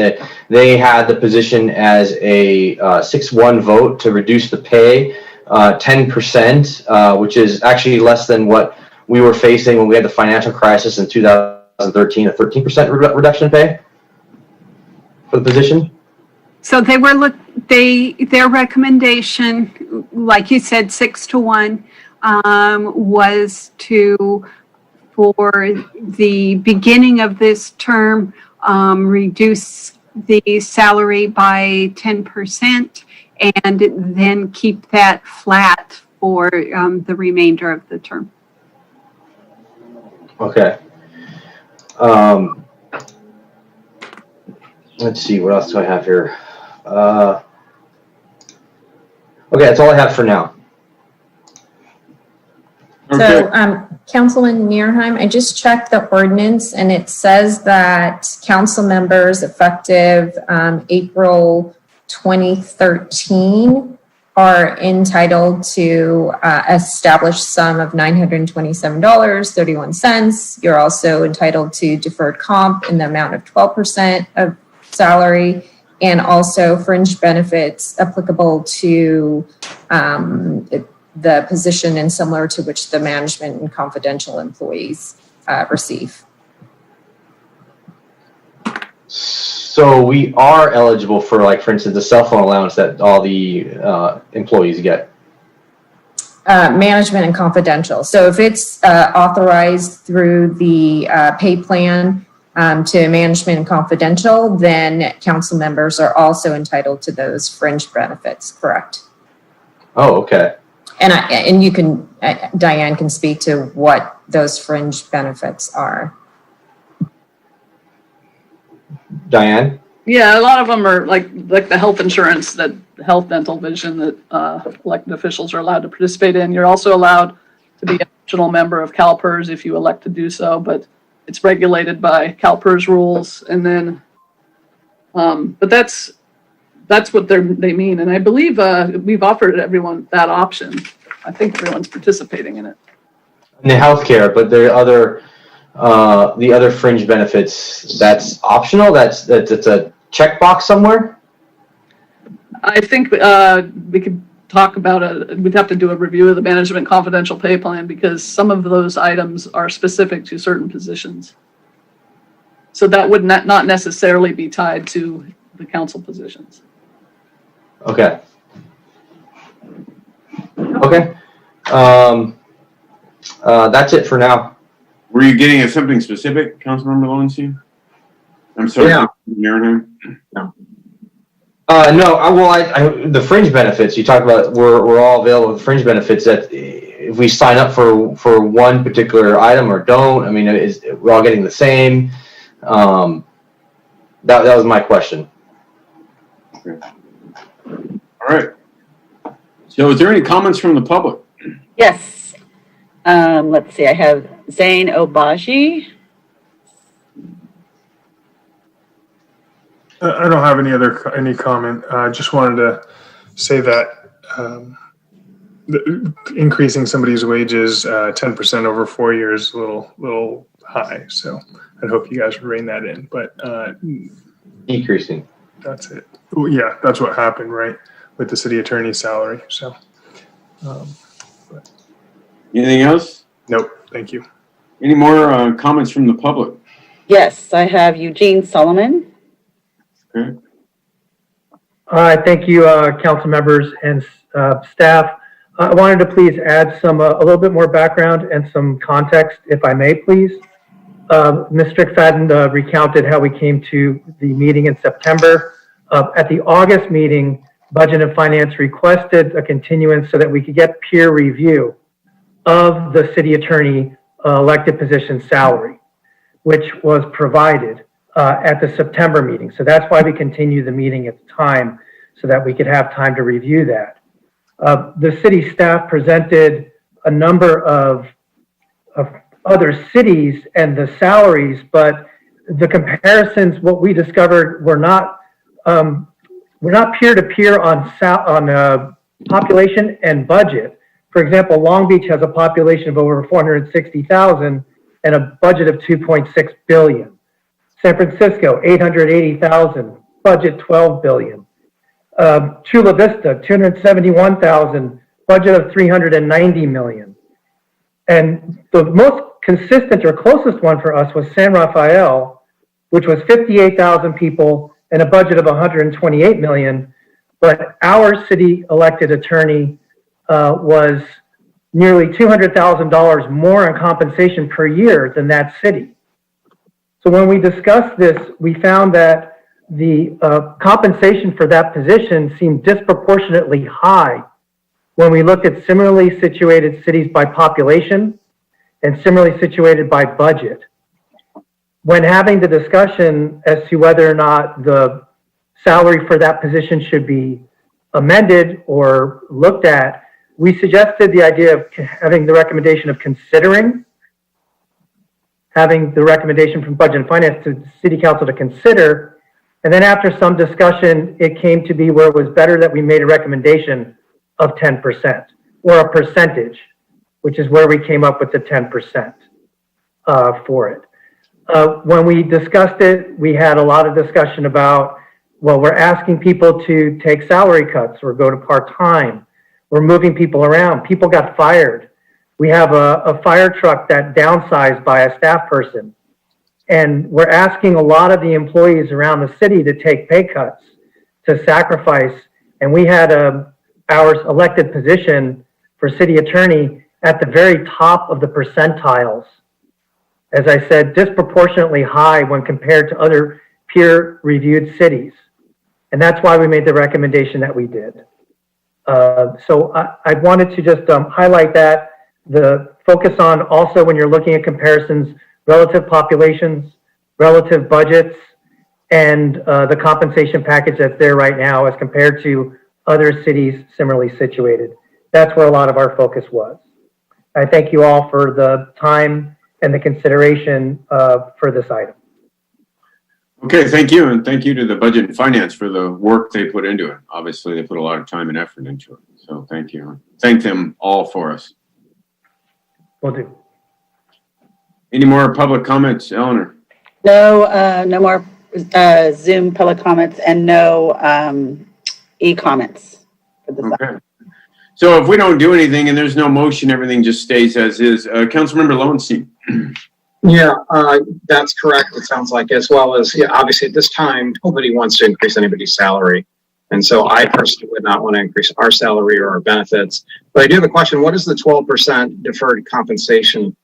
[SPEAKER 2] they had the position as a 6-1 vote to reduce the pay 10%, which is actually less than what we were facing when we had the financial crisis in 2013, a 13% reduction in pay for the position.
[SPEAKER 18] So their recommendation, like you said, 6-1, was for the beginning of this term, reduce the salary by 10% and then keep that flat for the remainder of the term.
[SPEAKER 2] Okay. Let's see, what else do I have here? Okay, that's all I have for now.
[SPEAKER 20] Okay. So, Councilman Nierheim, I just checked the ordinance and it says that council members effective April 2013 are entitled to establish sum of $927.31. You're also entitled to deferred comp in the amount of 12% of salary, and also fringe benefits applicable to the position and similar to which the management and confidential employees receive.
[SPEAKER 2] So we are eligible for, like, for instance, the cell phone allowance that all the employees get.
[SPEAKER 20] Management and confidential. So if it's authorized through the pay plan to management and confidential, then council members are also entitled to those fringe benefits, correct?
[SPEAKER 2] Oh, okay.
[SPEAKER 20] And you can, Diane can speak to what those fringe benefits are.
[SPEAKER 2] Diane?
[SPEAKER 21] Yeah, a lot of them are like the health insurance, that health, dental, vision that elected officials are allowed to participate in. You're also allowed to be an optional member of CalPERS if you elect to do so, but it's regulated by CalPERS rules. And then, but that's what they mean. And I believe we've offered everyone that option. I think everyone's participating in it.
[SPEAKER 2] And the healthcare, but there are the other fringe benefits, that's optional? That's a checkbox somewhere?
[SPEAKER 21] I think we could talk about we'd have to do a review of the management confidential pay plan because some of those items are specific to certain positions. So that would not necessarily be tied to the council positions.
[SPEAKER 2] Okay. Okay. That's it for now.
[SPEAKER 1] Were you getting at something specific, Councilmember Lowenstein? I'm sorry.
[SPEAKER 2] Yeah.
[SPEAKER 1] No.
[SPEAKER 2] No. The fringe benefits you talked about were all available. The fringe benefits that if we sign up for one particular item or don't, I mean, we're all getting the same. That was my question.
[SPEAKER 1] Okay. All right. So, is there any comments from the public?
[SPEAKER 3] Yes. Let's see. I have Zane Obaji.
[SPEAKER 11] I don't have any comment. I just wanted to say that increasing somebody's wages 10% over 4 years is a little high. So I hope you guys rein that in. But
[SPEAKER 2] decreasing.
[SPEAKER 11] That's it. Well, yeah, that's what happened, right, with the city attorney's salary. So.
[SPEAKER 1] Anything else?
[SPEAKER 11] Nope. Thank you.
[SPEAKER 1] Any more comments from the public?
[SPEAKER 3] Yes, I have Eugene Solomon.
[SPEAKER 1] Okay.
[SPEAKER 10] Thank you, council members and staff. I wanted to please add some a little bit more background and some context, if I may, please. Ms. Strickfaden recounted how we came to the meeting in September. At the August meeting, Budget and Finance requested a continuance so that we could get peer review of the city attorney elected position salary, which was provided at the September meeting. So that's why we continued the meeting at the time, so that we could have time to review that. The city staff presented a number of other cities and the salaries, but the comparisons, what we discovered, were not peer-to-peer on population and budget. For example, Long Beach has a population of over 460,000 and a budget of 2.6 billion. San Francisco, 880,000, budget 12 billion. Chula Vista, 271,000, budget of 390 million. And the most consistent or closest one for us was San Rafael, which was 58,000 people and a budget of 128 million. But our city elected attorney was nearly $200,000 more in compensation per year than that city. So when we discussed this, we found that the compensation for that position seemed disproportionately high when we looked at similarly situated cities by population and similarly situated by budget. When having the discussion as to whether or not the salary for that position should be amended or looked at, we suggested the idea of having the recommendation of considering, having the recommendation from Budget and Finance to City Council to consider, and then after some discussion, it came to be where it was better that we made a recommendation of 10% or a percentage, which is where we came up with the 10% for it. When we discussed it, we had a lot of discussion about, well, we're asking people to take salary cuts or go to part-time. We're moving people around. People got fired. We have a fire truck that downsized by a staff person. And we're asking a lot of the employees around the city to take pay cuts, to sacrifice. And we had our elected position for city attorney at the very top of the percentiles. As I said, disproportionately high when compared to other peer-reviewed cities. And that's why we made the recommendation that we did. So I wanted to just highlight that, the focus on also when you're looking at comparisons, relative populations, relative budgets, and the compensation package that's there right now as compared to other cities similarly situated. That's where a lot of our focus was. I thank you all for the time and the consideration for this item.
[SPEAKER 1] Okay, thank you. And thank you to the Budget and Finance for the work they put into it. Obviously, they put a lot of time and effort into it. So thank you. Thank them all for us.
[SPEAKER 10] Will do.
[SPEAKER 1] Any more public comments, Eleanor?
[SPEAKER 3] No, no more Zoom public comments and no e-comments for this item.
[SPEAKER 1] Okay. So if we don't do anything and there's no motion, everything just stays as is. Councilmember Lowenstein.
[SPEAKER 16] Yeah, that's correct. It sounds like, as well as, yeah, obviously at this time, nobody wants to increase anybody's salary. And so I personally would not want to increase our salary or our benefits. But I do have a question. What does the 12% deferred compensation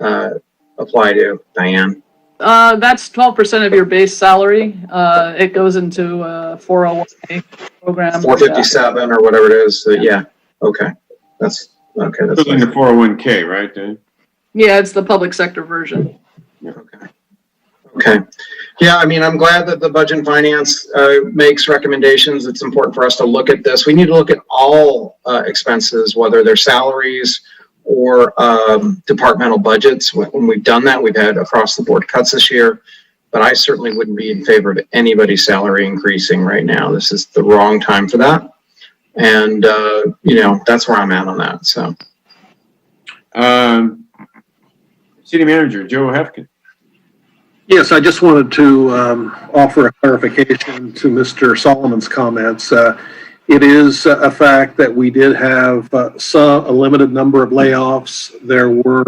[SPEAKER 16] apply to, Diane?
[SPEAKER 21] That's 12% of your base salary. It goes into a 401k program.
[SPEAKER 16] 457 or whatever it is. Yeah. Okay. That's okay. That's
[SPEAKER 1] in the 401k, right, Dan?
[SPEAKER 21] Yeah, it's the public sector version.
[SPEAKER 16] Okay. Okay. Yeah, I mean, I'm glad that the Budget and Finance makes recommendations. It's important for us to look at this. We need to look at all expenses, whether they're salaries or departmental budgets. When we've done that, we've had across the board cuts this year, but I certainly wouldn't be in favor of anybody's salary increasing right now. This is the wrong time for that. And, you know, that's where I'm at on that. So,
[SPEAKER 1] City Manager Joe Hefkin.
[SPEAKER 12] Yes, I just wanted to offer a clarification to Mr. Solomon's comments. It is a fact that we did have a limited number of layoffs. There were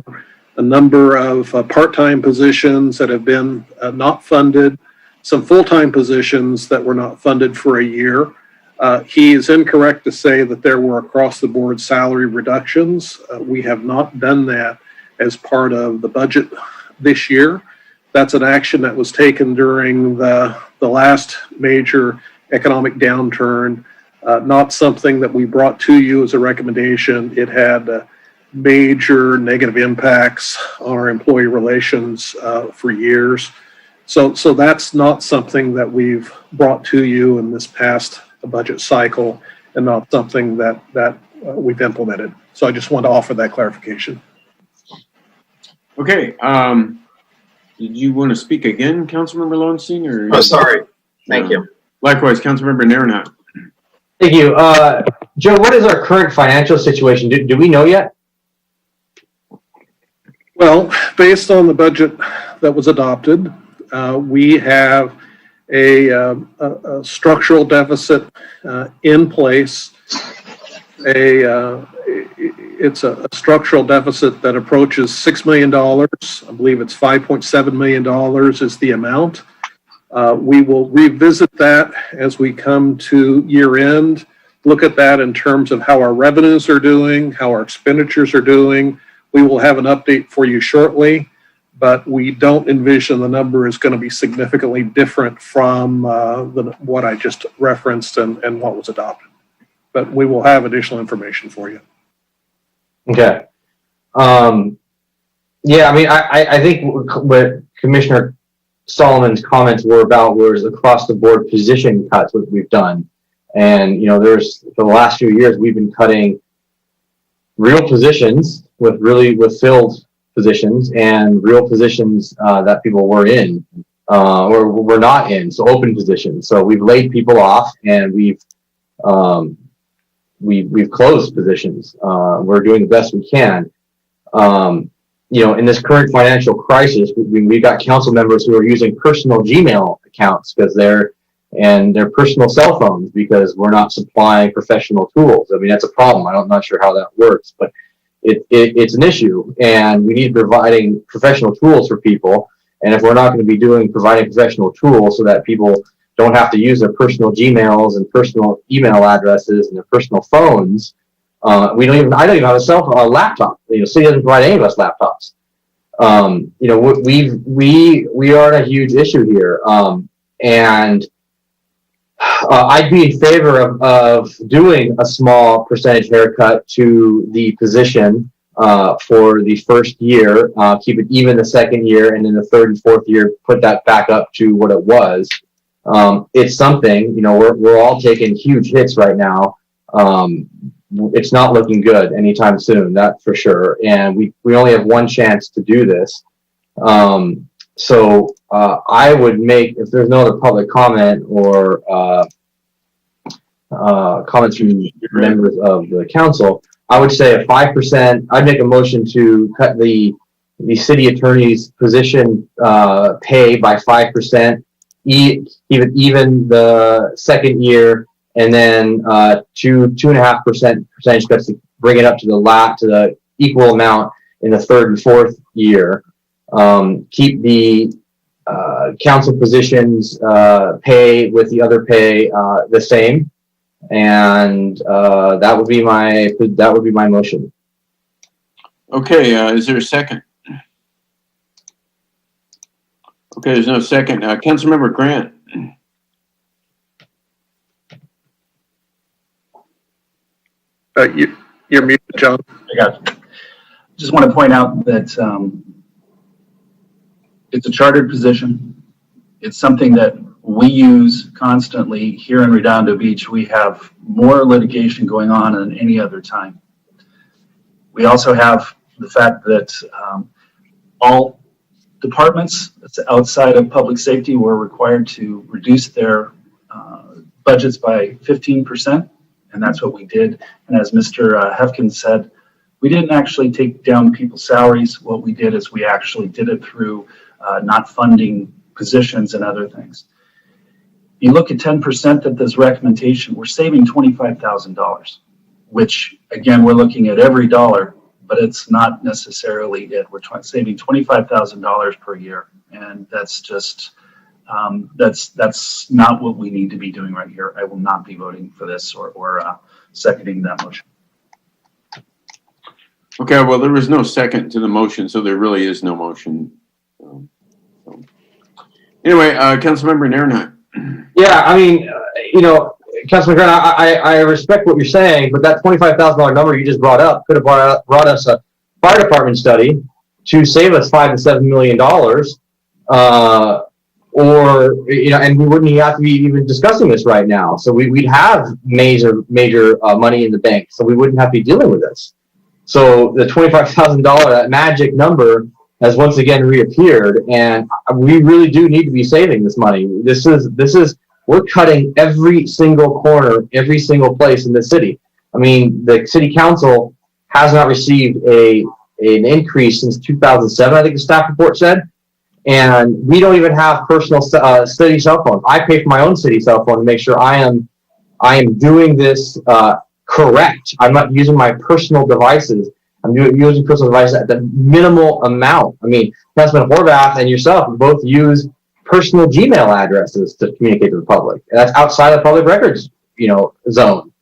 [SPEAKER 12] a number of part-time positions that have been not funded, some full-time positions that were not funded for a year. He is incorrect to say that there were across-the-board salary reductions. We have not done that as part of the budget this year. That's an action that was taken during the last major economic downturn, not something that we brought to you as a recommendation. It had major negative impacts on our employee relations for years. So that's not something that we've brought to you in this past budget cycle, and not something that we've implemented. So I just want to offer that clarification.
[SPEAKER 1] Okay. Did you want to speak again, Councilmember Lowenstein? Or
[SPEAKER 16] oh, sorry. Thank you.
[SPEAKER 1] Likewise, Councilmember Nairnot.
[SPEAKER 2] Thank you. Joe, what is our current financial situation? Do we know yet?
[SPEAKER 12] Well, based on the budget that was adopted, we have a structural deficit in place. It's a structural deficit that approaches $6 million. I believe it's $5.7 million is the amount. We will revisit that as we come to year end, look at that in terms of how our revenues are doing, how our expenditures are doing. We will have an update for you shortly, but we don't envision the number is going to be significantly different from what I just referenced and what was adopted. But we will have additional information for you.
[SPEAKER 2] Okay. Yeah, I mean, I think what Commissioner Solomon's comments were about was across the board position cuts, what we've done. And, you know, for the last few years, we've been cutting real positions with filled positions and real positions that people were in or were not in, so open positions. So we've laid people off and we've closed positions. We're doing the best we can. You know, in this current financial crisis, we've got council members who are using personal Gmail accounts because their personal cell phones because we're not supplying professional tools. I mean, that's a problem. I'm not sure how that works, but it's an issue, and we need providing professional tools for people. And if we're not going to be providing professional tools so that people don't have to use their personal Gmails and personal email addresses and their personal phones, I don't even have a laptop. You know, City doesn't provide any of us laptops. You know, we are in a huge issue here, and I'd be in favor of doing a small percentage haircut to the position for the first year, keep it even the second year, and then the third and fourth year put that back up to what it was. It's something, you know, we're all taking huge hits right now. It's not looking good anytime soon, that's for sure. And we only have one chance to do this. So I would make, if there's no other public comment or comments from members of the council, I would say a 5%. I'd make a motion to cut the city attorney's position pay by 5%, keep it even the second year, and then 2.5% percentage cuts to bring it up to the equal amount in the third and fourth year. keep the council positions pay with the other pay the same, and that would be my motion.
[SPEAKER 1] Okay, is there a second? Okay, there's no second. Councilmember Grant.
[SPEAKER 12] You're muted, John.
[SPEAKER 8] I got you. Just want to point out that it's a chartered position. It's something that we use constantly here in Redondo Beach. We have more litigation going on than any other time. We also have the fact that all departments outside of public safety were required to reduce their budgets by 15%, and that's what we did. And as Mr. Hefkin said, we didn't actually take down people's salaries. What we did is we actually did it through not funding positions and other things. You look at 10% of this recommendation, we're saving $25,000, which again, we're looking at every dollar, but it's not necessarily it. We're saving $25,000 per year. And that's just, that's not what we need to be doing right here. I will not be voting for this or seconding that motion.
[SPEAKER 1] Okay, well, there was no second to the motion, so there really is no motion. Anyway, Councilmember Nairnheim.
[SPEAKER 2] Yeah, I mean, Councilman Grant, I respect what you're saying, but that $25,000 number you just brought up could have brought us a fire department study to save us $5 to $7 million, and we wouldn't have to be even discussing this right now. So we'd have major money in the bank, so we wouldn't have to be dealing with this. So the $25,000, that magic number, has once again reappeared, and we really do need to be saving this money. We're cutting every single corner, every single place in the city. I mean, the city council has not received an increase since 2007, I think the staff report said, and we don't even have personal city cell phones. I pay for my own city cell phone to make sure I am doing this correct. I'm not using my personal devices. I'm using personal devices at the minimal amount. I mean, Councilman Horvath and yourself both use personal Gmail addresses to communicate to the public. And that's outside of the public records, zone.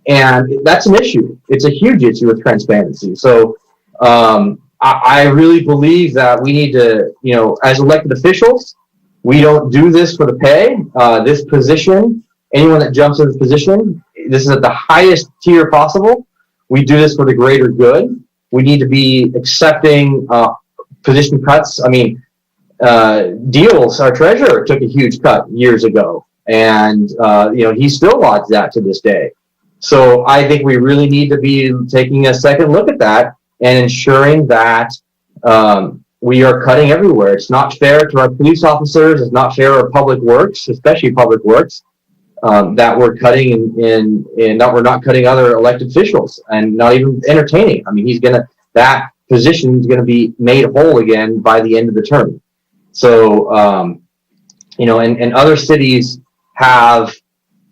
[SPEAKER 2] And that's an issue. It's a huge issue with transparency. So I really believe that we need to, as elected officials, we don't do this for the pay. This position, anyone that jumps in this position, this is at the highest tier possible. We do this for the greater good. We need to be accepting position cuts. I mean, Deals, our treasurer, took a huge cut years ago, and he still lodged that to this day. So I think we really need to be taking a second look at that and ensuring that we are cutting everywhere. It's not fair to our police officers. It's not fair to our public works, especially public works, that we're cutting and that we're not cutting other elected officials and not even entertaining. I mean, that position is going to be made whole again by the end of the term. So, and other cities have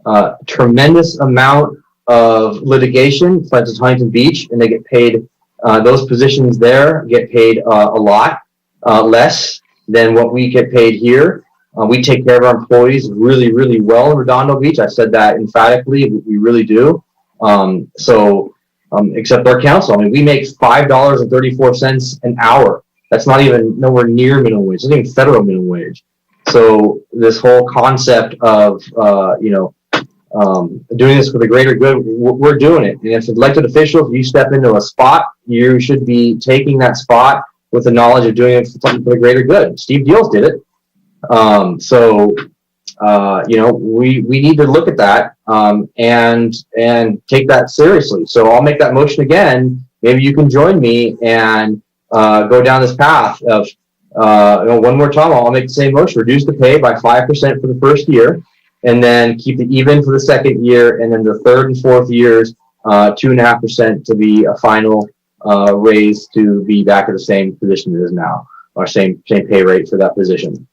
[SPEAKER 2] a tremendous amount of litigation, for instance, Huntington Beach, and they get paid, those positions there get paid a lot less than what we get paid here. We take care of our employees really, really well in Redondo Beach. I said that emphatically. We really do. Except our council. I mean, we make $5.34 an hour. That's not even nowhere near minimum wage. It's not even federal minimum wage. So this whole concept of, doing this for the greater good, we're doing it. And if elected officials, you step into a spot, you should be taking that spot with the knowledge of doing it for something for the greater good. Steve Deals did it. We need to look at that and take that seriously. So I'll make that motion again. Maybe you can join me and go down this path of one more time. I'll make the same motion: reduce the pay by 5% for the first year, and then keep it even for the second year, and then the third and fourth years 2.5% to be a final raise to be back at the same position it is now, or same pay rate for that position.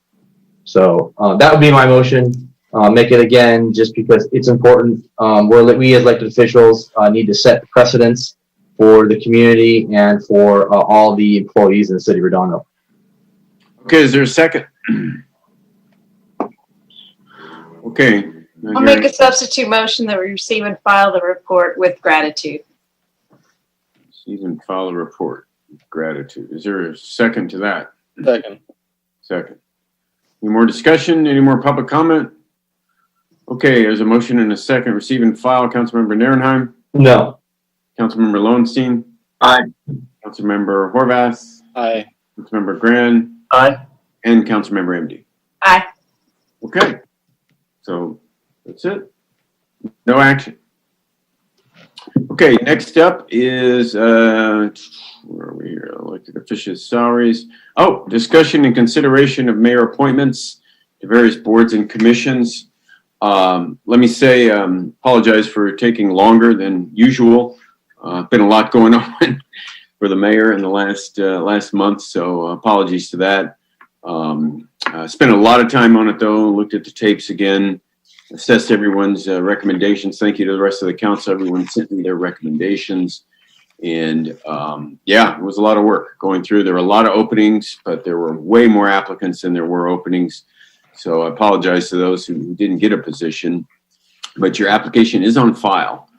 [SPEAKER 2] So that would be my motion. Make it again just because it's important. We as elected officials need to set precedents for the community and for all the employees in the city of Redondo.
[SPEAKER 1] Okay, is there a second? Okay.
[SPEAKER 4] I'll make a substitute motion that we receive and file the report with gratitude.
[SPEAKER 1] Receive and file a report. Gratitude. Is there a second to that?
[SPEAKER 7] Second.
[SPEAKER 1] Second. Any more discussion? Any more public comment? Okay, there's a motion and a second. Receive and file. Councilmember Nierenheim.
[SPEAKER 2] No.
[SPEAKER 1] Councilmember Lowenstein.
[SPEAKER 16] Aye.
[SPEAKER 1] Councilmember Horvath.
[SPEAKER 7] Aye.
[SPEAKER 1] Councilmember Gran.
[SPEAKER 8] Aye.
[SPEAKER 1] And Councilmember MD.
[SPEAKER 4] Aye.
[SPEAKER 1] Okay. So that's it. No action. Okay, next up is, where are we here? Elected officials' salaries. Oh, discussion and consideration of mayor appointments to various boards and commissions. Let me say, apologize for taking longer than usual. Been a lot going on for the mayor in the last month, so apologies to that. Spent a lot of time on it though, looked at the tapes again, assessed everyone's recommendations. Thank you to the rest of the council. Everyone sent me their recommendations. And yeah, it was a lot of work going through. There were a lot of openings, but there were way more applicants than there were openings. So I apologize to those who didn't get a position, but your application is on file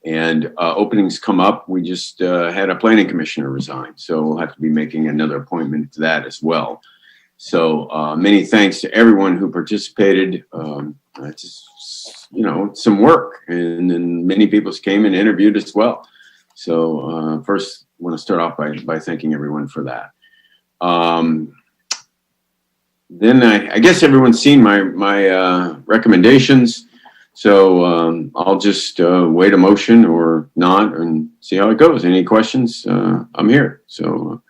[SPEAKER 1] and openings come up. We just had a planning commissioner resign. So we'll have to be making another appointment to that as well. So many thanks to everyone who participated. It's, you know, some work, and then many people came and interviewed as well. So first, I want to start off by thanking everyone for that. Then I guess everyone's seen my recommendations. So I'll just wait a motion or not and see how it goes. Any questions? I'm here. So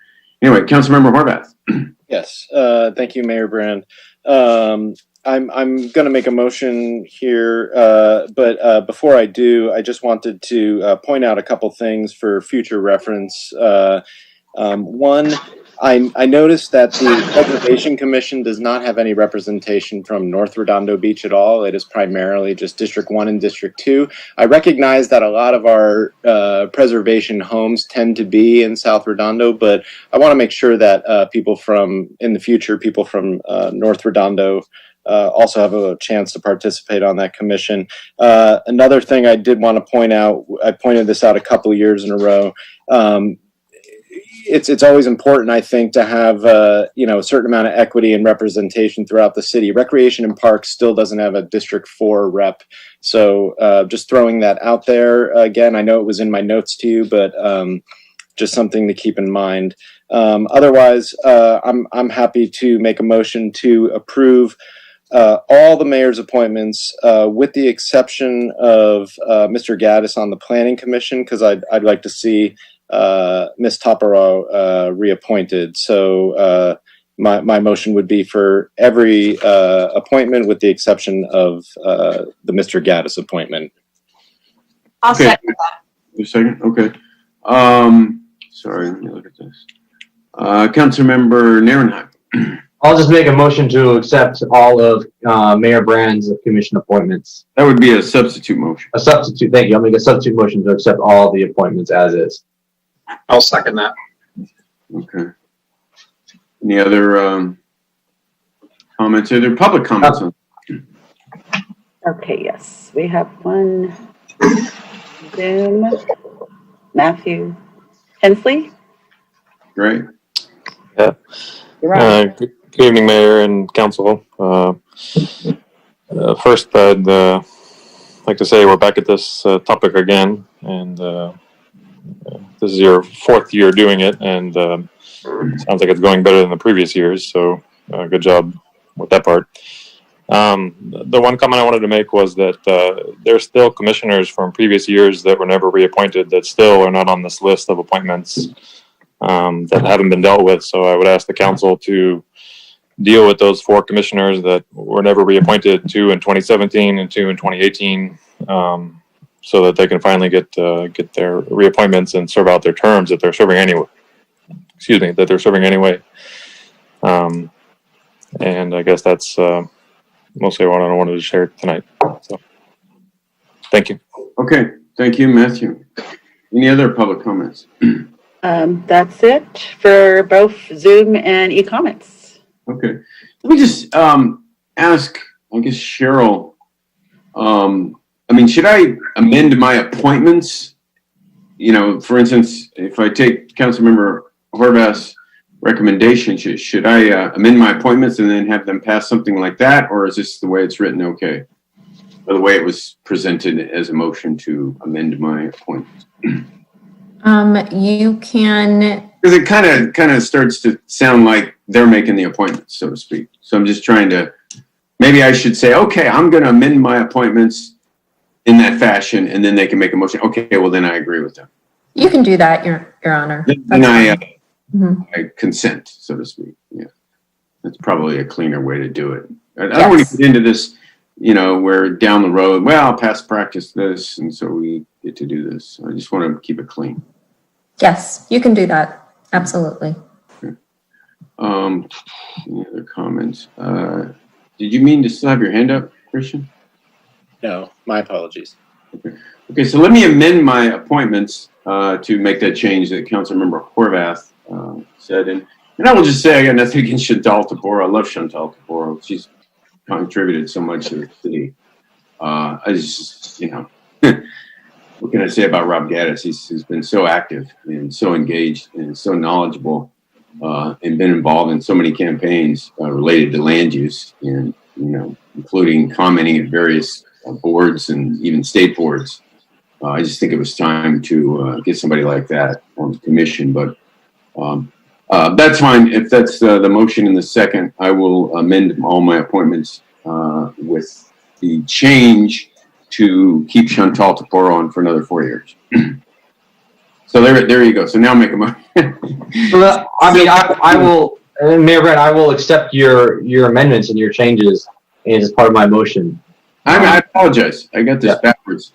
[SPEAKER 1] anyway, Councilmember Horvath.
[SPEAKER 7] Yes, thank you, Mayor Brand. I'm going to make a motion here, but before I do, I just wanted to point out a couple things for future reference. One, I noticed that the Preservation Commission does not have any representation from North Redondo Beach at all. It is primarily just District 1 and District 2. I recognize that a lot of our preservation homes tend to be in South Redondo, but I want to make sure that people from North Redondo also have a chance to participate on that commission. Another thing I did want to point out, I pointed this out a couple of years in a row, it's always important, I think, to have a certain amount of equity and representation throughout the city. Recreation and Parks still doesn't have a District 4 rep, so just throwing that out there again. I know it was in my notes to you, but just something to keep in mind. Otherwise, I'm happy to make a motion to approve all the mayor's appointments, with the exception of Mr. Gaddis on the Planning Commission, because I'd like to see Ms. Tapparo reappointed. So my motion would be for every appointment with the exception of the Mr. Gaddis appointment.
[SPEAKER 4] I'll second that.
[SPEAKER 1] A second? Okay. Sorry, let me look at this. Councilmember Nierenheim.
[SPEAKER 2] I'll just make a motion to accept all of Mayor Brand's commission appointments.
[SPEAKER 1] That would be a substitute motion.
[SPEAKER 2] A substitute, thank you. I'll make a substitute motion to accept all the appointments as is.
[SPEAKER 16] I'll second that.
[SPEAKER 1] Okay. Any other comments? Are there public comments?
[SPEAKER 3] Okay, yes, we have one Zoom. Matthew Hensley.
[SPEAKER 1] Great.
[SPEAKER 14] Yeah.
[SPEAKER 3] You're right.
[SPEAKER 14] Good evening, Mayor and Council. First, I'd like to say we're back at this topic again, and this is your fourth year doing it, and sounds like it's going better than the previous years, so good job with that part. The one comment I wanted to make was that there's still commissioners from previous years that were never reappointed that still are not on this list of appointments that haven't been dealt with. So I would ask the council to deal with those 4 commissioners that were never reappointed, 2 in 2017 and 2 in 2018, so that they can finally get their reappointments and serve out their terms that they're serving anyway. Excuse me, that they're serving anyway. And I guess that's mostly what I wanted to share tonight. So, thank you.
[SPEAKER 1] Okay, thank you, Matthew. Any other public comments?
[SPEAKER 3] That's it for both Zoom and e-comments.
[SPEAKER 1] Okay. Let me just ask, I guess, Cheryl, I mean, should I amend my appointments? You know, for instance, if I take Councilmember Horvath's recommendation, should I amend my appointments and then have them pass something like that? Or is this the way it's written okay? Or the way it was presented as a motion to amend my appointments?
[SPEAKER 20] You can,
[SPEAKER 1] Because it kind of starts to sound like they're making the appointments, so to speak. So I'm just trying to, maybe I should say, okay, I'm going to amend my appointments in that fashion, and then they can make a motion. Okay, well then I agree with them.
[SPEAKER 20] you can do that, Your Honor.
[SPEAKER 1] Then I
[SPEAKER 20] Mhm.
[SPEAKER 1] consent, so to speak. Yeah, that's probably a cleaner way to do it. I don't want to get into this, you know, where down the road, well, past practice this, and so we get to do this. I just want to keep it clean.
[SPEAKER 20] Yes, you can do that. Absolutely.
[SPEAKER 1] Any other comments? Did you mean to still have your hand up, Christian?
[SPEAKER 7] No, my apologies.
[SPEAKER 1] Okay, so let me amend my appointments to make that change that Councilmember Horvath said. And I will just say I got nothing against Chantal Tabor. I love Chantal Tabor. She's contributed so much to the city. I just, you know, what can I say about Rob Gaddis? He's been so active and so engaged and so knowledgeable and been involved in so many campaigns related to land use and, you know, including commenting at various boards and even state boards. I just think it was time to get somebody like that on the commission, but that's fine. If that's the motion in the second, I will amend all my appointments with the change to keep Chantal Tabor on for another 4 years. So there you go. So now make a motion.
[SPEAKER 2] I will, Mayor Brett, I will accept your amendments and your changes as part of my motion.
[SPEAKER 1] I apologize. I got this backwards.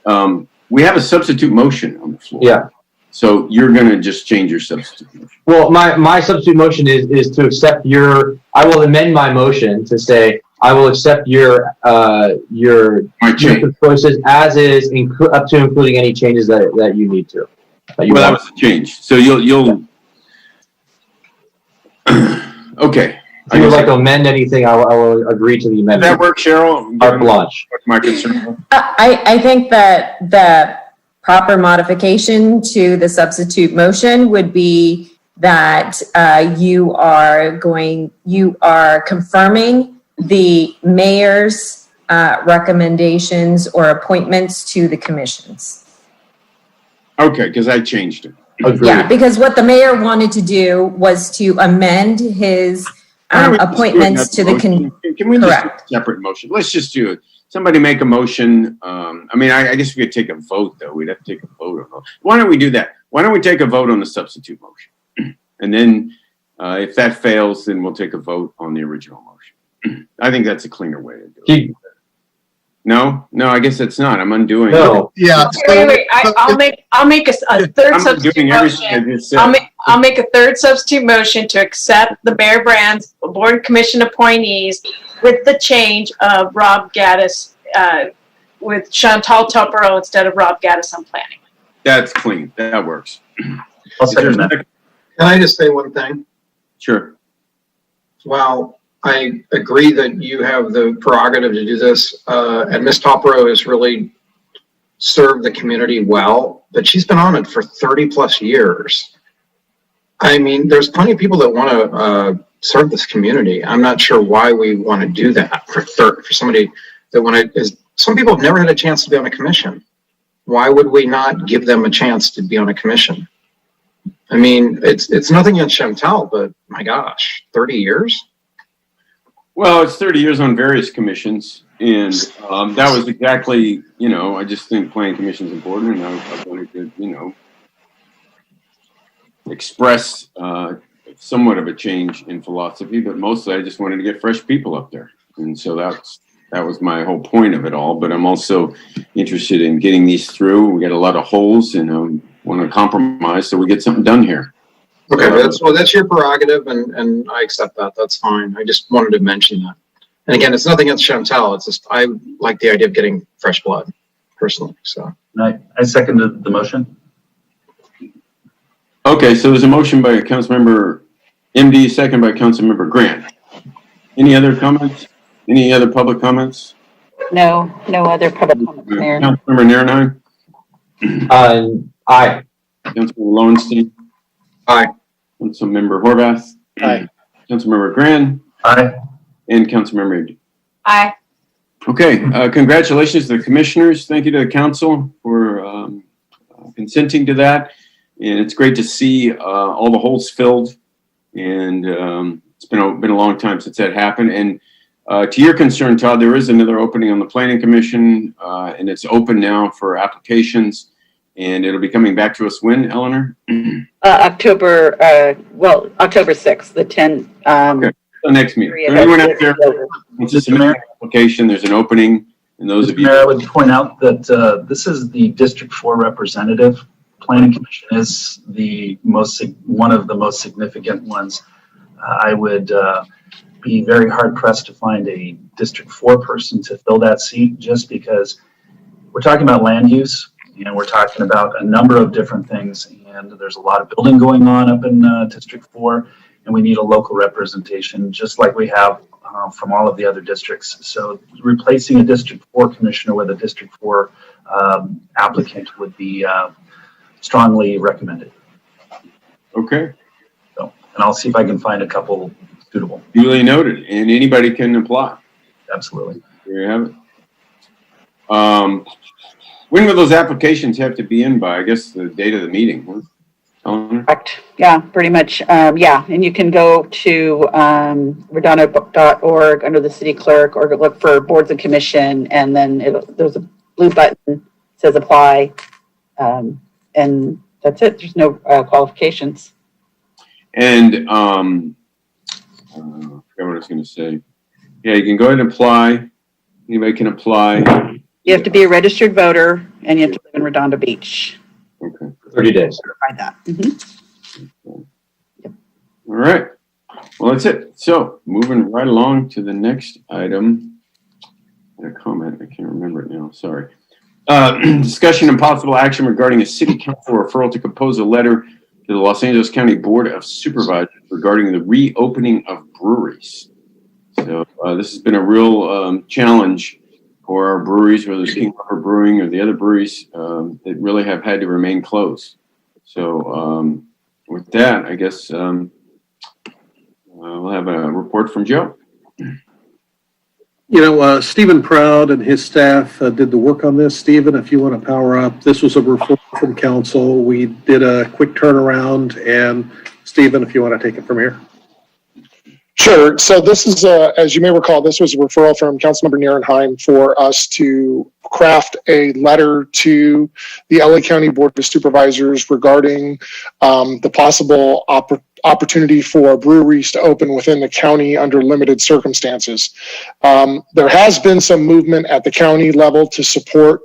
[SPEAKER 1] We have a substitute motion on the floor.
[SPEAKER 2] Yeah.
[SPEAKER 1] So you're going to just change your substitute motion.
[SPEAKER 2] Well, my substitute motion is to accept I will amend my motion to say, I will accept your choices as is, up to including any changes that you need to.
[SPEAKER 1] That was a change. So you'll okay.
[SPEAKER 2] If you would like to amend anything, I will agree to the amendment.
[SPEAKER 1] Does that work, Cheryl?
[SPEAKER 2] Carte blanche.
[SPEAKER 1] What's my concern?
[SPEAKER 20] I think that the proper modification to the substitute motion would be that you are confirming the mayor's recommendations or appointments to the commissions.
[SPEAKER 1] Okay, because I changed it.
[SPEAKER 2] Agreed.
[SPEAKER 20] Yeah, because what the mayor wanted to do was to amend his appointments to the
[SPEAKER 1] Can we just do a separate motion? Let's just do it. Somebody make a motion. I mean, I guess we could take a vote, though. We'd have to take a vote. Why don't we do that? Why don't we take a vote on the substitute motion? And then if that fails, then we'll take a vote on the original motion. I think that's a cleaner way to do it. No, I guess that's not. I'm undoing it.
[SPEAKER 4] Yeah. Wait. I'll make a third substitute motion. I'll make a third substitute motion to accept the Bear Brands Board Commission appointees with the change of Rob Gaddis with Chantal Tabor instead of Rob Gaddis on planning.
[SPEAKER 1] That's clean. That works.
[SPEAKER 8] I'll second that.
[SPEAKER 16] Can I just say one thing?
[SPEAKER 1] Sure.
[SPEAKER 16] Well, I agree that you have the prerogative to do this, and Ms. Topro has really served the community well, but she's been on it for 30 plus years. I mean, there's plenty of people that want to serve this community. I'm not sure why we want to do that for somebody that some people have never had a chance to be on a commission. Why would we not give them a chance to be on a commission? I mean, it's nothing against Chantal, but my gosh, 30 years?
[SPEAKER 1] Well, it's 30 years on various commissions, and that was exactly, I just think planning commission is important, and I wanted to, express somewhat of a change in philosophy, but mostly I just wanted to get fresh people up there, and so that was my whole point of it all. But I'm also interested in getting these through. We got a lot of holes, and I want to compromise so we get something done here.
[SPEAKER 16] Okay, that's your prerogative, and I accept that. That's fine. I just wanted to mention that. And again, it's nothing against Chantal. It's just I like the idea of getting fresh blood, personally. So
[SPEAKER 8] I seconded the motion.
[SPEAKER 1] Okay, so there's a motion by Councilmember MD, second by Councilmember Grant. Any other comments? Any other public comments?
[SPEAKER 3] No other public comments, Mayor.
[SPEAKER 1] Councilmember Nairnine?
[SPEAKER 2] Aye.
[SPEAKER 1] Councilmember Lowenstein?
[SPEAKER 16] Aye.
[SPEAKER 1] Councilmember Horvath?
[SPEAKER 7] Aye.
[SPEAKER 1] Councilmember Gran?
[SPEAKER 8] Aye.
[SPEAKER 1] And Councilmember Adu.
[SPEAKER 4] Aye.
[SPEAKER 1] Okay, congratulations to the commissioners. Thank you to the council for consenting to that. And it's great to see all the holes filled. And it's been a long time since that happened. And to your concern, Todd, there is another opening on the Planning Commission, and it's open now for applications. And it'll be coming back to us when, Eleanor?
[SPEAKER 3] October 6th, the 10th.
[SPEAKER 1] Okay, the next meeting. So anyone out there wants to submit an application, there's an opening. And those of you.
[SPEAKER 8] Mayor, I would point out that this is the District 4 representative. Planning Commission is one of the most significant ones. I would be very hard pressed to find a District 4 person to fill that seat, just because we're talking about land use and we're talking about a number of different things, and there's a lot of building going on up in District 4, and we need a local representation just like we have from all of the other districts. So replacing a District 4 commissioner with a District 4 applicant would be strongly recommended.
[SPEAKER 1] Okay.
[SPEAKER 8] So, and I'll see if I can find a couple suitable.
[SPEAKER 1] Duly noted, and anybody can apply.
[SPEAKER 8] Absolutely.
[SPEAKER 1] There you have it. When will those applications have to be in by? I guess the date of the meeting.
[SPEAKER 3] Correct. Yeah, pretty much. Yeah, and you can go to redondo.org under the city clerk, or look for boards and commission, and then there's a blue button that says apply, and that's it. There's no qualifications.
[SPEAKER 1] And I forgot what I was going to say. Yeah, you can go ahead and apply. Anybody can apply.
[SPEAKER 3] You have to be a registered voter, and you have to live in Redondo Beach.
[SPEAKER 1] Okay.
[SPEAKER 2] 30 days.
[SPEAKER 3] Certify that. Mm-hmm.
[SPEAKER 1] All right. Well, that's it. So moving right along to the next item. I had a comment. I can't remember it now. Sorry. Discussion and possible action regarding a city council referral to compose a letter to the Los Angeles County Board of Supervisors regarding the reopening of breweries. So this has been a real challenge for our breweries, whether it's King Leopard Brewing or the other breweries that really have had to remain closed. So with that, I guess we'll have a report from Joe.
[SPEAKER 12] You know, Stephen Proud and his staff did the work on this. Stephen, if you want to power up, this was a referral from council. We did a quick turnaround, and Stephen, if you want to take it from here.
[SPEAKER 5] Sure. So this is, as you may recall, this was a referral from Councilmember Nierenheim for us to craft a letter to the LA County Board of Supervisors regarding the possible opportunity for breweries to open within the county under limited circumstances. There has been some movement at the county level to support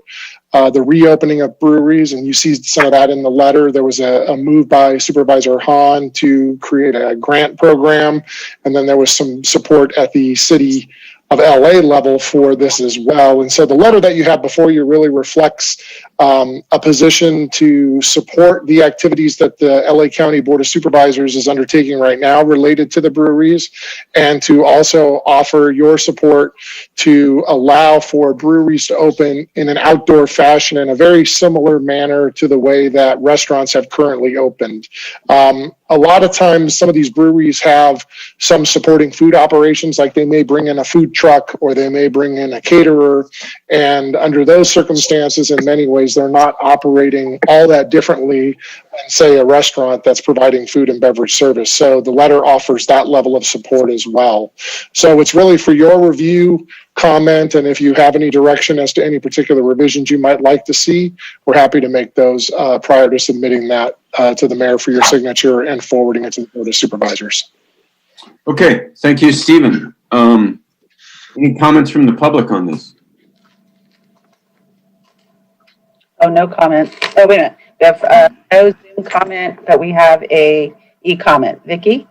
[SPEAKER 5] the reopening of breweries, and you see some of that in the letter. There was a move by Supervisor Hahn to create a grant program, and then there was some support at the city of LA level for this as well. And so the letter that you have before you really reflects a position to support the activities that the LA County Board of Supervisors is undertaking right now related to the breweries, and to also offer your support to allow for breweries to open in an outdoor fashion in a very similar manner to the way that restaurants have currently opened. A lot of times, some of these breweries have some supporting food operations, like they may bring in a food truck or they may bring in a caterer. And under those circumstances, in many ways, they're not operating all that differently than, say, a restaurant that's providing food and beverage service. So the letter offers that level of support as well. So it's really for your review, comment, and if you have any direction as to any particular revisions you might like to see, we're happy to make those prior to submitting that to the mayor for your signature and forwarding it to the Board of Supervisors.
[SPEAKER 1] Okay, thank you, Stephen. Any comments from the public on this?
[SPEAKER 3] Oh, no comment. Oh, wait a minute. We have no Zoom comment, but we have a e-comment. Vicki?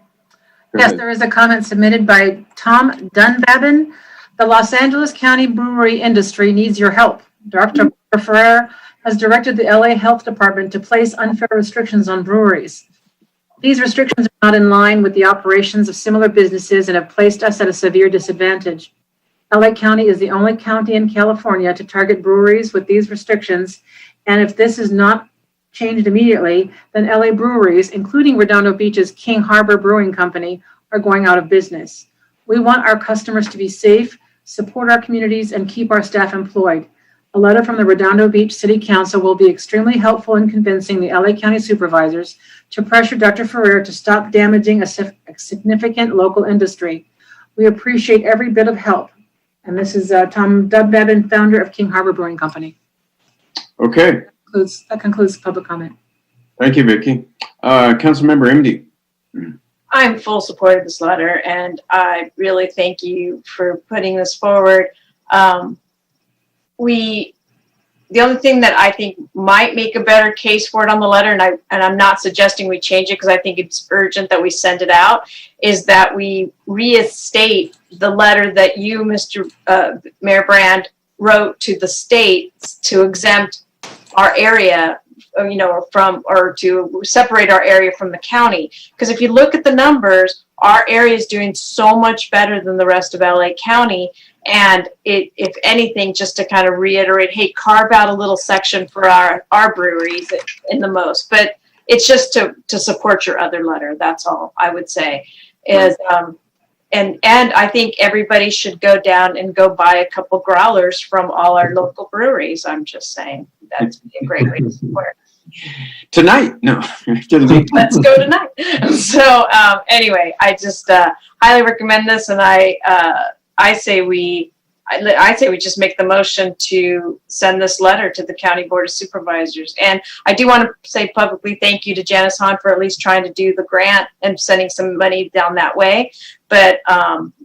[SPEAKER 22] Yes, there is a comment submitted by Tom Dunbabin. The Los Angeles County brewery industry needs your help. Dr. Ferrer has directed the LA Health Department to place unfair restrictions on breweries. These restrictions are not in line with the operations of similar businesses and have placed us at a severe disadvantage. LA County is the only county in California to target breweries with these restrictions, and if this is not changed immediately, then LA breweries, including Redondo Beach's King Harbor Brewing Company, are going out of business. We want our customers to be safe, support our communities, and keep our staff employed. A letter from the Redondo Beach City Council will be extremely helpful in convincing the LA County supervisors to pressure Dr. Ferrer to stop damaging a significant local industry. We appreciate every bit of help. And this is Tom Dunbabin, founder of King Harbor Brewing Company.
[SPEAKER 1] Okay.
[SPEAKER 22] That concludes public comment.
[SPEAKER 1] Thank you, Vicki. Councilmember MD.
[SPEAKER 4] I'm full support of this letter, and I really thank you for putting this forward. The only thing that I think might make a better case for it on the letter, and I'm not suggesting we change it because I think it's urgent that we send it out, is that we reinstate the letter that you, Mr. Mayor Brand, wrote to the states to exempt our area, or to separate our area from the county. Because if you look at the numbers, our area is doing so much better than the rest of LA County. And if anything, just to kind of reiterate, hey, carve out a little section for our breweries in the most. But it's just to support your other letter. That's all I would say. Is and I think everybody should go down and go buy a couple growlers from all our local breweries. I'm just saying that's a great way to support.
[SPEAKER 1] Tonight? No.
[SPEAKER 4] Let's go tonight. So anyway, I just highly recommend this, and I say we just make the motion to send this letter to the County Board of Supervisors. And I do want to say publicly thank you to Janice Hahn for at least trying to do the grant and sending some money down that way. But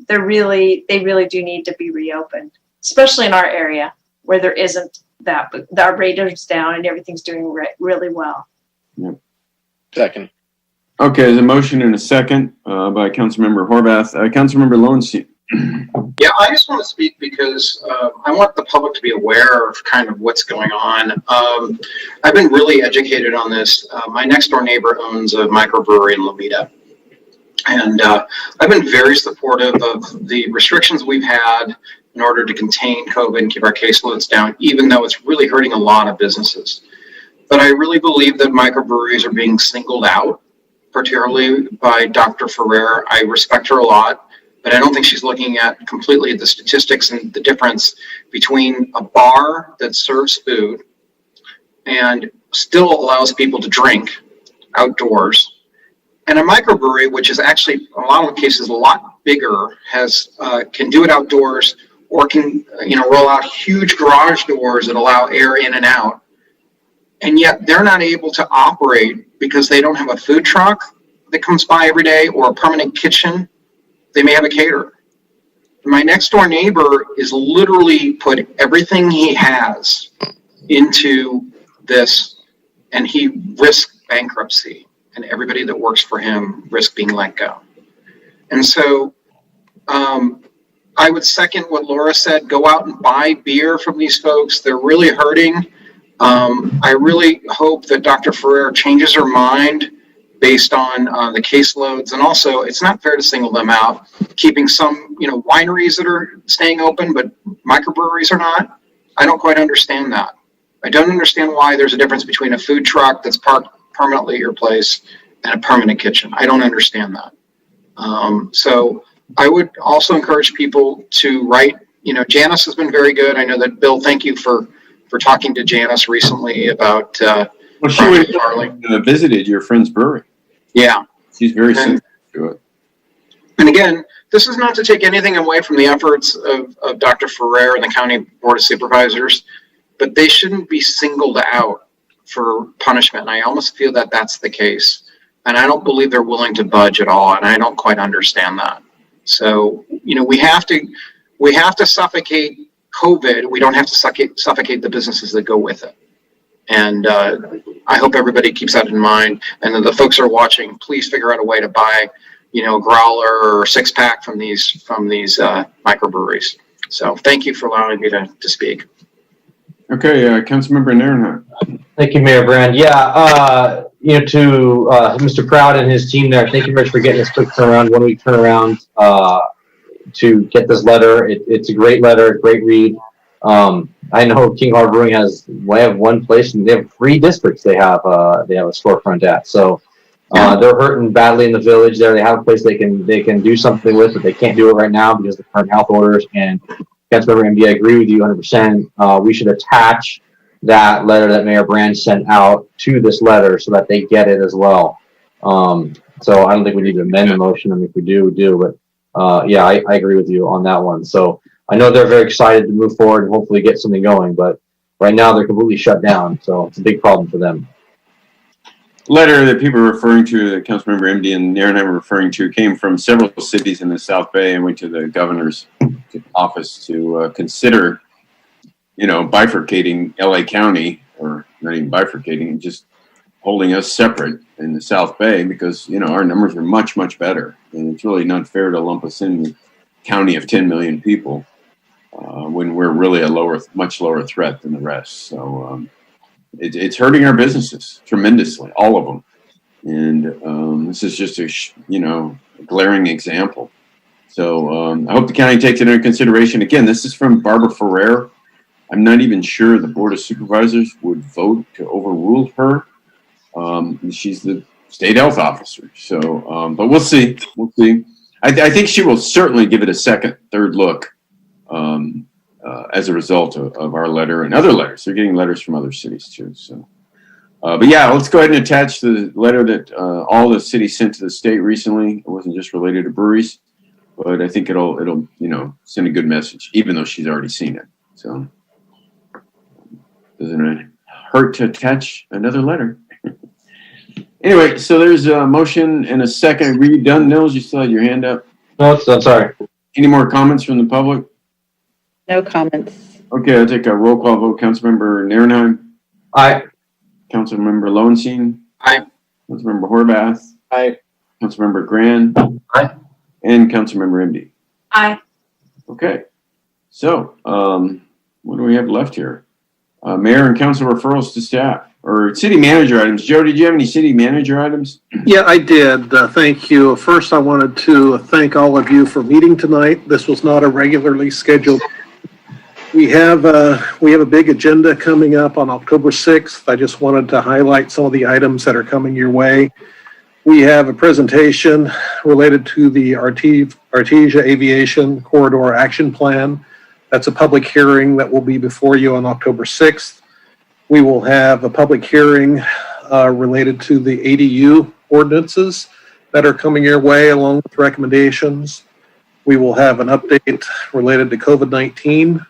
[SPEAKER 4] they really do need to be reopened, especially in our area where there isn't that. But our radar's down and everything's doing really well.
[SPEAKER 1] Yep.
[SPEAKER 7] Second.
[SPEAKER 1] Okay, there's a motion and a second by Councilmember Horvath. Councilmember Lowenstein.
[SPEAKER 16] Yeah, I just want to speak because I want the public to be aware of kind of what's going on. I've been really educated on this. My next door neighbor owns a microbrewery in Lomita. And I've been very supportive of the restrictions we've had in order to contain COVID and keep our caseloads down, even though it's really hurting a lot of businesses. But I really believe that microbreweries are being singled out, particularly by Dr. Ferrer. I respect her a lot, but I don't think she's looking at completely the statistics and the difference between a bar that serves food and still allows people to drink outdoors, and a microbrewery, which is actually in a lot of cases a lot bigger, can do it outdoors, or can roll out huge garage doors that allow air in and out, and yet they're not able to operate because they don't have a food truck that comes by every day or a permanent kitchen. They may have a caterer. My next door neighbor is literally put everything he has into this, and he risks bankruptcy, and everybody that works for him risks being let go. And so I would second what Laura said. Go out and buy beer from these folks. They're really hurting. I really hope that Dr. Ferrer changes her mind based on the caseloads. And also, it's not fair to single them out, keeping some wineries that are staying open, but microbreweries are not. I don't quite understand that. I don't understand why there's a difference between a food truck that's parked permanently at your place and a permanent kitchen. I don't understand that. So I would also encourage people to write. Janice has been very good. I know that, Bill, thank you for talking to Janice recently about
[SPEAKER 1] well, she visited your friend's brewery.
[SPEAKER 16] Yeah.
[SPEAKER 1] She's very sensitive to it.
[SPEAKER 16] And again, this is not to take anything away from the efforts of Dr. Ferrer and the County Board of Supervisors, but they shouldn't be singled out for punishment. And I almost feel that that's the case. And I don't believe they're willing to budge at all. And I don't quite understand that. So, we have to suffocate COVID. We don't have to suffocate the businesses that go with it. And I hope everybody keeps that in mind. And the folks who are watching, please figure out a way to buy, a growler or 6-pack from these microbreweries. So thank you for allowing me to speak.
[SPEAKER 1] Okay, Councilmember Narenhut.
[SPEAKER 2] Thank you, Mayor Brand. Yeah,
[SPEAKER 6] to Mr. Proud and his team there, thank you very much for getting this quick turnaround, 1 week turnaround to get this letter. It's a great letter, great read. I know King Harbor Brewing they have one place and they have 3 districts they have a storefront at. So they're hurting badly in the village there. They have a place they can do something with, but they can't do it right now because of the current health orders. And Councilmember MD, I agree with you 100%. We should attach that letter that Mayor Brand sent out to this letter so that they get it as well. So I don't think we need to amend the motion. I mean, if we do, we do. But yeah, I agree with you on that one. So I know they're very excited to move forward and hopefully get something going, but right now they're completely shut down. So it's a big problem for them.
[SPEAKER 1] Letter that people are referring to, that Councilmember MD and Aaron and I were referring to, came from several cities in the South Bay and went to the governor's office to consider, bifurcating LA County, or not even bifurcating, just holding us separate in the South Bay because, our numbers are much, much better. And it's really not fair to lump us in with a county of 10 million people when we're really a much lower threat than the rest. So, it's hurting our businesses tremendously, all of them. And this is just a glaring example. So I hope the county takes it into consideration. Again, this is from Barbara Ferrer. I'm not even sure the Board of Supervisors would vote to overrule her. She's the state health officer. So, but we'll see. We'll see. I think she will certainly give it a second, third look. As a result of our letter and other letters. They're getting letters from other cities too. So, but yeah, let's go ahead and attach the letter that all the cities sent to the state recently. It wasn't just related to breweries, but I think it'll send a good message, even though she's already seen it. So, doesn't it hurt to attach another letter? Anyway, so there's a motion and a second. Were you done, Nils? You still had your hand up?
[SPEAKER 6] No, I'm sorry.
[SPEAKER 1] Any more comments from the public?
[SPEAKER 3] No comments.
[SPEAKER 1] Okay, I'll take a roll call vote. Councilmember Nierenheim.
[SPEAKER 6] Aye.
[SPEAKER 1] Councilmember Lowenstein.
[SPEAKER 16] Aye.
[SPEAKER 1] Councilmember Horvath.
[SPEAKER 7] Aye.
[SPEAKER 1] Councilmember Grand.
[SPEAKER 21] Aye.
[SPEAKER 1] And Councilmember MD.
[SPEAKER 4] Aye.
[SPEAKER 1] Okay. So, what do we have left here? Mayor and council referrals to staff or city manager items. Joe, did you have any city manager items?
[SPEAKER 12] Yeah, I did. Thank you. First, I wanted to thank all of you for meeting tonight. This was not a regularly scheduled. We have a big agenda coming up on October 6th. I just wanted to highlight some of the items that are coming your way. We have a presentation related to the Artesia Aviation Corridor Action Plan. That's a public hearing that will be before you on October 6th. We will have a public hearing related to the ADU ordinances that are coming your way along with recommendations. We will have an update related to COVID-19.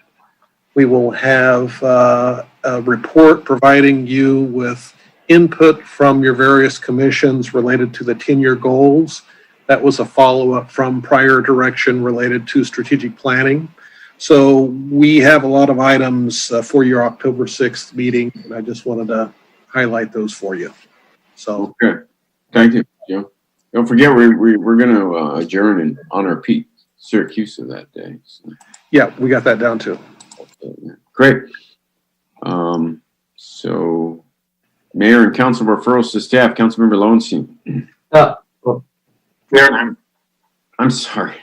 [SPEAKER 12] We will have a report providing you with input from your various commissions related to the 10-year goals. That was a follow-up from prior direction related to strategic planning. So we have a lot of items for your October 6th meeting, and I just wanted to highlight those for you. So,
[SPEAKER 1] okay, thank you, Joe. Don't forget, we're going to adjourn and honor Pete Syracuse that day. So.
[SPEAKER 12] Yeah, we got that down too.
[SPEAKER 1] Great. So, Mayor and council referrals to staff. Councilmember Lowenstein.
[SPEAKER 16] Mayor,
[SPEAKER 1] I'm sorry.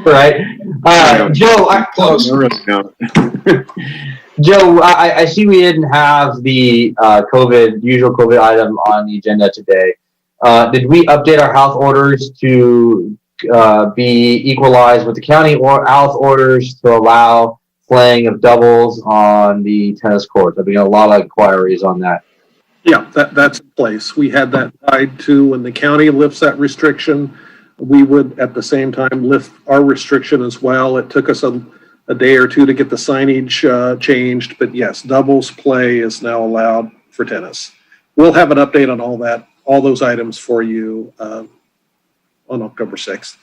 [SPEAKER 6] Right. Joe, Joe, I see we didn't have the usual COVID item on the agenda today. Did we update our health orders to be equalized with the county or health orders to allow playing of doubles on the tennis courts? I've been getting a lot of inquiries on that.
[SPEAKER 12] Yeah, that's in place. We had that tied to when the county lifts that restriction, we would at the same time lift our restriction as well. It took us a day or two to get the signage changed, but yes, doubles play is now allowed for tennis. We'll have an update on all those items for you on October 6th.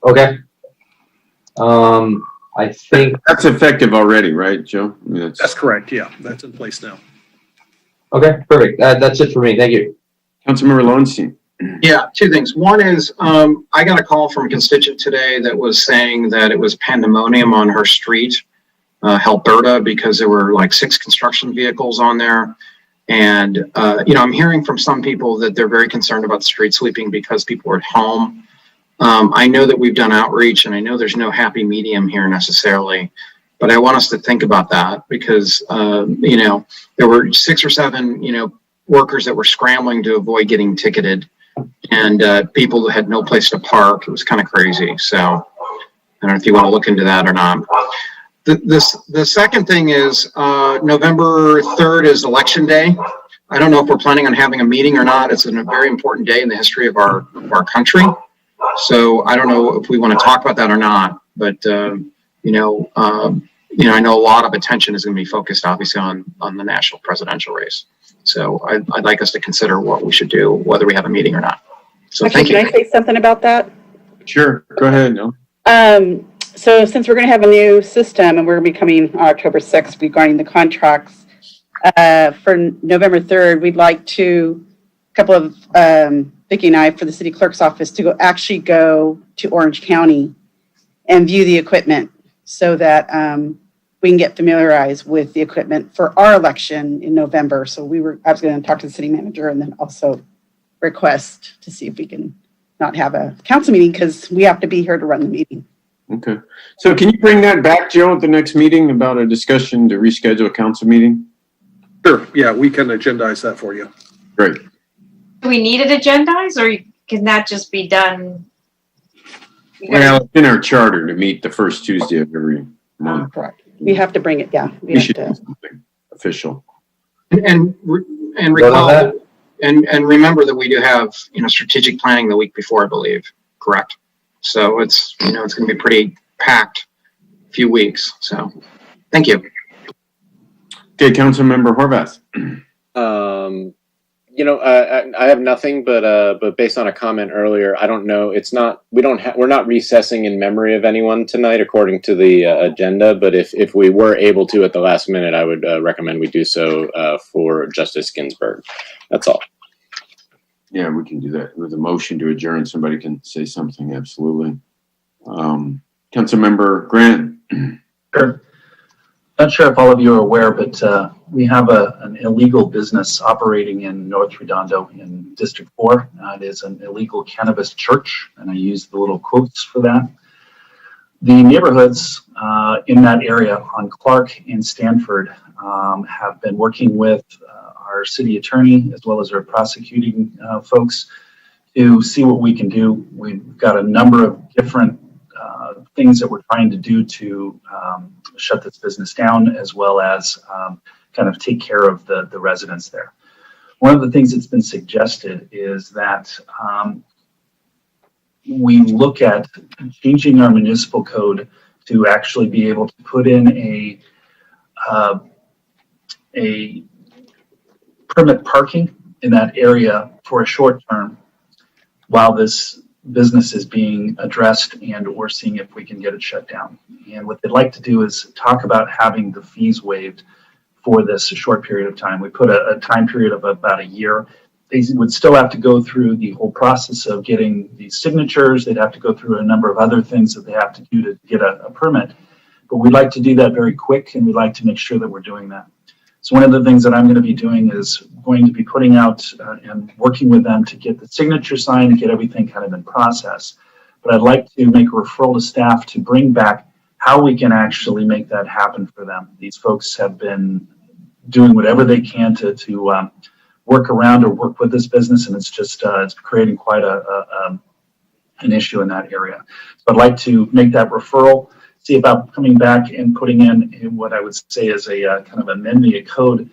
[SPEAKER 6] Okay. I think
[SPEAKER 1] that's effective already, right, Joe? I mean,
[SPEAKER 12] that's correct. Yeah, that's in place now.
[SPEAKER 6] Okay, perfect. That's it for me. Thank you.
[SPEAKER 1] Councilmember Lowenstein.
[SPEAKER 16] Yeah, two things. One is I got a call from a constituent today that was saying that it was pandemonium on her street, Alberta, because there were like 6 construction vehicles on there. And, I'm hearing from some people that they're very concerned about street sweeping because people are at home. I know that we've done outreach, and I know there's no happy medium here necessarily, but I want us to think about that because, there were 6 or 7, workers that were scrambling to avoid getting ticketed, and people that had no place to park. It was kind of crazy. So I don't know if you want to look into that or not. The second thing is November 3rd is Election Day. I don't know if we're planning on having a meeting or not. It's a very important day in the history of our country. So I don't know if we want to talk about that or not. But I know a lot of attention is going to be focused, obviously, on the national presidential race. So I'd like us to consider what we should do, whether we have a meeting or not. So
[SPEAKER 3] Actually,
[SPEAKER 16] thank you.
[SPEAKER 3] can I say something about that?
[SPEAKER 1] Sure, go ahead, no.
[SPEAKER 3] So since we're going to have a new system and we're going to be coming on October 6th regarding the contracts, for November 3rd, we'd like to, a couple of, Vicki and I, for the city clerk's office, to actually go to Orange County and view the equipment so that we can get familiarized with the equipment for our election in November. So I was going to talk to the city manager and then also request to see if we can not have a council meeting because we have to be here to run the meeting.
[SPEAKER 1] Okay. So can you bring that back, Joe, at the next meeting about a discussion to reschedule a council meeting?
[SPEAKER 12] Sure. Yeah, we can agendize that for you.
[SPEAKER 1] Great.
[SPEAKER 4] Do we need it agendized, or can that just be done?
[SPEAKER 1] Well, it's in our charter to meet the first Tuesday of every month.
[SPEAKER 3] Correct. We have to bring it, yeah.
[SPEAKER 1] We should do something official.
[SPEAKER 16] And recall that, and remember that we do have, strategic planning the week before, I believe, correct? So it's, it's going to be pretty packed few weeks. So thank you.
[SPEAKER 1] Okay, Councilmember Horvath.
[SPEAKER 7] I have nothing, but based on a comment earlier, I don't know. We're not recessing in memory of anyone tonight, according to the agenda. But if we were able to at the last minute, I would recommend we do so for Justice Ginsburg. That's all.
[SPEAKER 1] Yeah, we can do that with a motion to adjourn. Somebody can say something. Absolutely. Councilmember Grant.
[SPEAKER 8] Sure. Not sure if all of you are aware, but we have an illegal business operating in North Redondo in District 4. It is an illegal cannabis church, and I use the little quotes for that. The neighborhoods in that area on Clark and Stanford have been working with our city attorney as well as our prosecuting folks to see what we can do. We've got a number of different things that we're trying to do to shut this business down, as well as kind of take care of the residents there. One of the things that's been suggested is that we look at changing our municipal code to actually be able to put in a permit parking in that area for a short term while this business is being addressed and or seeing if we can get it shut down. And what they'd like to do is talk about having the fees waived for this short period of time. We put a time period of about a year. They would still have to go through the whole process of getting these signatures. They'd have to go through a number of other things that they have to do to get a permit. But we'd like to do that very quick, and we'd like to make sure that we're doing that. So one of the things that I'm going to be doing is going to be putting out and working with them to get the signature signed and get everything kind of in process. But I'd like to make a referral to staff to bring back how we can actually make that happen for them. These folks have been doing whatever they can to work around or work with this business, and it's just it's creating quite an issue in that area. So I'd like to make that referral, see about coming back and putting in what I would say is a kind of amending a code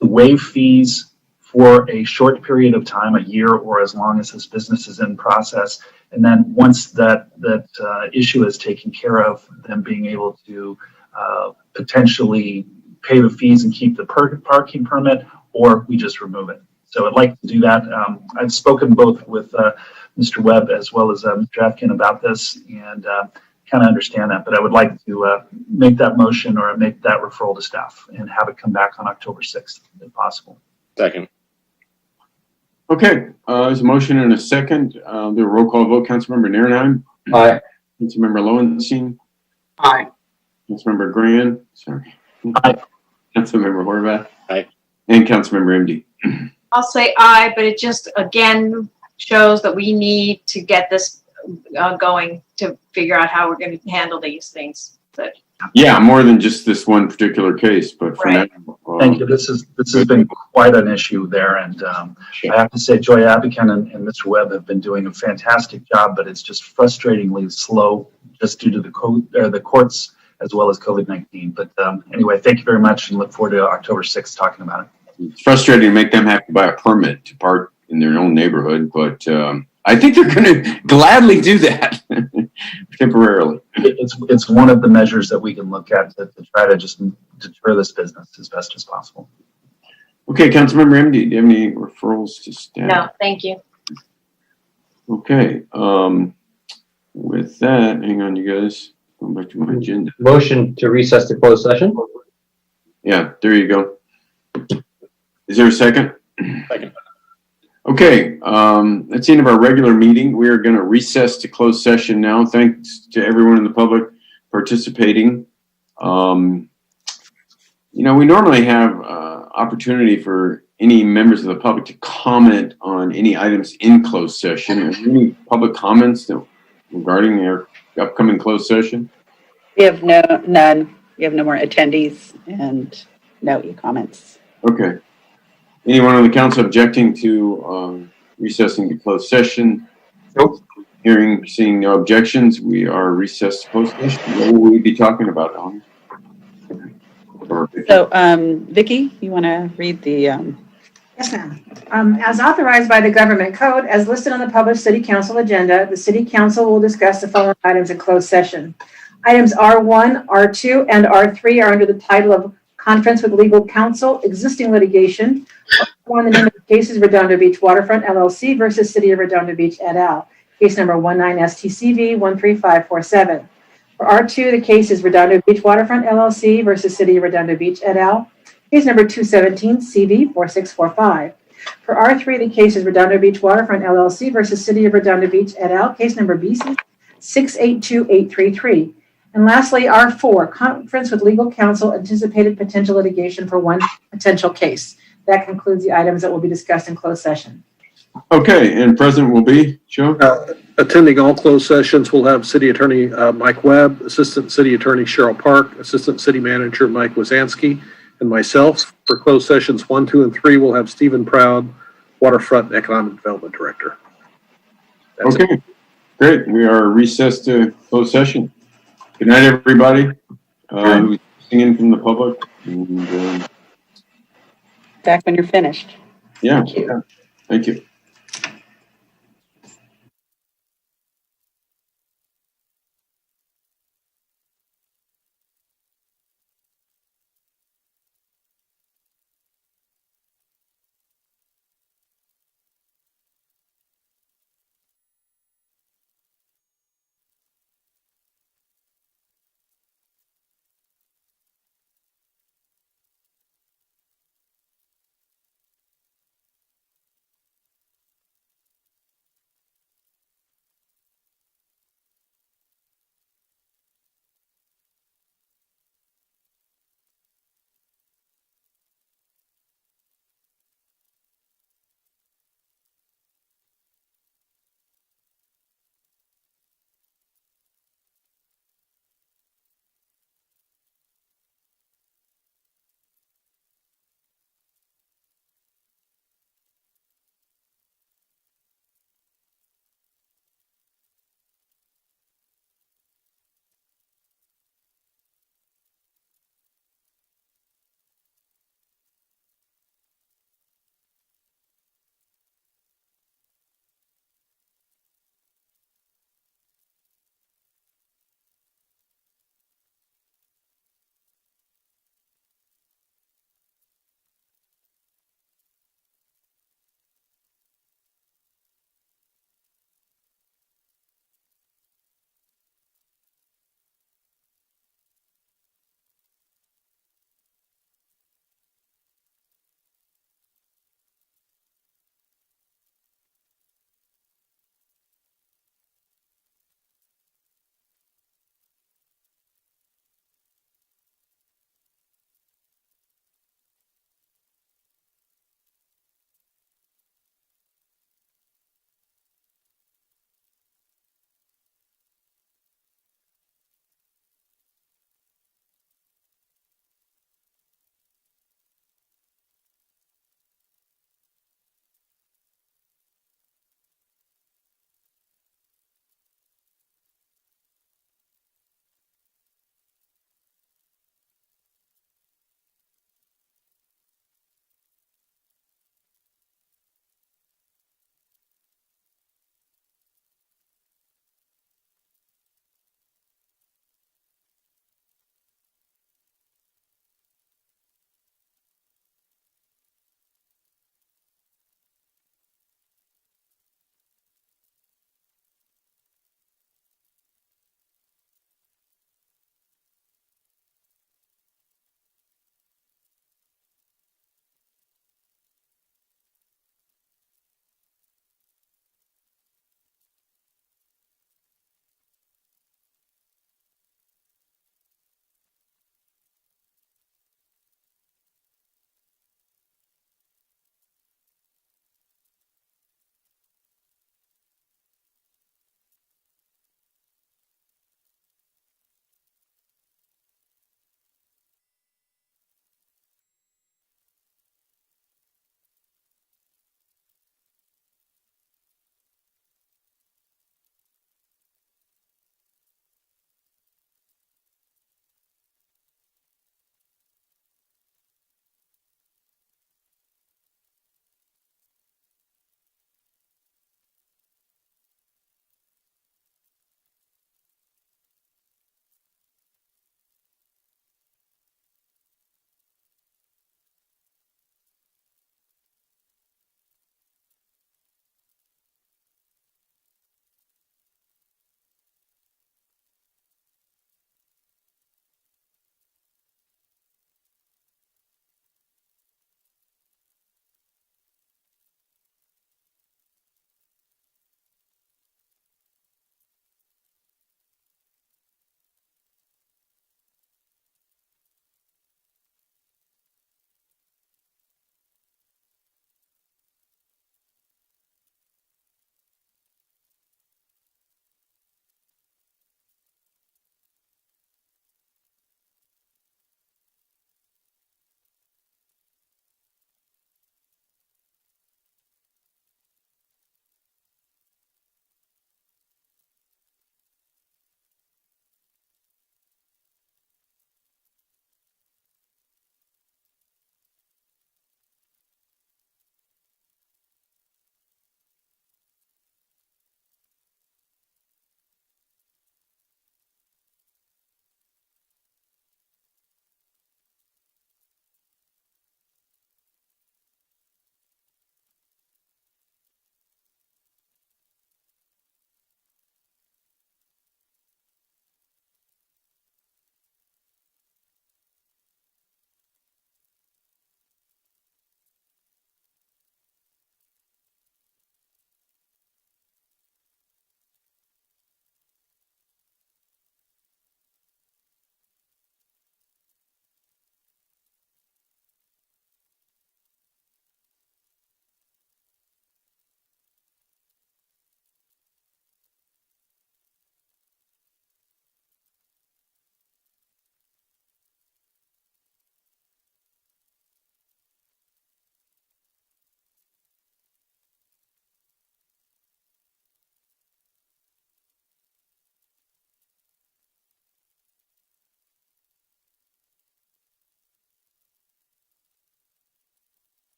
[SPEAKER 8] to waive fees for a short period of time, a year or as long as this business is in process. And then once that issue is taken care of, them being able to potentially pay the fees and keep the parking permit, or we just remove it. So I'd like to do that. I've spoken both with Mr. Webb as well as Mr. Afkin about this, and kind of understand that, but I would like to make that motion or make that referral to staff and have it come back on October 6th, if possible.
[SPEAKER 7] Second.
[SPEAKER 1] Okay, there's a motion and a second. Do a roll call vote. Councilmember Nierenheim.
[SPEAKER 2] Aye.
[SPEAKER 1] Councilmember Lowenstein.
[SPEAKER 16] Aye.
[SPEAKER 1] Councilmember Grand. Sorry.
[SPEAKER 8] Aye.
[SPEAKER 1] Councilmember Horvath.
[SPEAKER 7] Aye.
[SPEAKER 1] And Councilmember MD.
[SPEAKER 4] I'll say aye, but it just, again, shows that we need to get this going to figure out how we're going to handle these things. But
[SPEAKER 1] Yeah, more than just this one particular case, but for
[SPEAKER 4] Right.
[SPEAKER 1] now.
[SPEAKER 8] Thank you. This has been quite an issue there, and I have to say, Joy Abican and Mr. Webb have been doing a fantastic job, but it's just frustratingly slow, just due to the courts as well as COVID-19. But anyway, thank you very much, and look forward to October 6th talking about it.
[SPEAKER 1] It's frustrating to make them have to buy a permit to park in their own neighborhood, but I think they're going to gladly do that temporarily.
[SPEAKER 8] It's one of the measures that we can look at to try to just deter this business as best as possible.
[SPEAKER 1] Okay, Councilmember MD, do you have any referrals to staff?
[SPEAKER 4] no, thank you.
[SPEAKER 1] Okay, with that, hang on, you guys. Going back to my agenda.
[SPEAKER 2] Motion to recess to closed session.
[SPEAKER 1] Yeah, there you go. Is there a second?
[SPEAKER 7] Second.
[SPEAKER 1] Okay, that's the end of our regular meeting. We are going to recess to closed session now. Thanks to everyone in the public participating. You know, we normally have opportunity for any members of the public to comment on any items in closed session. Are there any public comments regarding our upcoming closed session?
[SPEAKER 3] We have none. We have no more attendees and no e-comments.
[SPEAKER 1] Okay. Anyone on the council objecting to recessing to closed session?
[SPEAKER 2] Nope.
[SPEAKER 1] Seeing no objections, we are recessed to closed session. What will we be talking about, Alan?
[SPEAKER 3] So, Vicki, you want to read the?
[SPEAKER 22] Yes, ma'am. As authorized by the government code, as listed on the published city council agenda, the city council will discuss the following items in closed session. Items R1, R2, and R3 are under the title of Conference with Legal Counsel, Existing Litigation. The name of the case is Redondo Beach Waterfront LLC versus City of Redondo Beach et al. Case number 19-STCV-13547. For R2, the case is Redondo Beach Waterfront LLC versus City of Redondo Beach et al. Case number 217-CV-4645. For R3, the case is Redondo Beach Waterfront LLC versus City of Redondo Beach et al. Case number BC 682833. And lastly, R4, Conference with Legal Counsel, Anticipated Potential Litigation for one potential case. That concludes the items that will be discussed in closed session.
[SPEAKER 1] Okay, and present will be, Joe?
[SPEAKER 12] Attending all closed sessions, we'll have City Attorney Mike Webb, Assistant City Attorney Cheryl Park, Assistant City Manager Mike Wazansky, and myself. For closed sessions 1, 2, and 3, we'll have Stephen Proud, Waterfront and Economic Development Director. That's
[SPEAKER 1] okay,
[SPEAKER 12] it.
[SPEAKER 1] Great. We are recessed to closed session. Good night, everybody. Who's listening in from the public. And,
[SPEAKER 3] Back when you're finished.
[SPEAKER 1] yeah. Thank you.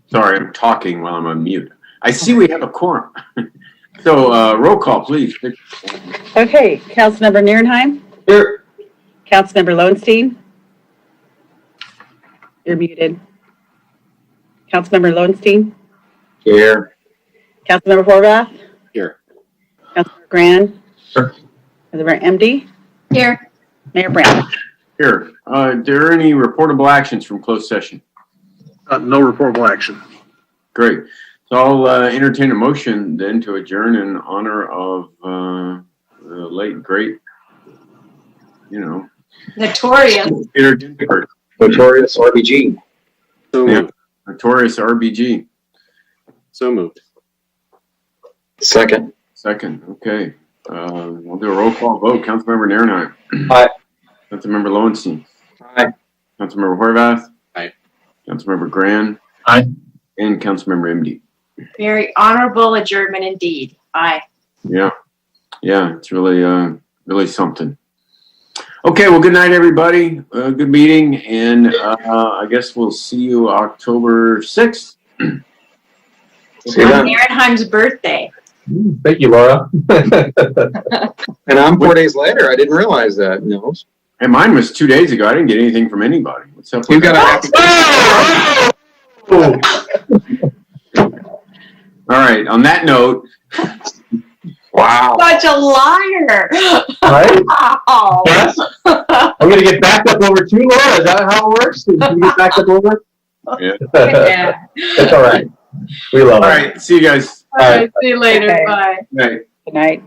[SPEAKER 1] Sorry, I'm talking while I'm on mute. I see we have a quorum. So roll call, please.
[SPEAKER 3] Okay, Councilmember Nierenheim.
[SPEAKER 2] Here.
[SPEAKER 3] Councilmember Lowenstein. You're muted. Councilmember Lowenstein.
[SPEAKER 2] Here.
[SPEAKER 3] Councilmember Horvath.
[SPEAKER 7] Here.
[SPEAKER 3] Councilmember Grand.
[SPEAKER 2] Sure.
[SPEAKER 3] Councilmember MD.
[SPEAKER 4] Here.
[SPEAKER 3] Mayor Brown.
[SPEAKER 1] Here. Are there any reportable actions from closed session?
[SPEAKER 12] No reportable action.
[SPEAKER 1] Great. So I'll entertain a motion then to adjourn in honor of the late, great,
[SPEAKER 4] Notorious.
[SPEAKER 1] Peter Ginsburg.
[SPEAKER 2] Notorious RBG.
[SPEAKER 7] So moved.
[SPEAKER 1] Notorious RBG.
[SPEAKER 7] So moved.
[SPEAKER 2] Second.
[SPEAKER 1] Second. Okay. We'll do a roll call vote. Councilmember Nierenheim.
[SPEAKER 2] Aye.
[SPEAKER 1] Councilmember Lowenstein.
[SPEAKER 2] Aye.
[SPEAKER 1] Councilmember Horvath.
[SPEAKER 7] Aye.
[SPEAKER 1] Councilmember Grand.
[SPEAKER 8] Aye.
[SPEAKER 1] And Councilmember MD.
[SPEAKER 4] Very honorable adjournment indeed. Aye.
[SPEAKER 1] Yeah. Yeah. It's really, really something. Okay. Well, good night, everybody. Good meeting. And I guess we'll see you October 6th.
[SPEAKER 2] See you then.
[SPEAKER 4] Nierenheim's birthday.
[SPEAKER 2] Thank you, Laura.
[SPEAKER 16] And I'm 4 days later. I didn't realize that. No.
[SPEAKER 1] And mine was 2 days ago. I didn't get anything from anybody. What's up?
[SPEAKER 16] You
[SPEAKER 1] With
[SPEAKER 16] got
[SPEAKER 1] that? All right. On that note,
[SPEAKER 2] Wow.
[SPEAKER 4] Such a liar.
[SPEAKER 2] Right?
[SPEAKER 4] Oh.
[SPEAKER 2] Yes. I'm going to get backed up over 2, Laura. Is that how it works? Can you get backed up over?
[SPEAKER 1] yeah.
[SPEAKER 4] Yeah.
[SPEAKER 2] It's all right. We love
[SPEAKER 1] All
[SPEAKER 2] it.
[SPEAKER 1] right. See you guys.
[SPEAKER 4] All right. See you later.
[SPEAKER 3] Okay.
[SPEAKER 4] Bye.
[SPEAKER 1] Good night.
[SPEAKER 3] Good night.